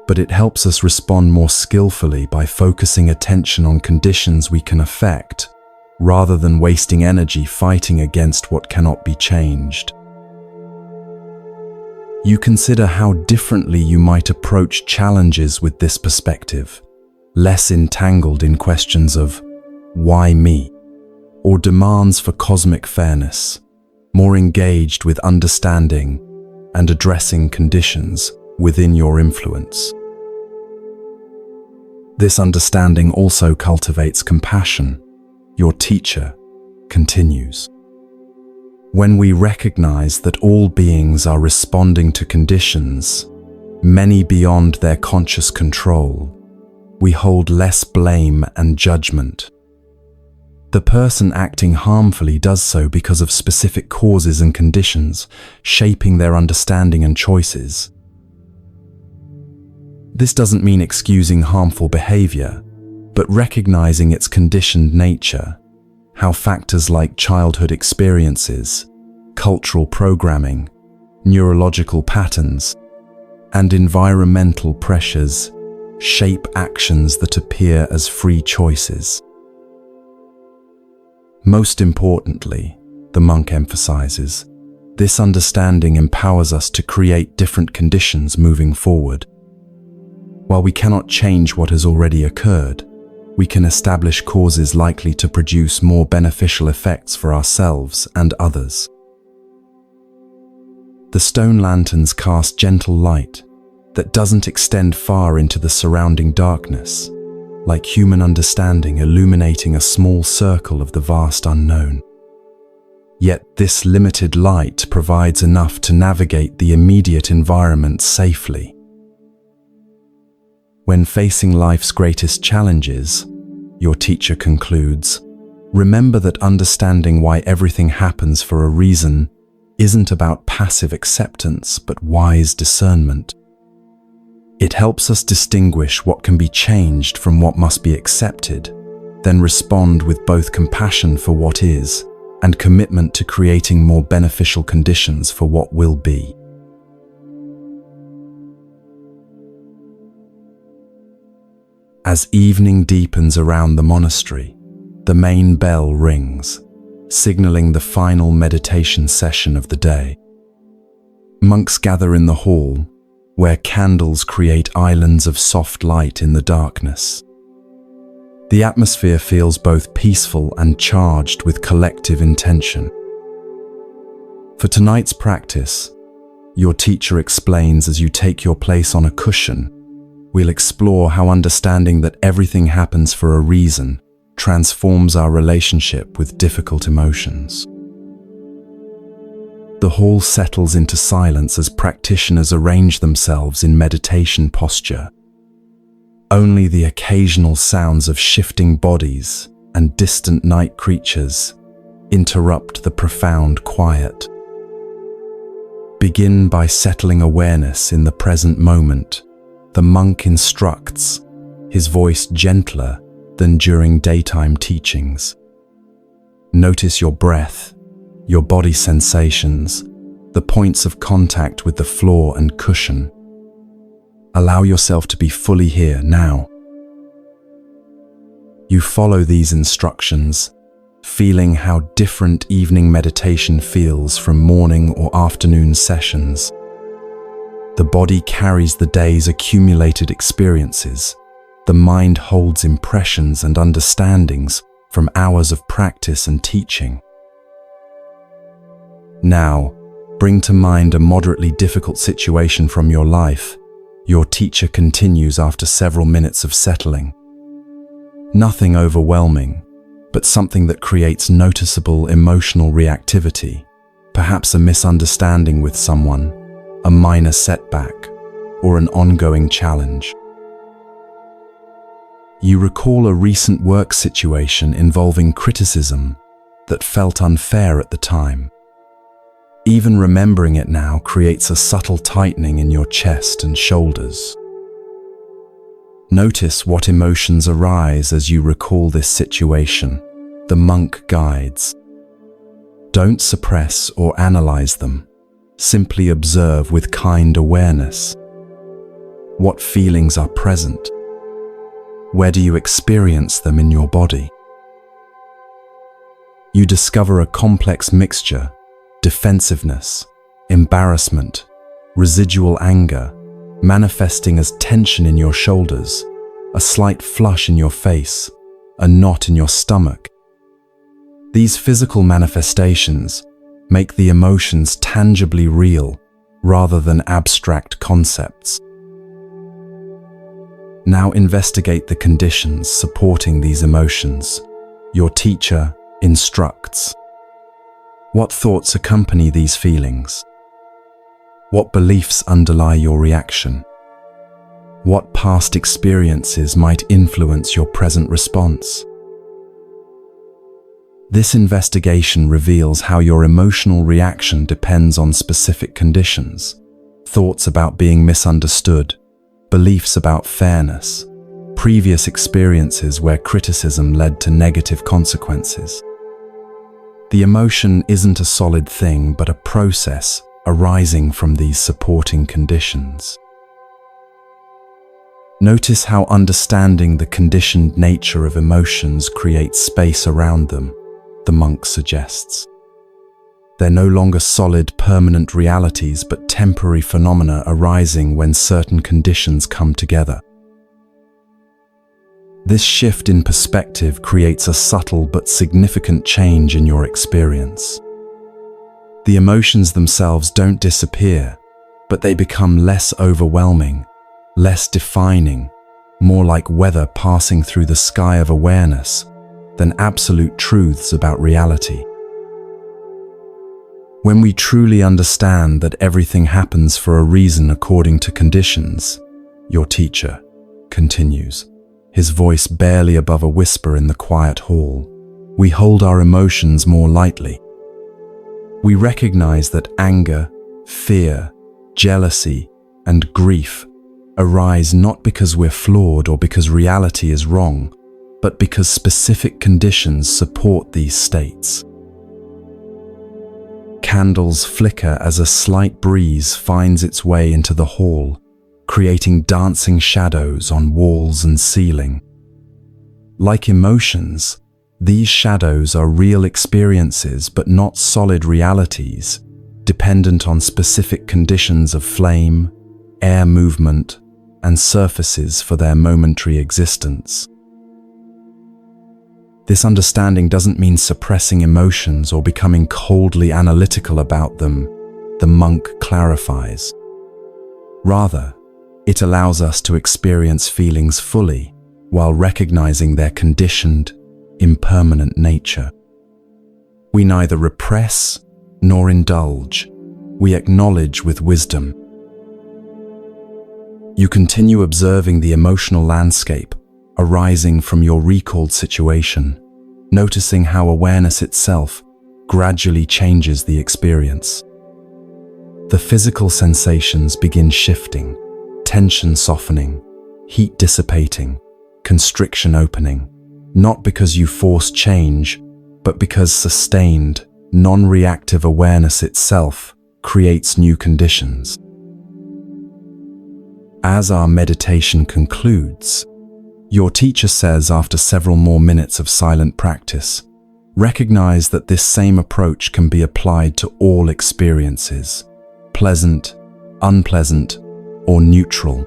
But it helps us respond more skillfully by focusing attention on conditions we can affect, rather than wasting energy fighting against what cannot be changed. You consider how differently you might approach challenges with this perspective, less entangled in questions of why me, or demands for cosmic fairness, more engaged with understanding and addressing conditions within your influence. This understanding also cultivates compassion. Your teacher continues. When we recognize that all beings are responding to conditions, many beyond their conscious control, we hold less blame and judgment. The person acting harmfully does so because of specific causes and conditions, shaping their understanding and choices. This doesn't mean excusing harmful behavior, but recognizing its conditioned nature, how factors like childhood experiences, cultural programming, neurological patterns, and environmental pressures shape actions that appear as free choices. Most importantly, the monk emphasizes, this understanding empowers us to create different conditions moving forward. While we cannot change what has already occurred, we can establish causes likely to produce more beneficial effects for ourselves and others. The stone lanterns cast gentle light that doesn't extend far into the surrounding darkness, like human understanding illuminating a small circle of the vast unknown. Yet this limited light provides enough to navigate the immediate environment safely. When facing life's greatest challenges, your teacher concludes, remember that understanding why everything happens for a reason isn't about passive acceptance but wise discernment. It helps us distinguish what can be changed from what must be accepted, then respond with both compassion for what is and commitment to creating more beneficial conditions for what will be. As evening deepens around the monastery, the main bell rings, signaling the final meditation session of the day. Monks gather in the hall, where candles create islands of soft light in the darkness. The atmosphere feels both peaceful and charged with collective intention. For tonight's practice, your teacher explains as you take your place on a cushion, we'll explore how understanding that everything happens for a reason transforms our relationship with difficult emotions. The hall settles into silence as practitioners arrange themselves in meditation posture. Only the occasional sounds of shifting bodies and distant night creatures interrupt the profound quiet. Begin by settling awareness in the present moment, the monk instructs, his voice gentler than during daytime teachings. Notice your breath, your body sensations, the points of contact with the floor and cushion. Allow yourself to be fully here now. You follow these instructions, feeling how different evening meditation feels from morning or afternoon sessions. The body carries the day's accumulated experiences. The mind holds impressions and understandings from hours of practice and teaching. Now, bring to mind a moderately difficult situation from your life. Your teacher continues after several minutes of settling. Nothing overwhelming, but something that creates noticeable emotional reactivity, perhaps a misunderstanding with someone, a minor setback, or an ongoing challenge. You recall a recent work situation involving criticism that felt unfair at the time. Even remembering it now creates a subtle tightening in your chest and shoulders. Notice what emotions arise as you recall this situation. The monk guides. Don't suppress or analyze them. Simply observe with kind awareness. What feelings are present? Where do you experience them in your body? You discover a complex mixture: defensiveness, embarrassment, residual anger, manifesting as tension in your shoulders, a slight flush in your face, a knot in your stomach. These physical manifestations make the emotions tangibly real rather than abstract concepts. Now investigate the conditions supporting these emotions. Your teacher instructs. What thoughts accompany these feelings? What beliefs underlie your reaction? What past experiences might influence your present response? This investigation reveals how your emotional reaction depends on specific conditions, thoughts about being misunderstood, beliefs about fairness, previous experiences where criticism led to negative consequences. The emotion isn't a solid thing, but a process arising from these supporting conditions. Notice how understanding the conditioned nature of emotions creates space around them, the monk suggests. They're no longer solid, permanent realities, but temporary phenomena arising when certain conditions come together. This shift in perspective creates a subtle but significant change in your experience. The emotions themselves don't disappear, but they become less overwhelming, less defining, more like weather passing through the sky of awareness than absolute truths about reality. When we truly understand that everything happens for a reason according to conditions, your teacher continues, his voice barely above a whisper in the quiet hall, we hold our emotions more lightly. We recognize that anger, fear, jealousy, and grief arise not because we're flawed or because reality is wrong, but because specific conditions support these states. Candles flicker as a slight breeze finds its way into the hall, creating dancing shadows on walls and ceiling. Like emotions, these shadows are real experiences but not solid realities, dependent on specific conditions of flame, air movement, and surfaces for their momentary existence. This understanding doesn't mean suppressing emotions or becoming coldly analytical about them, the monk clarifies. Rather, it allows us to experience feelings fully while recognizing their conditioned, impermanent nature. We neither repress nor indulge, we acknowledge with wisdom. You continue observing the emotional landscape arising from your recalled situation, noticing how awareness itself gradually changes the experience. The physical sensations begin shifting, tension softening, heat dissipating, constriction opening, not because you force change, but because sustained, non-reactive awareness itself creates new conditions. As our meditation concludes, your teacher says after several more minutes of silent practice, Recognize that this same approach can be applied to all experiences, pleasant, unpleasant, or neutral.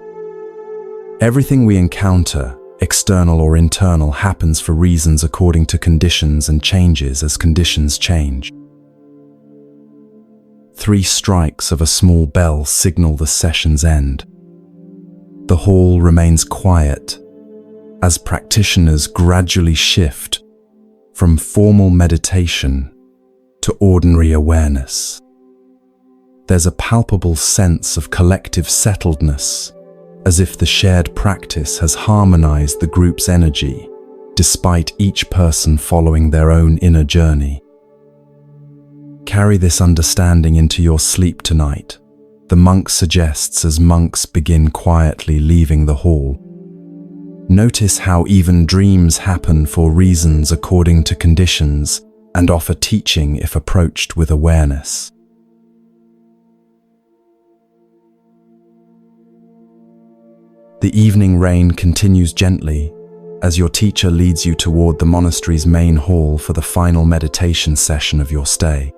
Everything we encounter, external or internal, happens for reasons according to conditions and changes as conditions change. 3 strikes of a small bell signal the session's end. The hall remains quiet as practitioners gradually shift from formal meditation to ordinary awareness. There's a palpable sense of collective settledness, as if the shared practice has harmonized the group's energy, despite each person following their own inner journey. Carry this understanding into your sleep tonight, the monk suggests as monks begin quietly leaving the hall. Notice how even dreams happen for reasons according to conditions and offer teaching if approached with awareness. The evening rain continues gently as your teacher leads you toward the monastery's main hall for the final meditation session of your stay.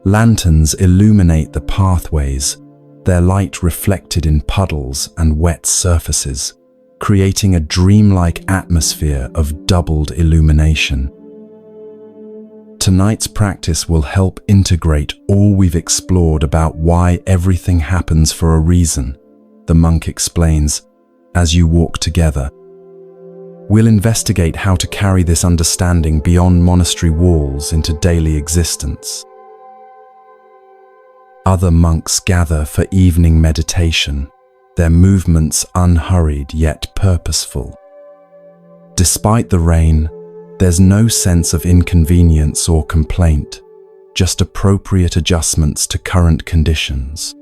Lanterns illuminate the pathways, their light reflected in puddles and wet surfaces, creating a dreamlike atmosphere of doubled illumination. Tonight's practice will help integrate all we've explored about why everything happens for a reason, the monk explains, as you walk together. We'll investigate how to carry this understanding beyond monastery walls into daily existence. Other monks gather for evening meditation, their movements unhurried yet purposeful. Despite the rain, there's no sense of inconvenience or complaint, just appropriate adjustments to current conditions.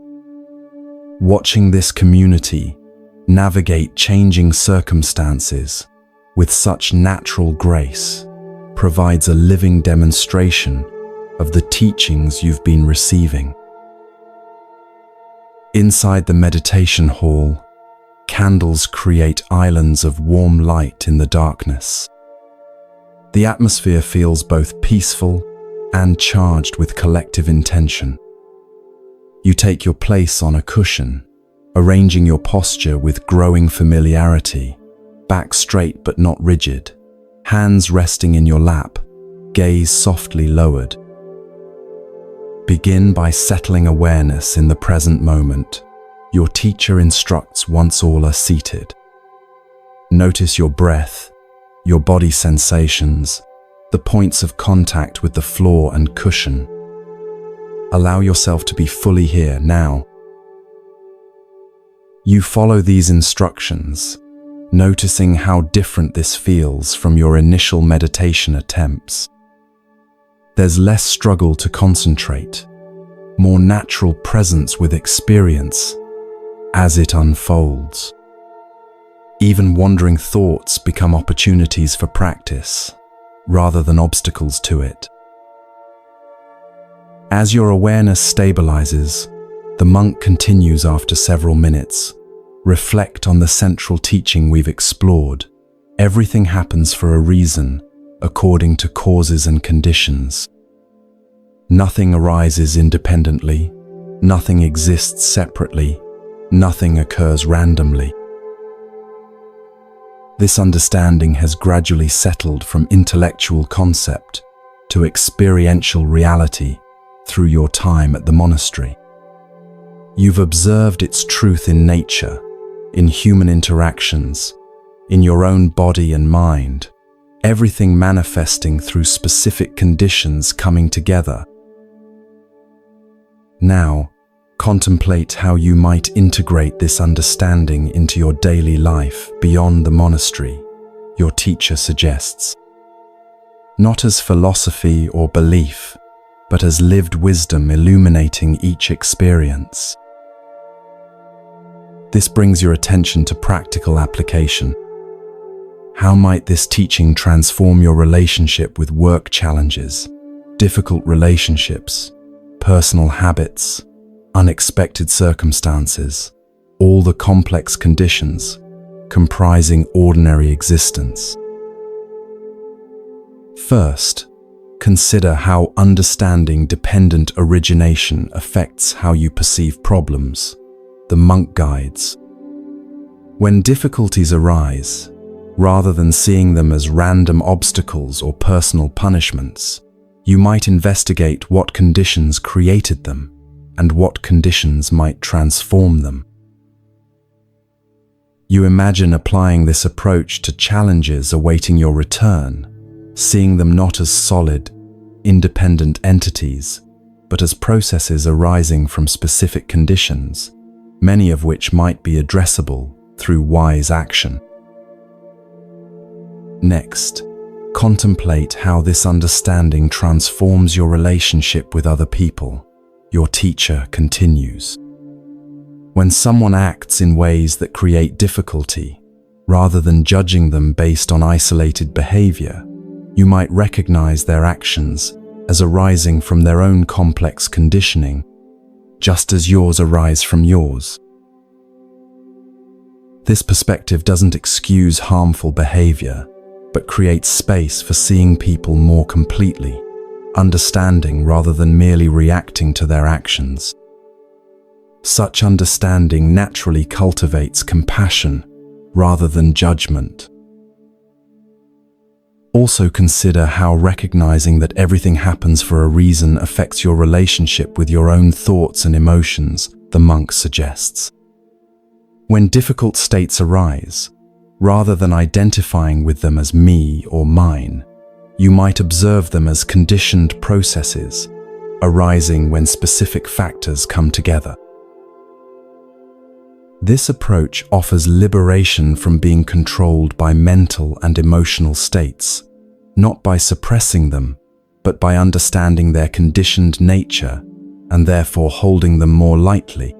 Watching this community navigate changing circumstances with such natural grace provides a living demonstration of the teachings you've been receiving. Inside the meditation hall, candles create islands of warm light in the darkness. The atmosphere feels both peaceful and charged with collective intention. You take your place on a cushion, arranging your posture with growing familiarity, back straight but not rigid, hands resting in your lap, gaze softly lowered. Begin by settling awareness in the present moment. Your teacher instructs once all are seated. Notice your breath, your body sensations, the points of contact with the floor and cushion. Allow yourself to be fully here now. You follow these instructions, noticing how different this feels from your initial meditation attempts. There's less struggle to concentrate, more natural presence with experience as it unfolds. Even wandering thoughts become opportunities for practice, rather than obstacles to it. As your awareness stabilizes, the monk continues after several minutes. Reflect on the central teaching we've explored. Everything happens for a reason, according to causes and conditions. Nothing arises independently, nothing exists separately, nothing occurs randomly. This understanding has gradually settled from intellectual concept to experiential reality through your time at the monastery. You've observed its truth in nature, in human interactions, in your own body and mind, everything manifesting through specific conditions coming together. Now, contemplate how you might integrate this understanding into your daily life beyond the monastery, your teacher suggests. Not as philosophy or belief, but as lived wisdom illuminating each experience. This brings your attention to practical application. How might this teaching transform your relationship with work challenges, difficult relationships, personal habits, unexpected circumstances, all the complex conditions comprising ordinary existence? First, consider how understanding dependent origination affects how you perceive problems. The monk guides. When difficulties arise, rather than seeing them as random obstacles or personal punishments, you might investigate what conditions created them and what conditions might transform them. You imagine applying this approach to challenges awaiting your return, seeing them not as solid, independent entities, but as processes arising from specific conditions, many of which might be addressable through wise action. Next, contemplate how this understanding transforms your relationship with other people. Your teacher continues. When someone acts in ways that create difficulty, rather than judging them based on isolated behavior, you might recognize their actions as arising from their own complex conditioning, just as yours arise from yours. This perspective doesn't excuse harmful behavior, but creates space for seeing people more completely, understanding rather than merely reacting to their actions. Such understanding naturally cultivates compassion rather than judgment. Also consider how recognizing that everything happens for a reason affects your relationship with your own thoughts and emotions, the monk suggests. When difficult states arise, rather than identifying with them as me or mine, you might observe them as conditioned processes, arising when specific factors come together. This approach offers liberation from being controlled by mental and emotional states, not by suppressing them, but by understanding their conditioned nature and therefore holding them more lightly.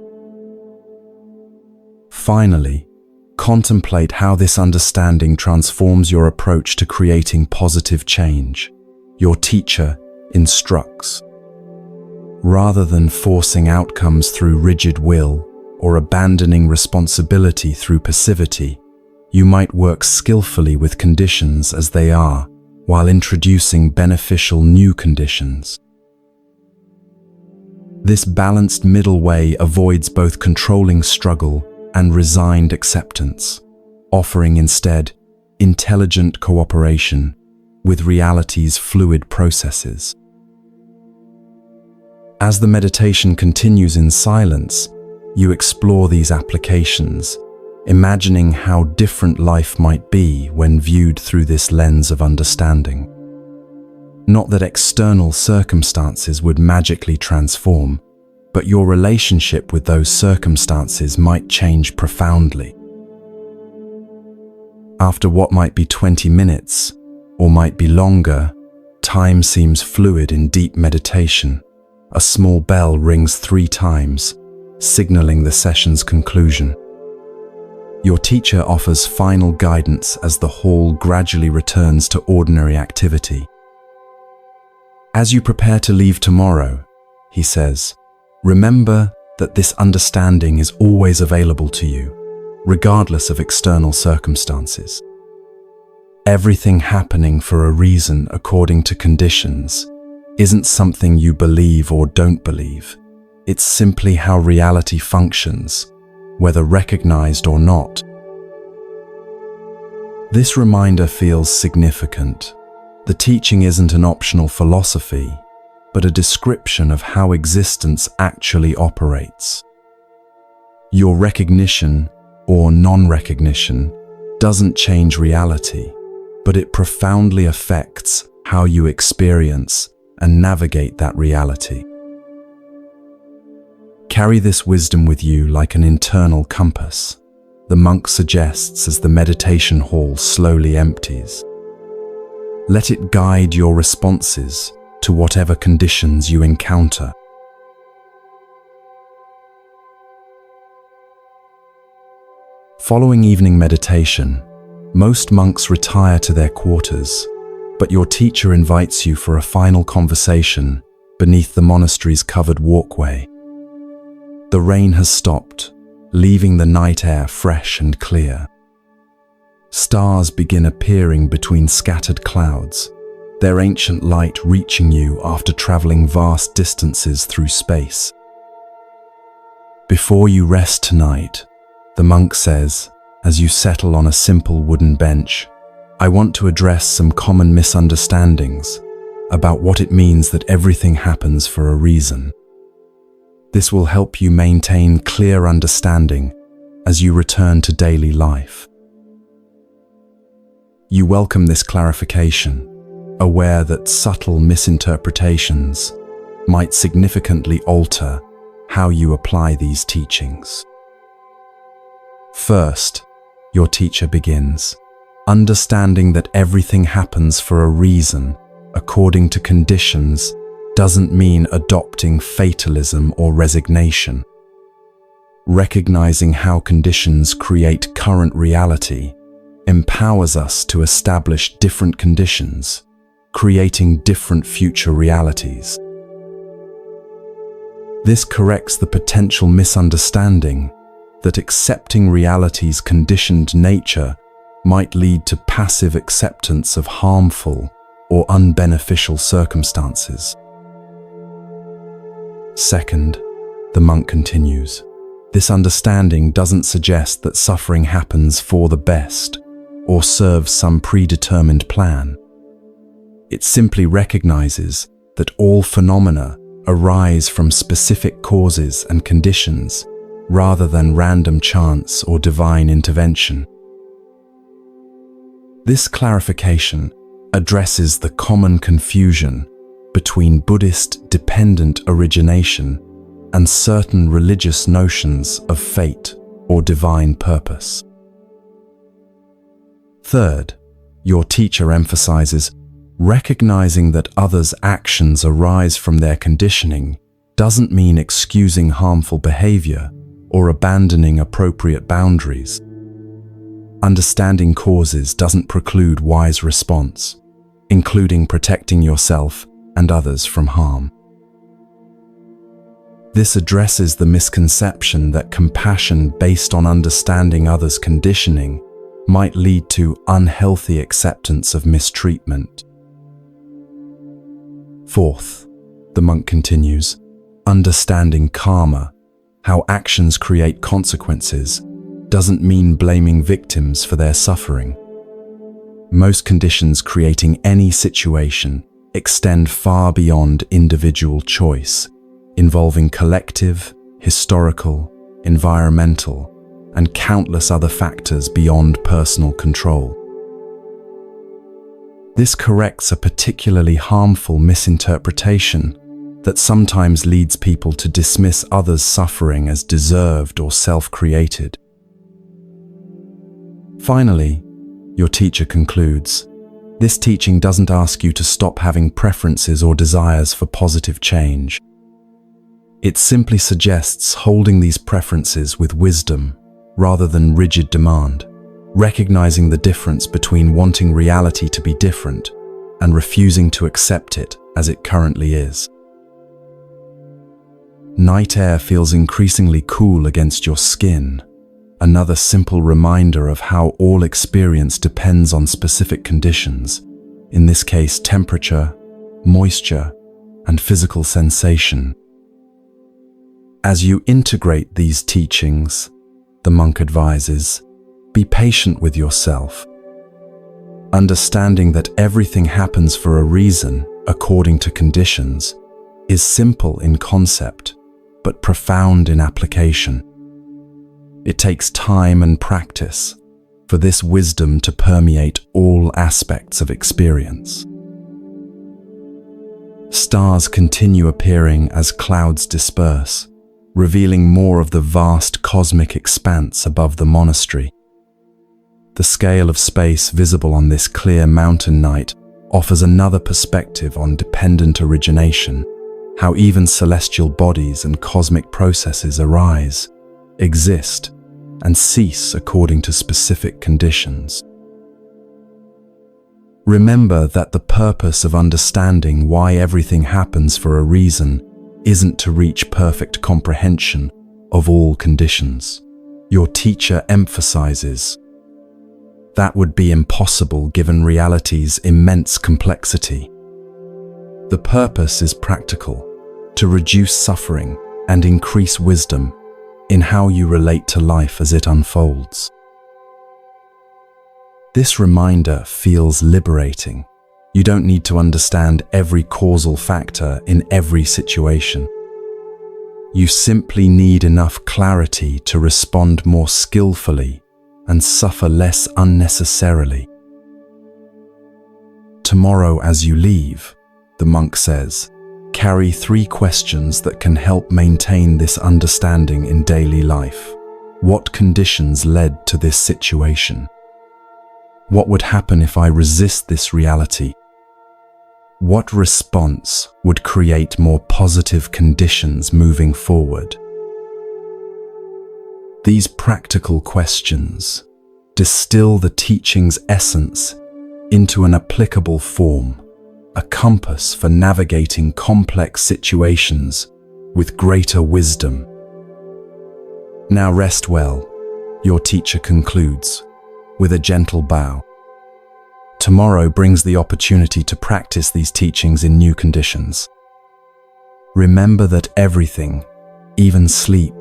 Finally, contemplate how this understanding transforms your approach to creating positive change. Your teacher instructs. Rather than forcing outcomes through rigid will or abandoning responsibility through passivity, you might work skillfully with conditions as they are, while introducing beneficial new conditions. This balanced middle way avoids both controlling struggle and resigned acceptance, offering instead intelligent cooperation with reality's fluid processes. As the meditation continues in silence, you explore these applications, imagining how different life might be when viewed through this lens of understanding. Not that external circumstances would magically transform, but your relationship with those circumstances might change profoundly. After what might be 20 minutes, or might be longer, time seems fluid in deep meditation. A small bell rings 3 times, signaling the session's conclusion. Your teacher offers final guidance as the hall gradually returns to ordinary activity. As you prepare to leave tomorrow, he says, remember that this understanding is always available to you, regardless of external circumstances. Everything happening for a reason according to conditions isn't something you believe or don't believe. It's simply how reality functions, whether recognized or not. This reminder feels significant. The teaching isn't an optional philosophy, but a description of how existence actually operates. Your recognition or non-recognition doesn't change reality, but it profoundly affects how you experience and navigate that reality. Carry this wisdom with you like an internal compass, the monk suggests as the meditation hall slowly empties. Let it guide your responses to whatever conditions you encounter. Following evening meditation, most monks retire to their quarters, but your teacher invites you for a final conversation beneath the monastery's covered walkway. The rain has stopped, leaving the night air fresh and clear. Stars begin appearing between scattered clouds, their ancient light reaching you after traveling vast distances through space. Before you rest tonight, the monk says, as you settle on a simple wooden bench, I want to address some common misunderstandings about what it means that everything happens for a reason. This will help you maintain clear understanding as you return to daily life. You welcome this clarification, aware that subtle misinterpretations might significantly alter how you apply these teachings. First, your teacher begins, understanding that everything happens for a reason, according to conditions, doesn't mean adopting fatalism or resignation. Recognizing how conditions create current reality empowers us to establish different conditions, creating different future realities. This corrects the potential misunderstanding that accepting reality's conditioned nature might lead to passive acceptance of harmful or unbeneficial circumstances. Second, the monk continues, this understanding doesn't suggest that suffering happens for the best or serves some predetermined plan. It simply recognizes that all phenomena arise from specific causes and conditions rather than random chance or divine intervention. This clarification addresses the common confusion between Buddhist dependent origination and certain religious notions of fate or divine purpose. Third, your teacher emphasizes recognizing that others' actions arise from their conditioning doesn't mean excusing harmful behavior or abandoning appropriate boundaries. Understanding causes doesn't preclude wise response, including protecting yourself and others from harm. This addresses the misconception that compassion based on understanding others' conditioning might lead to unhealthy acceptance of mistreatment. Fourth, the monk continues, understanding karma, how actions create consequences, doesn't mean blaming victims for their suffering. Most conditions creating any situation extend far beyond individual choice, involving collective, historical, environmental, and countless other factors beyond personal control. This corrects a particularly harmful misinterpretation that sometimes leads people to dismiss others' suffering as deserved or self-created. Finally, your teacher concludes, this teaching doesn't ask you to stop having preferences or desires for positive change. It simply suggests holding these preferences with wisdom rather than rigid demand, recognizing the difference between wanting reality to be different and refusing to accept it as it currently is. Night air feels increasingly cool against your skin, another simple reminder of how all experience depends on specific conditions, in this case temperature, moisture, and physical sensation. As you integrate these teachings, the monk advises, be patient with yourself. Understanding that everything happens for a reason, according to conditions, is simple in concept, but profound in application. It takes time and practice for this wisdom to permeate all aspects of experience. Stars continue appearing as clouds disperse, revealing more of the vast cosmic expanse above the monastery. The scale of space visible on this clear mountain night offers another perspective on dependent origination, how even celestial bodies and cosmic processes arise, exist, and cease according to specific conditions. Remember that the purpose of understanding why everything happens for a reason isn't to reach perfect comprehension of all conditions. Your teacher emphasizes That would be impossible given reality's immense complexity. The purpose is practical, to reduce suffering and increase wisdom in how you relate to life as it unfolds. This reminder feels liberating. You don't need to understand every causal factor in every situation. You simply need enough clarity to respond more skillfully and suffer less unnecessarily. Tomorrow as you leave, the monk says, carry 3 questions that can help maintain this understanding in daily life. What conditions led to this situation? What would happen if I resist this reality? What response would create more positive conditions moving forward? These practical questions distill the teaching's essence into an applicable form, a compass for navigating complex situations with greater wisdom. Now rest well, your teacher concludes, with a gentle bow. Tomorrow brings the opportunity to practice these teachings in new conditions. Remember that everything, even sleep,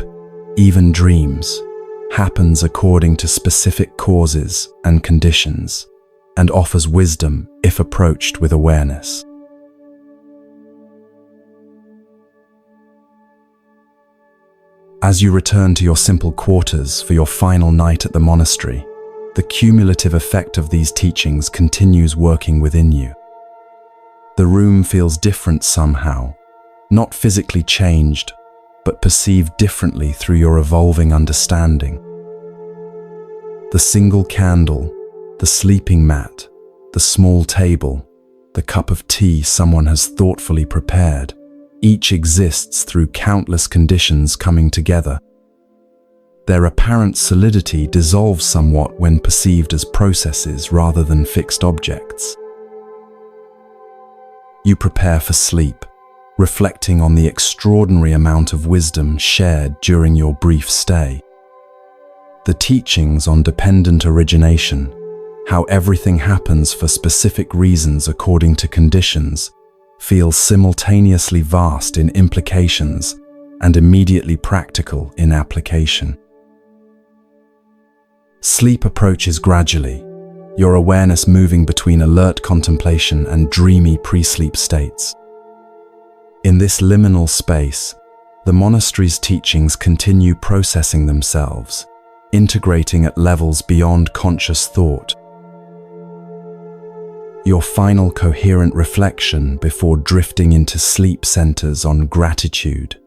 even dreams, happens according to specific causes and conditions, and offers wisdom if approached with awareness. As you return to your simple quarters for your final night at the monastery, the cumulative effect of these teachings continues working within you. The room feels different somehow, not physically changed, but perceived differently through your evolving understanding. The single candle, the sleeping mat, the small table, the cup of tea someone has thoughtfully prepared, each exists through countless conditions coming together. Their apparent solidity dissolves somewhat when perceived as processes rather than fixed objects. You prepare for sleep, reflecting on the extraordinary amount of wisdom shared during your brief stay. The teachings on dependent origination, how everything happens for specific reasons according to conditions, feel simultaneously vast in implications and immediately practical in application. Sleep approaches gradually, your awareness moving between alert contemplation and dreamy pre-sleep states. In this liminal space, the monastery's teachings continue processing themselves, integrating at levels beyond conscious thought. Your final coherent reflection before drifting into sleep centers on gratitude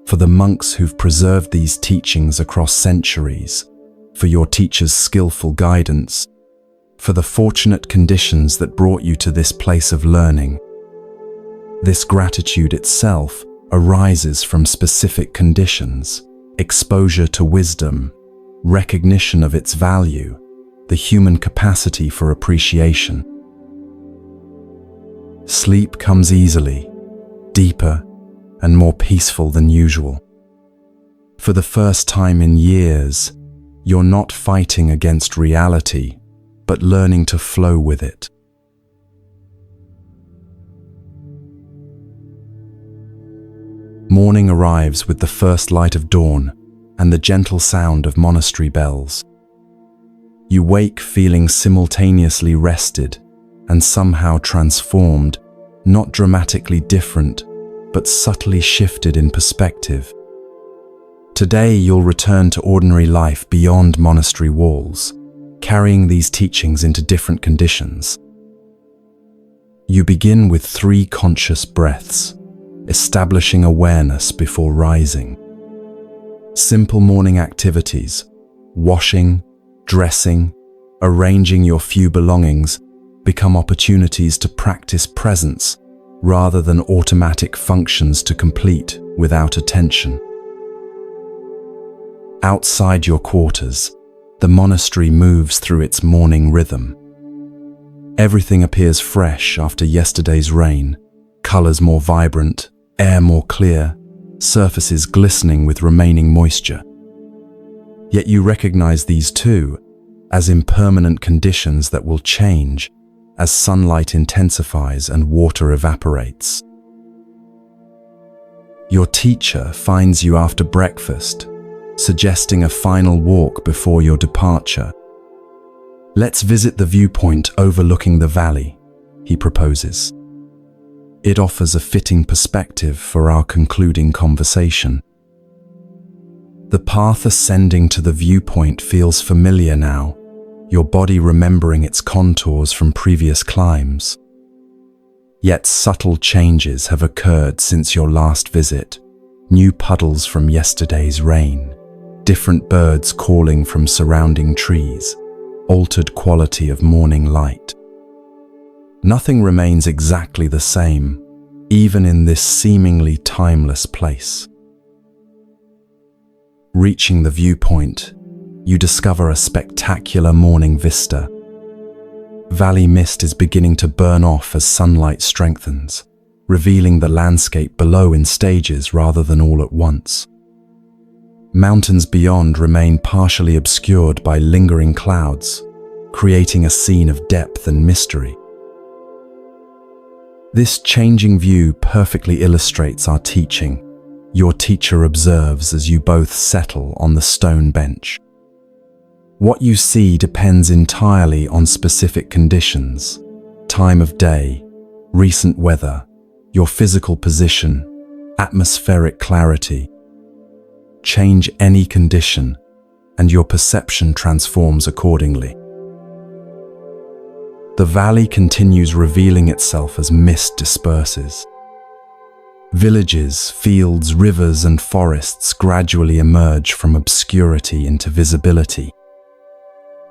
for the monks who've preserved these teachings across centuries, for your teacher's skillful guidance, for the fortunate conditions that brought you to this place of learning. This gratitude itself arises from specific conditions, exposure to wisdom, recognition of its value, the human capacity for appreciation. Sleep comes easily, deeper, and more peaceful than usual. For the first time in years, you're not fighting against reality, but learning to flow with it. Morning arrives with the first light of dawn and the gentle sound of monastery bells. You wake feeling simultaneously rested and somehow transformed, not dramatically different, but subtly shifted in perspective. Today you'll return to ordinary life beyond monastery walls, carrying these teachings into different conditions. You begin with 3 conscious breaths, establishing awareness before rising. Simple morning activities, washing, dressing, arranging your few belongings, become opportunities to practice presence rather than automatic functions to complete without attention. Outside your quarters, the monastery moves through its morning rhythm. Everything appears fresh after yesterday's rain, colors more vibrant, air more clear, surfaces glistening with remaining moisture. Yet you recognize these too as impermanent conditions that will change as sunlight intensifies and water evaporates. Your teacher finds you after breakfast, suggesting a final walk before your departure. "Let's visit the viewpoint overlooking the valley," he proposes. It offers a fitting perspective for our concluding conversation. The path ascending to the viewpoint feels familiar now, your body remembering its contours from previous climbs. Yet subtle changes have occurred since your last visit. New puddles from yesterday's rain, different birds calling from surrounding trees, altered quality of morning light. Nothing remains exactly the same, even in this seemingly timeless place. Reaching the viewpoint, you discover a spectacular morning vista. Valley mist is beginning to burn off as sunlight strengthens, revealing the landscape below in stages rather than all at once. Mountains beyond remain partially obscured by lingering clouds, creating a scene of depth and mystery. This changing view perfectly illustrates our teaching. Your teacher observes as you both settle on the stone bench. What you see depends entirely on specific conditions, time of day, recent weather, your physical position, atmospheric clarity. Change any condition, and your perception transforms accordingly. The valley continues revealing itself as mist disperses. Villages, fields, rivers, and forests gradually emerge from obscurity into visibility.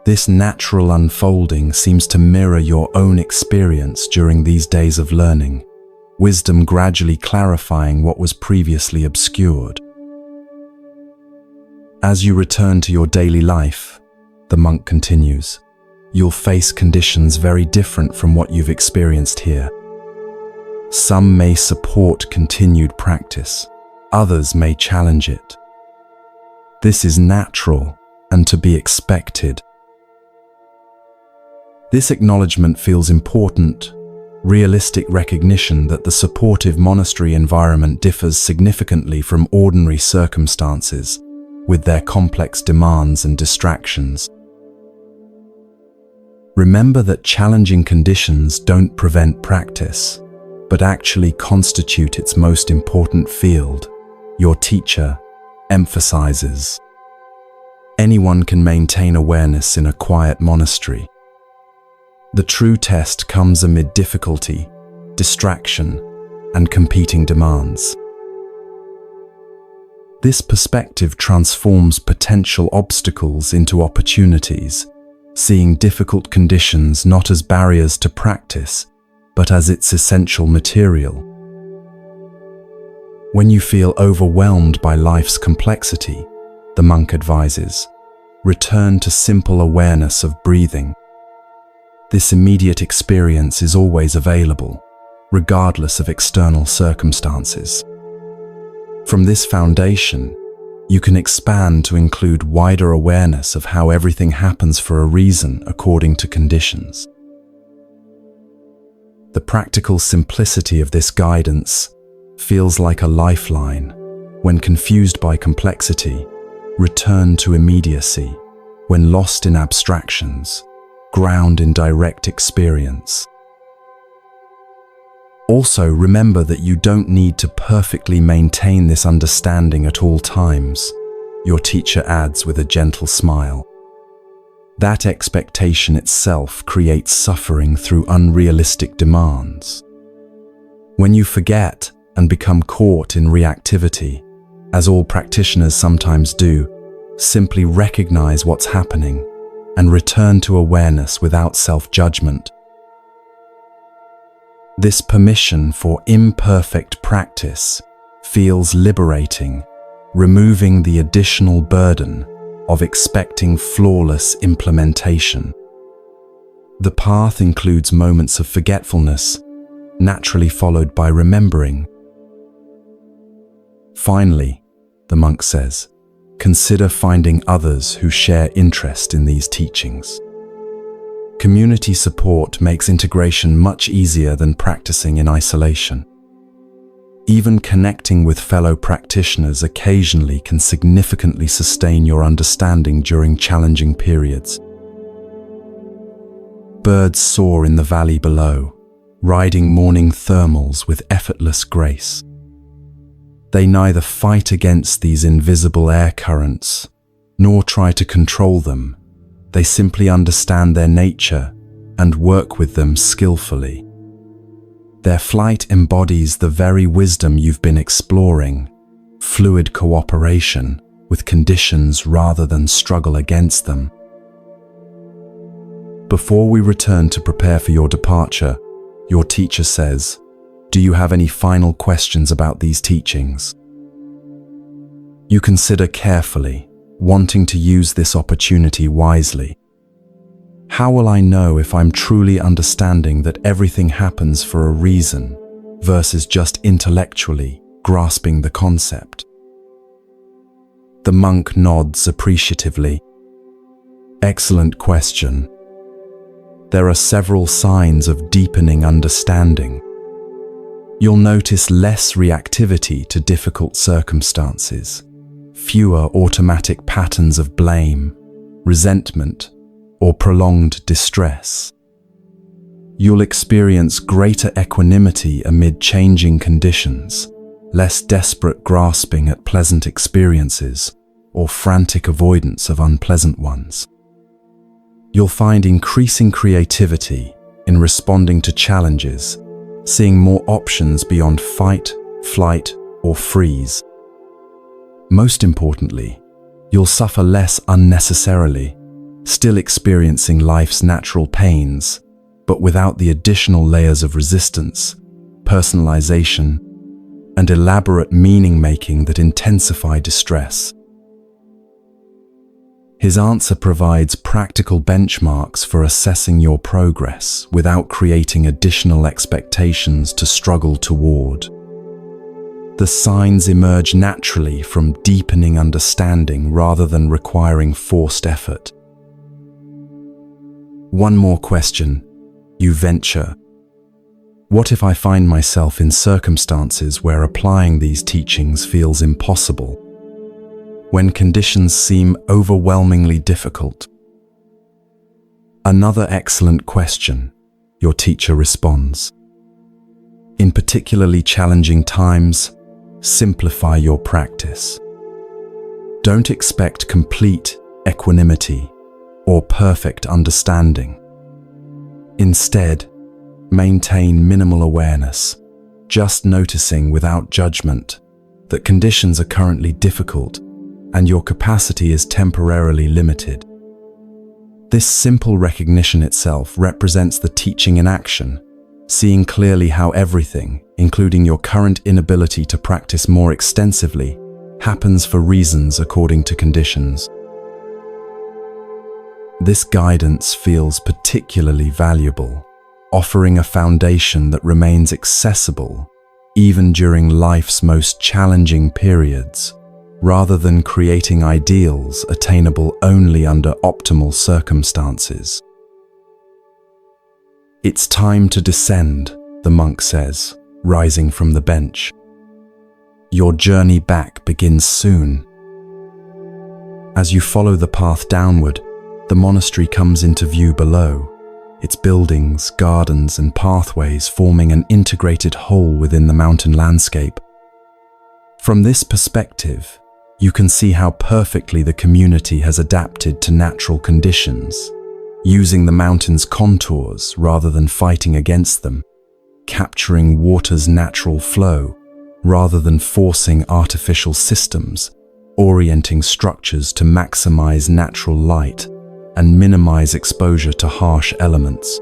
This natural unfolding seems to mirror your own experience during these days of learning, wisdom gradually clarifying what was previously obscured. As you return to your daily life, the monk continues, you'll face conditions very different from what you've experienced here. Some may support continued practice, others may challenge it. This is natural and to be expected. This acknowledgement feels important, realistic recognition that the supportive monastery environment differs significantly from ordinary circumstances, with their complex demands and distractions. Remember that challenging conditions don't prevent practice, but actually constitute its most important field. Your teacher emphasizes. Anyone can maintain awareness in a quiet monastery. The true test comes amid difficulty, distraction, and competing demands. This perspective transforms potential obstacles into opportunities, seeing difficult conditions not as barriers to practice, but as its essential material. When you feel overwhelmed by life's complexity, the monk advises, return to simple awareness of breathing. This immediate experience is always available, regardless of external circumstances. From this foundation, you can expand to include wider awareness of how everything happens for a reason according to conditions. The practical simplicity of this guidance feels like a lifeline. When confused by complexity, return to immediacy. When lost in abstractions, ground in direct experience. Also, remember that you don't need to perfectly maintain this understanding at all times, your teacher adds with a gentle smile. That expectation itself creates suffering through unrealistic demands. When you forget and become caught in reactivity, as all practitioners sometimes do, simply recognize what's happening and return to awareness without self-judgment. This permission for imperfect practice feels liberating, removing the additional burden of expecting flawless implementation. The path includes moments of forgetfulness, naturally followed by remembering. Finally, the monk says, consider finding others who share interest in these teachings. Community support makes integration much easier than practicing in isolation. Even connecting with fellow practitioners occasionally can significantly sustain your understanding during challenging periods. Birds soar in the valley below, riding morning thermals with effortless grace. They neither fight against these invisible air currents, nor try to control them. They simply understand their nature and work with them skillfully. Their flight embodies the very wisdom you've been exploring, fluid cooperation with conditions rather than struggle against them. Before we return to prepare for your departure, your teacher says, "Do you have any final questions about these teachings?" You consider carefully, wanting to use this opportunity wisely. How will I know if I'm truly understanding that everything happens for a reason versus just intellectually grasping the concept? The monk nods appreciatively. Excellent question. There are several signs of deepening understanding. You'll notice less reactivity to difficult circumstances, fewer automatic patterns of blame, resentment, or prolonged distress. You'll experience greater equanimity amid changing conditions, less desperate grasping at pleasant experiences, or frantic avoidance of unpleasant ones. You'll find increasing creativity in responding to challenges, seeing more options beyond fight, flight, or freeze. Most importantly, you'll suffer less unnecessarily, still experiencing life's natural pains, but without the additional layers of resistance, personalization, and elaborate meaning-making that intensify distress. His answer provides practical benchmarks for assessing your progress without creating additional expectations to struggle toward. The signs emerge naturally from deepening understanding rather than requiring forced effort. One more question, you venture. What if I find myself in circumstances where applying these teachings feels impossible? When conditions seem overwhelmingly difficult? Another excellent question, your teacher responds. In particularly challenging times, simplify your practice. Don't expect complete equanimity or perfect understanding. Instead, maintain minimal awareness, just noticing without judgment that conditions are currently difficult and your capacity is temporarily limited. This simple recognition itself represents the teaching in action, seeing clearly how everything, including your current inability to practice more extensively, happens for reasons according to conditions. This guidance feels particularly valuable, offering a foundation that remains accessible even during life's most challenging periods, rather than creating ideals attainable only under optimal circumstances. It's time to descend, the monk says, rising from the bench. Your journey back begins soon. As you follow the path downward, the monastery comes into view below, its buildings, gardens, and pathways forming an integrated whole within the mountain landscape. From this perspective, you can see how perfectly the community has adapted to natural conditions, using the mountain's contours rather than fighting against them, capturing water's natural flow rather than forcing artificial systems, orienting structures to maximize natural light and minimize exposure to harsh elements.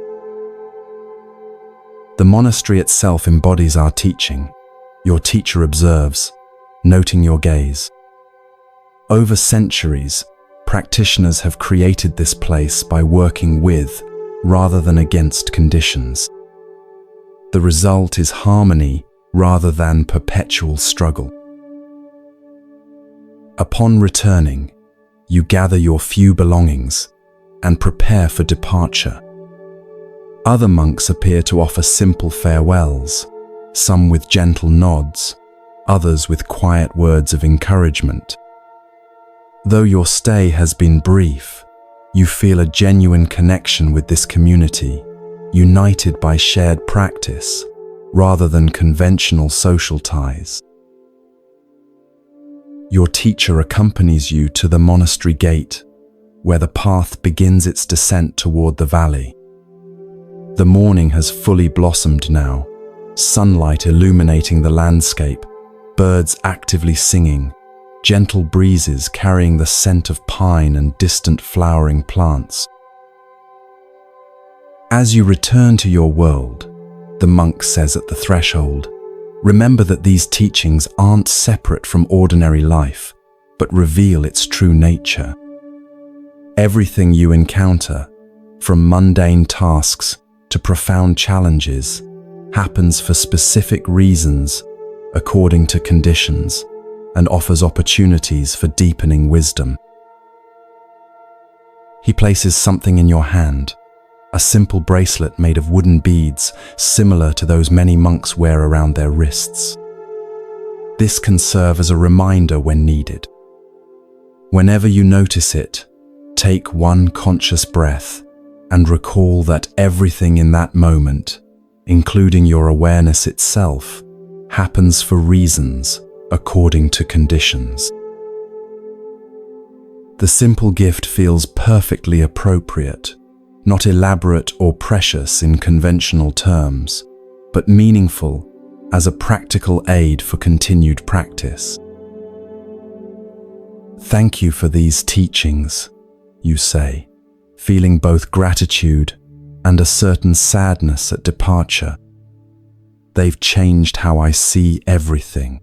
The monastery itself embodies our teaching, your teacher observes, noting your gaze. Over centuries, practitioners have created this place by working with, rather than against conditions. The result is harmony rather than perpetual struggle. Upon returning, you gather your few belongings and prepare for departure. Other monks appear to offer simple farewells, some with gentle nods, others with quiet words of encouragement. Though your stay has been brief, you feel a genuine connection with this community, united by shared practice rather than conventional social ties. Your teacher accompanies you to the monastery gate, where the path begins its descent toward the valley. The morning has fully blossomed now, sunlight illuminating the landscape, birds actively singing, gentle breezes carrying the scent of pine and distant flowering plants. As you return to your world, the monk says at the threshold, remember that these teachings aren't separate from ordinary life, but reveal its true nature. Everything you encounter, from mundane tasks to profound challenges, happens for specific reasons, according to conditions, and offers opportunities for deepening wisdom. He places something in your hand, a simple bracelet made of wooden beads similar to those many monks wear around their wrists. This can serve as a reminder when needed. Whenever you notice it, take one conscious breath and recall that everything in that moment, including your awareness itself, happens for reasons according to conditions. The simple gift feels perfectly appropriate, not elaborate or precious in conventional terms, but meaningful as a practical aid for continued practice. Thank you for these teachings, you say, feeling both gratitude and a certain sadness at departure. They've changed how I see everything.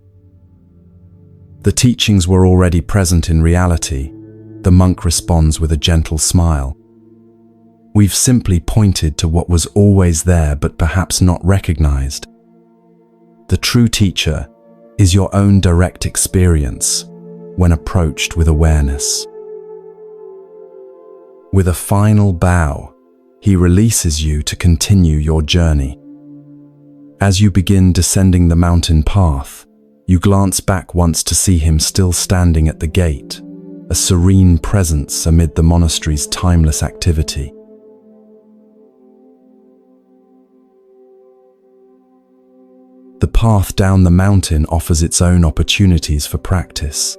The teachings were already present in reality. The monk responds with a gentle smile. We've simply pointed to what was always there but perhaps not recognized. The true teacher is your own direct experience when approached with awareness. With a final bow, he releases you to continue your journey. As you begin descending the mountain path, you glance back once to see him still standing at the gate, a serene presence amid the monastery's timeless activity. The path down the mountain offers its own opportunities for practice.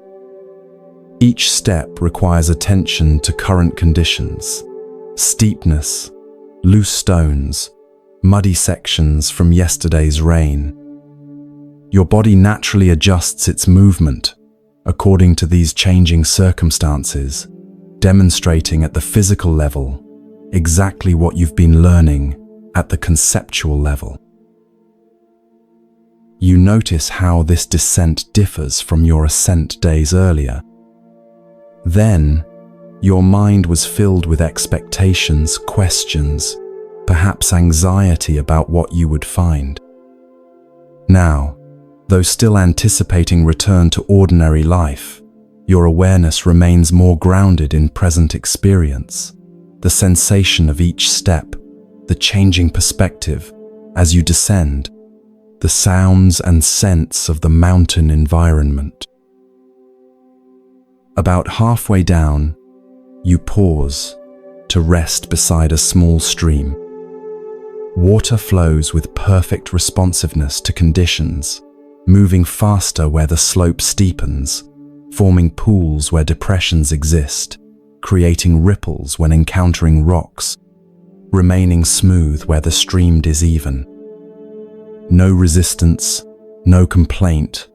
Each step requires attention to current conditions, steepness, loose stones, muddy sections from yesterday's rain. Your body naturally adjusts its movement according to these changing circumstances, demonstrating at the physical level exactly what you've been learning at the conceptual level. You notice how this descent differs from your ascent days earlier. Then, your mind was filled with expectations, questions, perhaps anxiety about what you would find. Now, though still anticipating return to ordinary life, your awareness remains more grounded in present experience, the sensation of each step, the changing perspective as you descend, the sounds and scents of the mountain environment. About halfway down, you pause to rest beside a small stream. Water flows with perfect responsiveness to conditions, moving faster where the slope steepens, forming pools where depressions exist, creating ripples when encountering rocks, remaining smooth where the stream is even. No resistance, no complaint,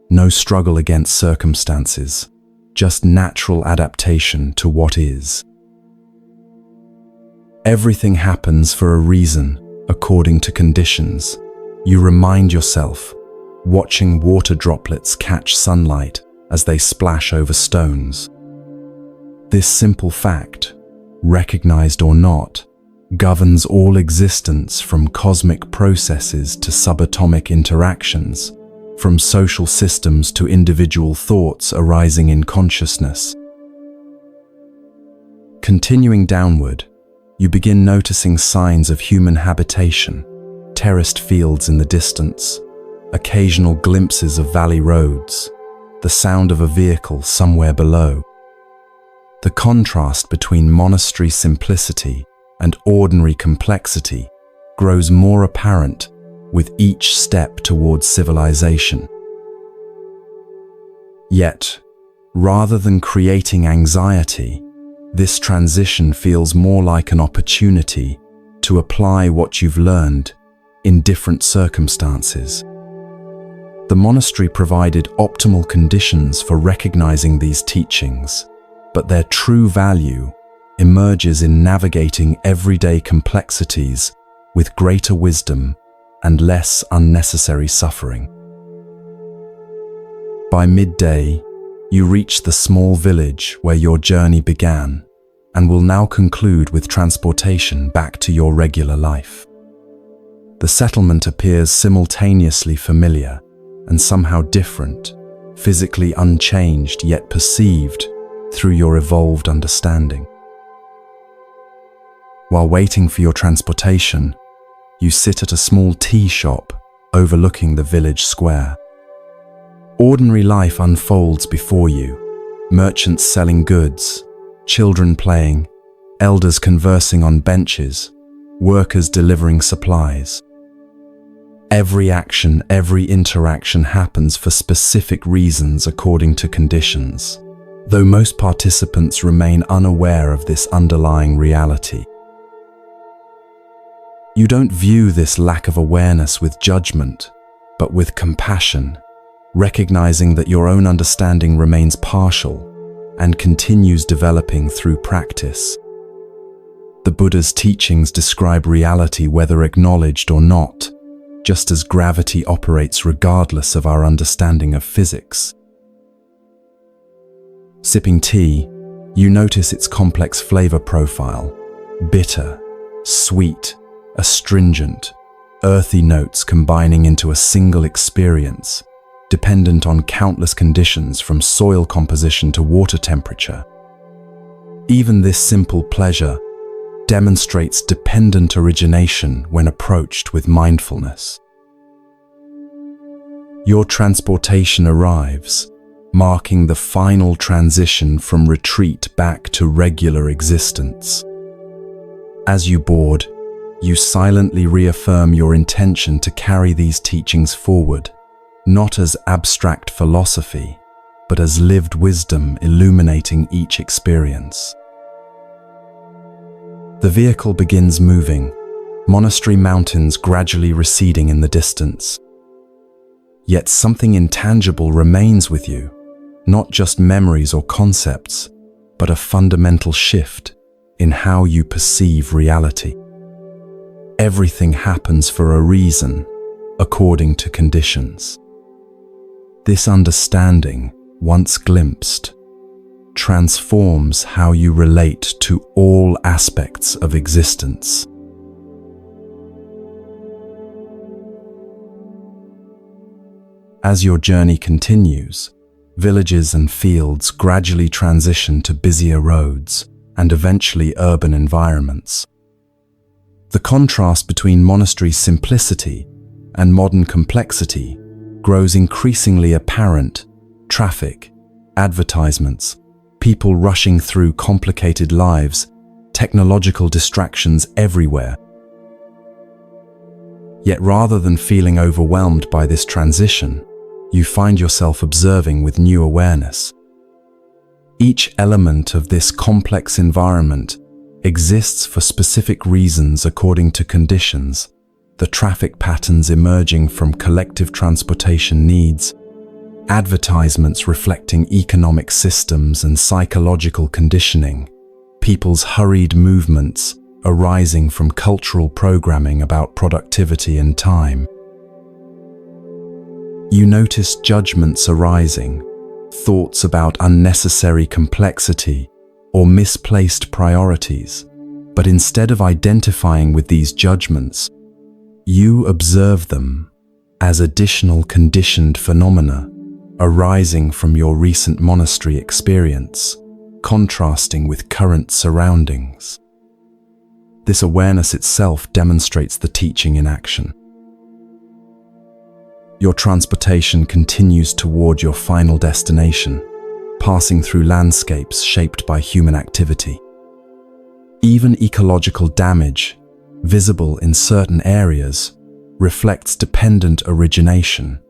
no struggle against circumstances, just natural adaptation to what is. Everything happens for a reason, according to conditions. You remind yourself, watching water droplets catch sunlight as they splash over stones. This simple fact, recognized or not, governs all existence from cosmic processes to subatomic interactions, from social systems to individual thoughts arising in consciousness. Continuing downward, you begin noticing signs of human habitation, terraced fields in the distance, occasional glimpses of valley roads, the sound of a vehicle somewhere below. The contrast between monastery simplicity and ordinary complexity grows more apparent with each step towards civilization. Yet, rather than creating anxiety, this transition feels more like an opportunity to apply what you've learned in different circumstances. The monastery provided optimal conditions for recognizing these teachings, but their true value emerges in navigating everyday complexities with greater wisdom and less unnecessary suffering. By midday, you reach the small village where your journey began and will now conclude with transportation back to your regular life. The settlement appears simultaneously familiar and somehow different, physically unchanged yet perceived through your evolved understanding. While waiting for your transportation, you sit at a small tea shop overlooking the village square. Ordinary life unfolds before you, merchants selling goods, children playing, elders conversing on benches, workers delivering supplies. Every action, every interaction happens for specific reasons according to conditions, though most participants remain unaware of this underlying reality. You don't view this lack of awareness with judgment, but with compassion, recognizing that your own understanding remains partial and continues developing through practice. The Buddha's teachings describe reality whether acknowledged or not, just as gravity operates regardless of our understanding of physics. Sipping tea, you notice its complex flavor profile: bitter, sweet, astringent, earthy notes combining into a single experience, dependent on countless conditions from soil composition to water temperature. Even this simple pleasure demonstrates dependent origination when approached with mindfulness. Your transportation arrives, marking the final transition from retreat back to regular existence. As you board, you silently reaffirm your intention to carry these teachings forward, not as abstract philosophy, but as lived wisdom illuminating each experience. The vehicle begins moving, monastery mountains gradually receding in the distance. Yet something intangible remains with you, not just memories or concepts, but a fundamental shift in how you perceive reality. Everything happens for a reason, according to conditions. This understanding, once glimpsed, transforms how you relate to all aspects of existence. As your journey continues, villages and fields gradually transition to busier roads and eventually urban environments. The contrast between monastery simplicity and modern complexity grows increasingly apparent. Traffic, advertisements, people rushing through complicated lives, technological distractions everywhere. Yet rather than feeling overwhelmed by this transition, you find yourself observing with new awareness. Each element of this complex environment exists for specific reasons according to conditions, the traffic patterns emerging from collective transportation needs, advertisements reflecting economic systems and psychological conditioning, people's hurried movements arising from cultural programming about productivity and time. You notice judgments arising, thoughts about unnecessary complexity or misplaced priorities, but instead of identifying with these judgments, you observe them, as additional conditioned phenomena arising from your recent monastery experience, contrasting with current surroundings. This awareness itself demonstrates the teaching in action. Your transportation continues toward your final destination, passing through landscapes shaped by human activity. Even ecological damage, visible in certain areas, reflects dependent origination,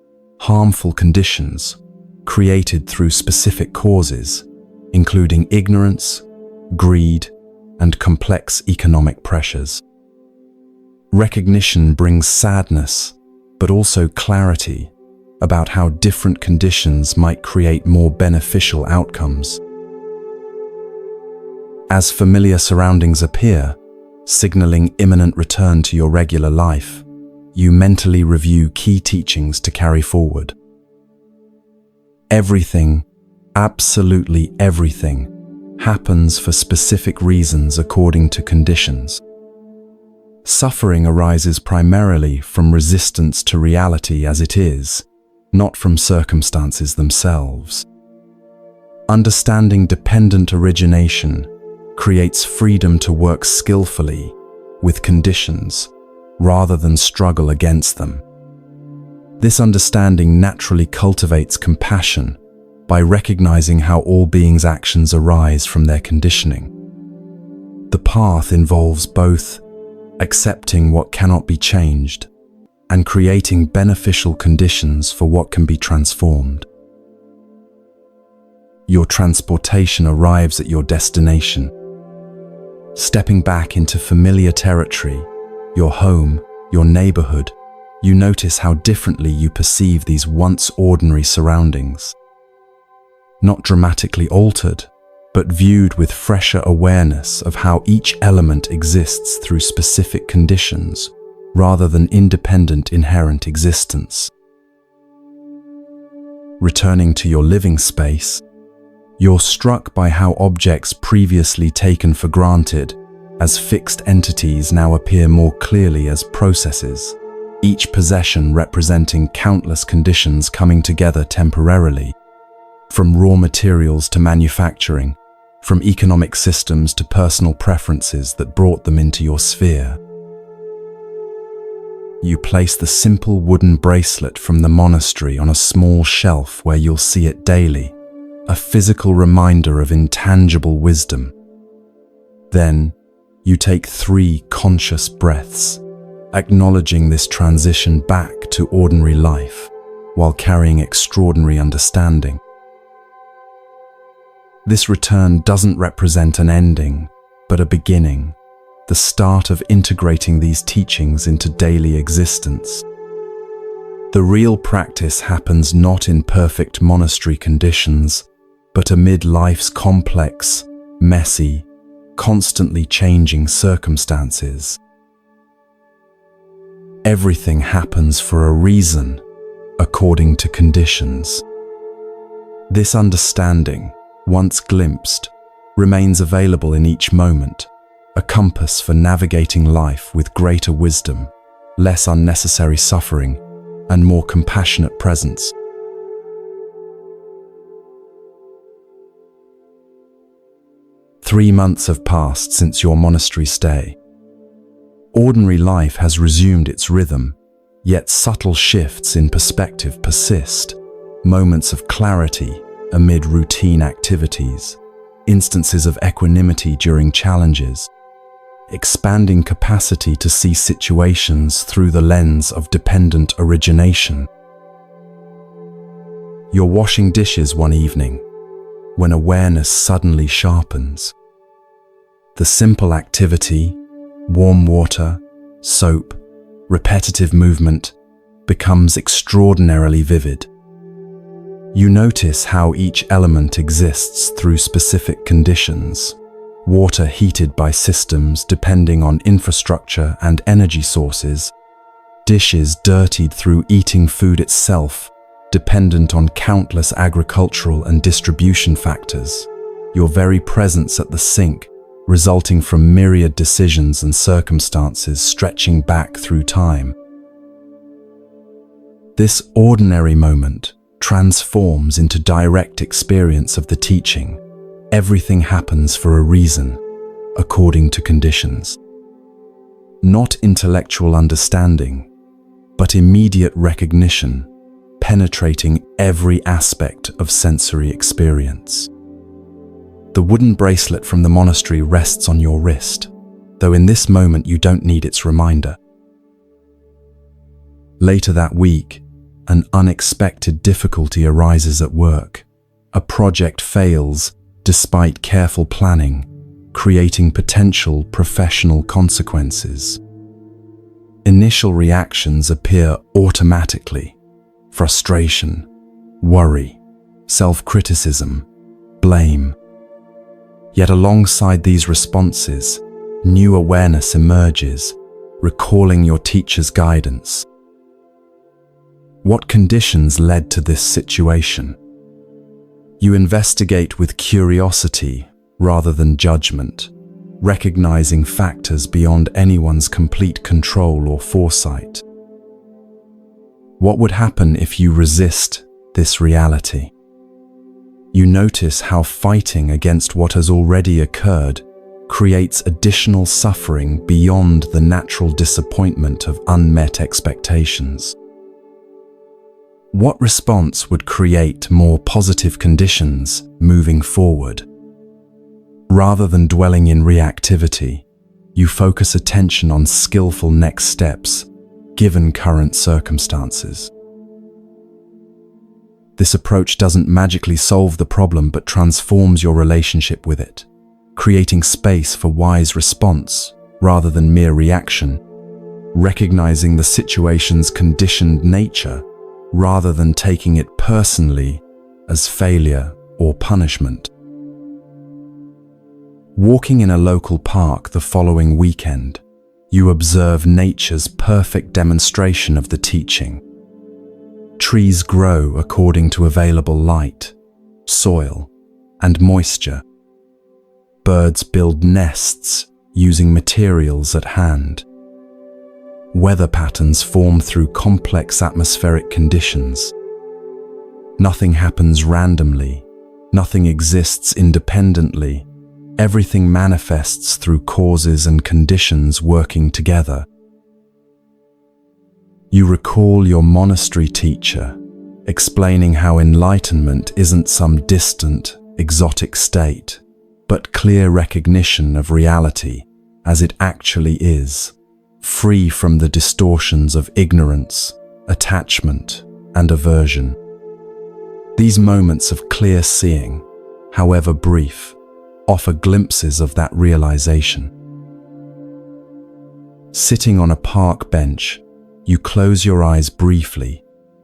harmful conditions created through specific causes, including ignorance, greed, and complex economic pressures. Recognition brings sadness, but also clarity about how different conditions might create more beneficial outcomes. As familiar surroundings appear, signaling imminent return to your regular life, you mentally review key teachings to carry forward. Everything, absolutely everything, happens for specific reasons according to conditions. Suffering arises primarily from resistance to reality as it is, not from circumstances themselves. Understanding dependent origination creates freedom to work skillfully with conditions rather than struggle against them. This understanding naturally cultivates compassion by recognizing how all beings' actions arise from their conditioning. The path involves both accepting what cannot be changed and creating beneficial conditions for what can be transformed. Your transportation arrives at your destination. Stepping back into familiar territory, your home, your neighborhood, you notice how differently you perceive these once ordinary surroundings. Not dramatically altered, but viewed with fresher awareness of how each element exists through specific conditions rather than independent inherent existence. Returning to your living space, you're struck by how objects previously taken for granted as fixed entities now appear more clearly as processes, each possession representing countless conditions coming together temporarily, from raw materials to manufacturing, from economic systems to personal preferences that brought them into your sphere. You place the simple wooden bracelet from the monastery on a small shelf where you'll see it daily, a physical reminder of intangible wisdom. Then, you take 3 conscious breaths, acknowledging this transition back to ordinary life while carrying extraordinary understanding. This return doesn't represent an ending, but a beginning, the start of integrating these teachings into daily existence. The real practice happens not in perfect monastery conditions, but amid life's complex, messy, constantly changing circumstances. Everything happens for a reason, according to conditions. This understanding, once glimpsed, remains available in each moment, a compass for navigating life with greater wisdom, less unnecessary suffering, and more compassionate presence. Three months have passed since your monastery stay. Ordinary life has resumed its rhythm, yet subtle shifts in perspective persist, moments of clarity amid routine activities, instances of equanimity during challenges, expanding capacity to see situations through the lens of dependent origination. You're washing dishes one evening, when awareness suddenly sharpens. The simple activity, warm water, soap, repetitive movement, becomes extraordinarily vivid. You notice how each element exists through specific conditions. Water heated by systems depending on infrastructure and energy sources, dishes dirtied through eating food itself, dependent on countless agricultural and distribution factors, your very presence at the sink, resulting from myriad decisions and circumstances stretching back through time. This ordinary moment transforms into direct experience of the teaching. Everything happens for a reason, according to conditions. Not intellectual understanding, but immediate recognition, penetrating every aspect of sensory experience. The wooden bracelet from the monastery rests on your wrist, though in this moment you don't need its reminder. Later that week, an unexpected difficulty arises at work. A project fails despite careful planning, creating potential professional consequences. Initial reactions appear automatically: frustration, worry, self-criticism, blame. Yet alongside these responses, new awareness emerges, recalling your teacher's guidance. What conditions led to this situation? You investigate with curiosity rather than judgment, recognizing factors beyond anyone's complete control or foresight. What would happen if you resist this reality? You notice how fighting against what has already occurred creates additional suffering beyond the natural disappointment of unmet expectations. What response would create more positive conditions moving forward? Rather than dwelling in reactivity, you focus attention on skillful next steps, given current circumstances. This approach doesn't magically solve the problem but transforms your relationship with it, creating space for wise response rather than mere reaction, recognizing the situation's conditioned nature rather than taking it personally as failure or punishment. Walking in a local park the following weekend, you observe nature's perfect demonstration of the teaching. Trees grow according to available light, soil, and moisture. Birds build nests using materials at hand. Weather patterns form through complex atmospheric conditions. Nothing happens randomly. Nothing exists independently. Everything manifests through causes and conditions working together. You recall your monastery teacher explaining how enlightenment isn't some distant, exotic state, but clear recognition of reality as it actually is, free from the distortions of ignorance, attachment, and aversion. These moments of clear seeing, however brief, offer glimpses of that realization. Sitting on a park bench, you close your eyes briefly,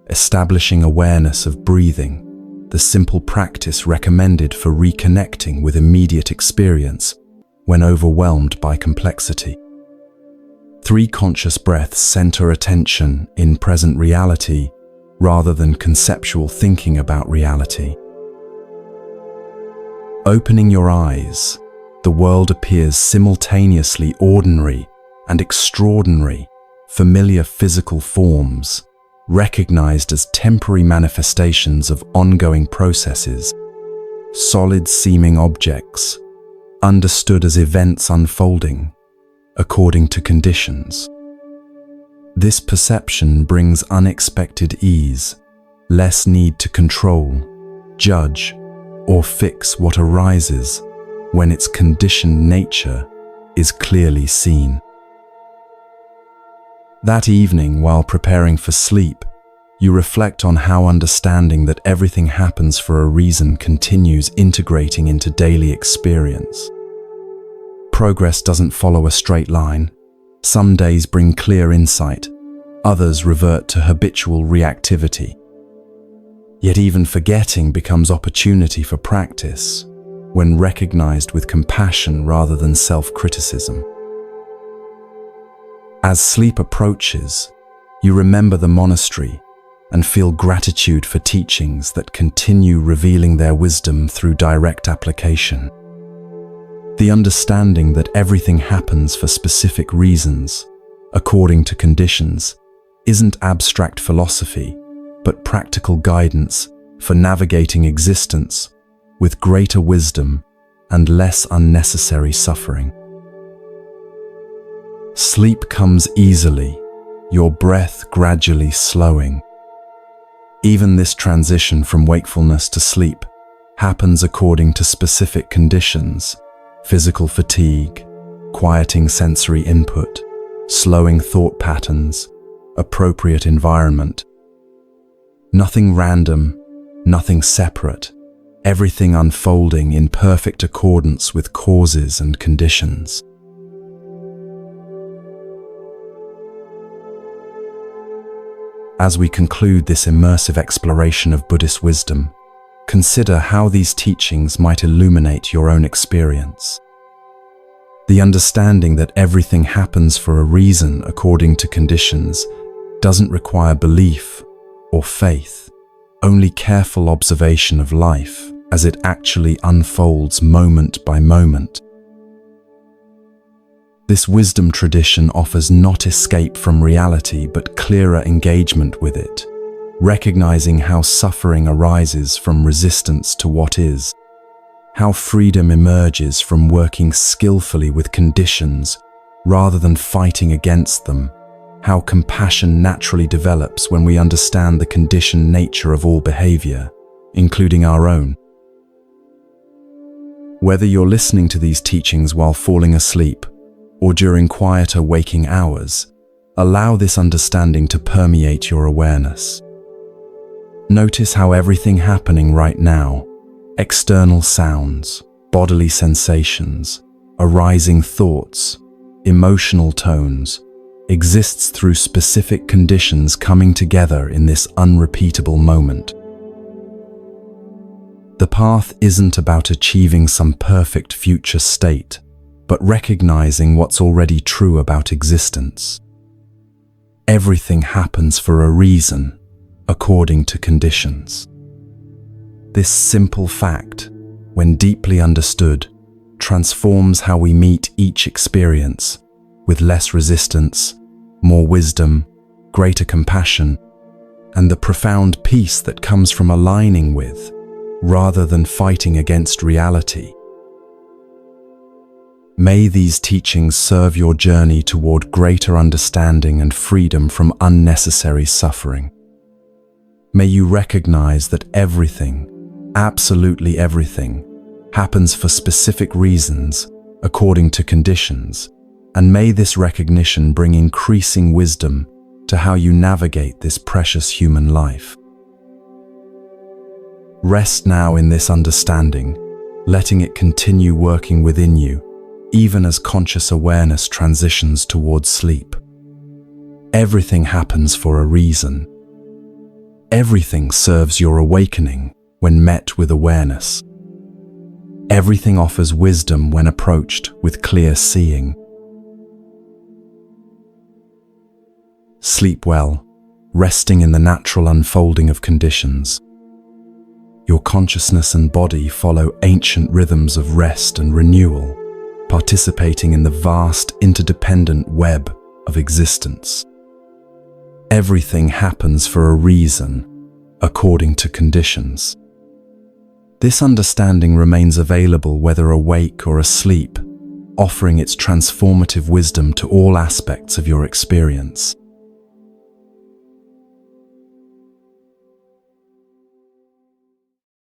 establishing awareness of breathing, the simple practice recommended for reconnecting with immediate experience when overwhelmed by complexity. 3 conscious breaths center attention in present reality rather than conceptual thinking about reality. Opening your eyes, the world appears simultaneously ordinary and extraordinary, familiar physical forms, recognized as temporary manifestations of ongoing processes, solid-seeming objects, understood as events unfolding according to conditions. This perception brings unexpected ease, less need to control, judge, or fix what arises when its conditioned nature is clearly seen. That evening, while preparing for sleep, you reflect on how understanding that everything happens for a reason continues integrating into daily experience. Progress doesn't follow a straight line. Some days bring clear insight, others revert to habitual reactivity. Yet even forgetting becomes opportunity for practice when recognized with compassion rather than self-criticism. As sleep approaches, you remember the monastery and feel gratitude for teachings that continue revealing their wisdom through direct application. The understanding that everything happens for specific reasons, according to conditions, isn't abstract philosophy, but practical guidance for navigating existence with greater wisdom and less unnecessary suffering. Sleep comes easily, your breath gradually slowing. Even this transition from wakefulness to sleep happens according to specific conditions: physical fatigue, quieting sensory input, slowing thought patterns, appropriate environment. Nothing random, nothing separate, everything unfolding in perfect accordance with causes and conditions. As we conclude this immersive exploration of Buddhist wisdom, consider how these teachings might illuminate your own experience. The understanding that everything happens for a reason according to conditions doesn't require belief or faith, only careful observation of life as it actually unfolds moment by moment. This wisdom tradition offers not escape from reality but clearer engagement with it, recognizing how suffering arises from resistance to what is, how freedom emerges from working skillfully with conditions rather than fighting against them, how compassion naturally develops when we understand the conditioned nature of all behavior, including our own. Whether you're listening to these teachings while falling asleep or during quieter waking hours, allow this understanding to permeate your awareness. Notice how everything happening right now, external sounds, bodily sensations, arising thoughts, emotional tones, exists through specific conditions coming together in this unrepeatable moment. The path isn't about achieving some perfect future state, but recognizing what's already true about existence. Everything happens for a reason, according to conditions. This simple fact, when deeply understood, transforms how we meet each experience with less resistance, more wisdom, greater compassion, and the profound peace that comes from aligning with, rather than fighting against reality. May these teachings serve your journey toward greater understanding and freedom from unnecessary suffering. May you recognize that everything, absolutely everything, happens for specific reasons, according to conditions, and may this recognition bring increasing wisdom to how you navigate this precious human life. Rest now in this understanding, letting it continue working within you, even as conscious awareness transitions towards sleep. Everything happens for a reason. Everything serves your awakening when met with awareness. Everything offers wisdom when approached with clear seeing. Sleep well, resting in the natural unfolding of conditions. Your consciousness and body follow ancient rhythms of rest and renewal, participating in the vast interdependent web of existence. Everything happens for a reason, according to conditions. This understanding remains available whether awake or asleep, offering its transformative wisdom to all aspects of your experience.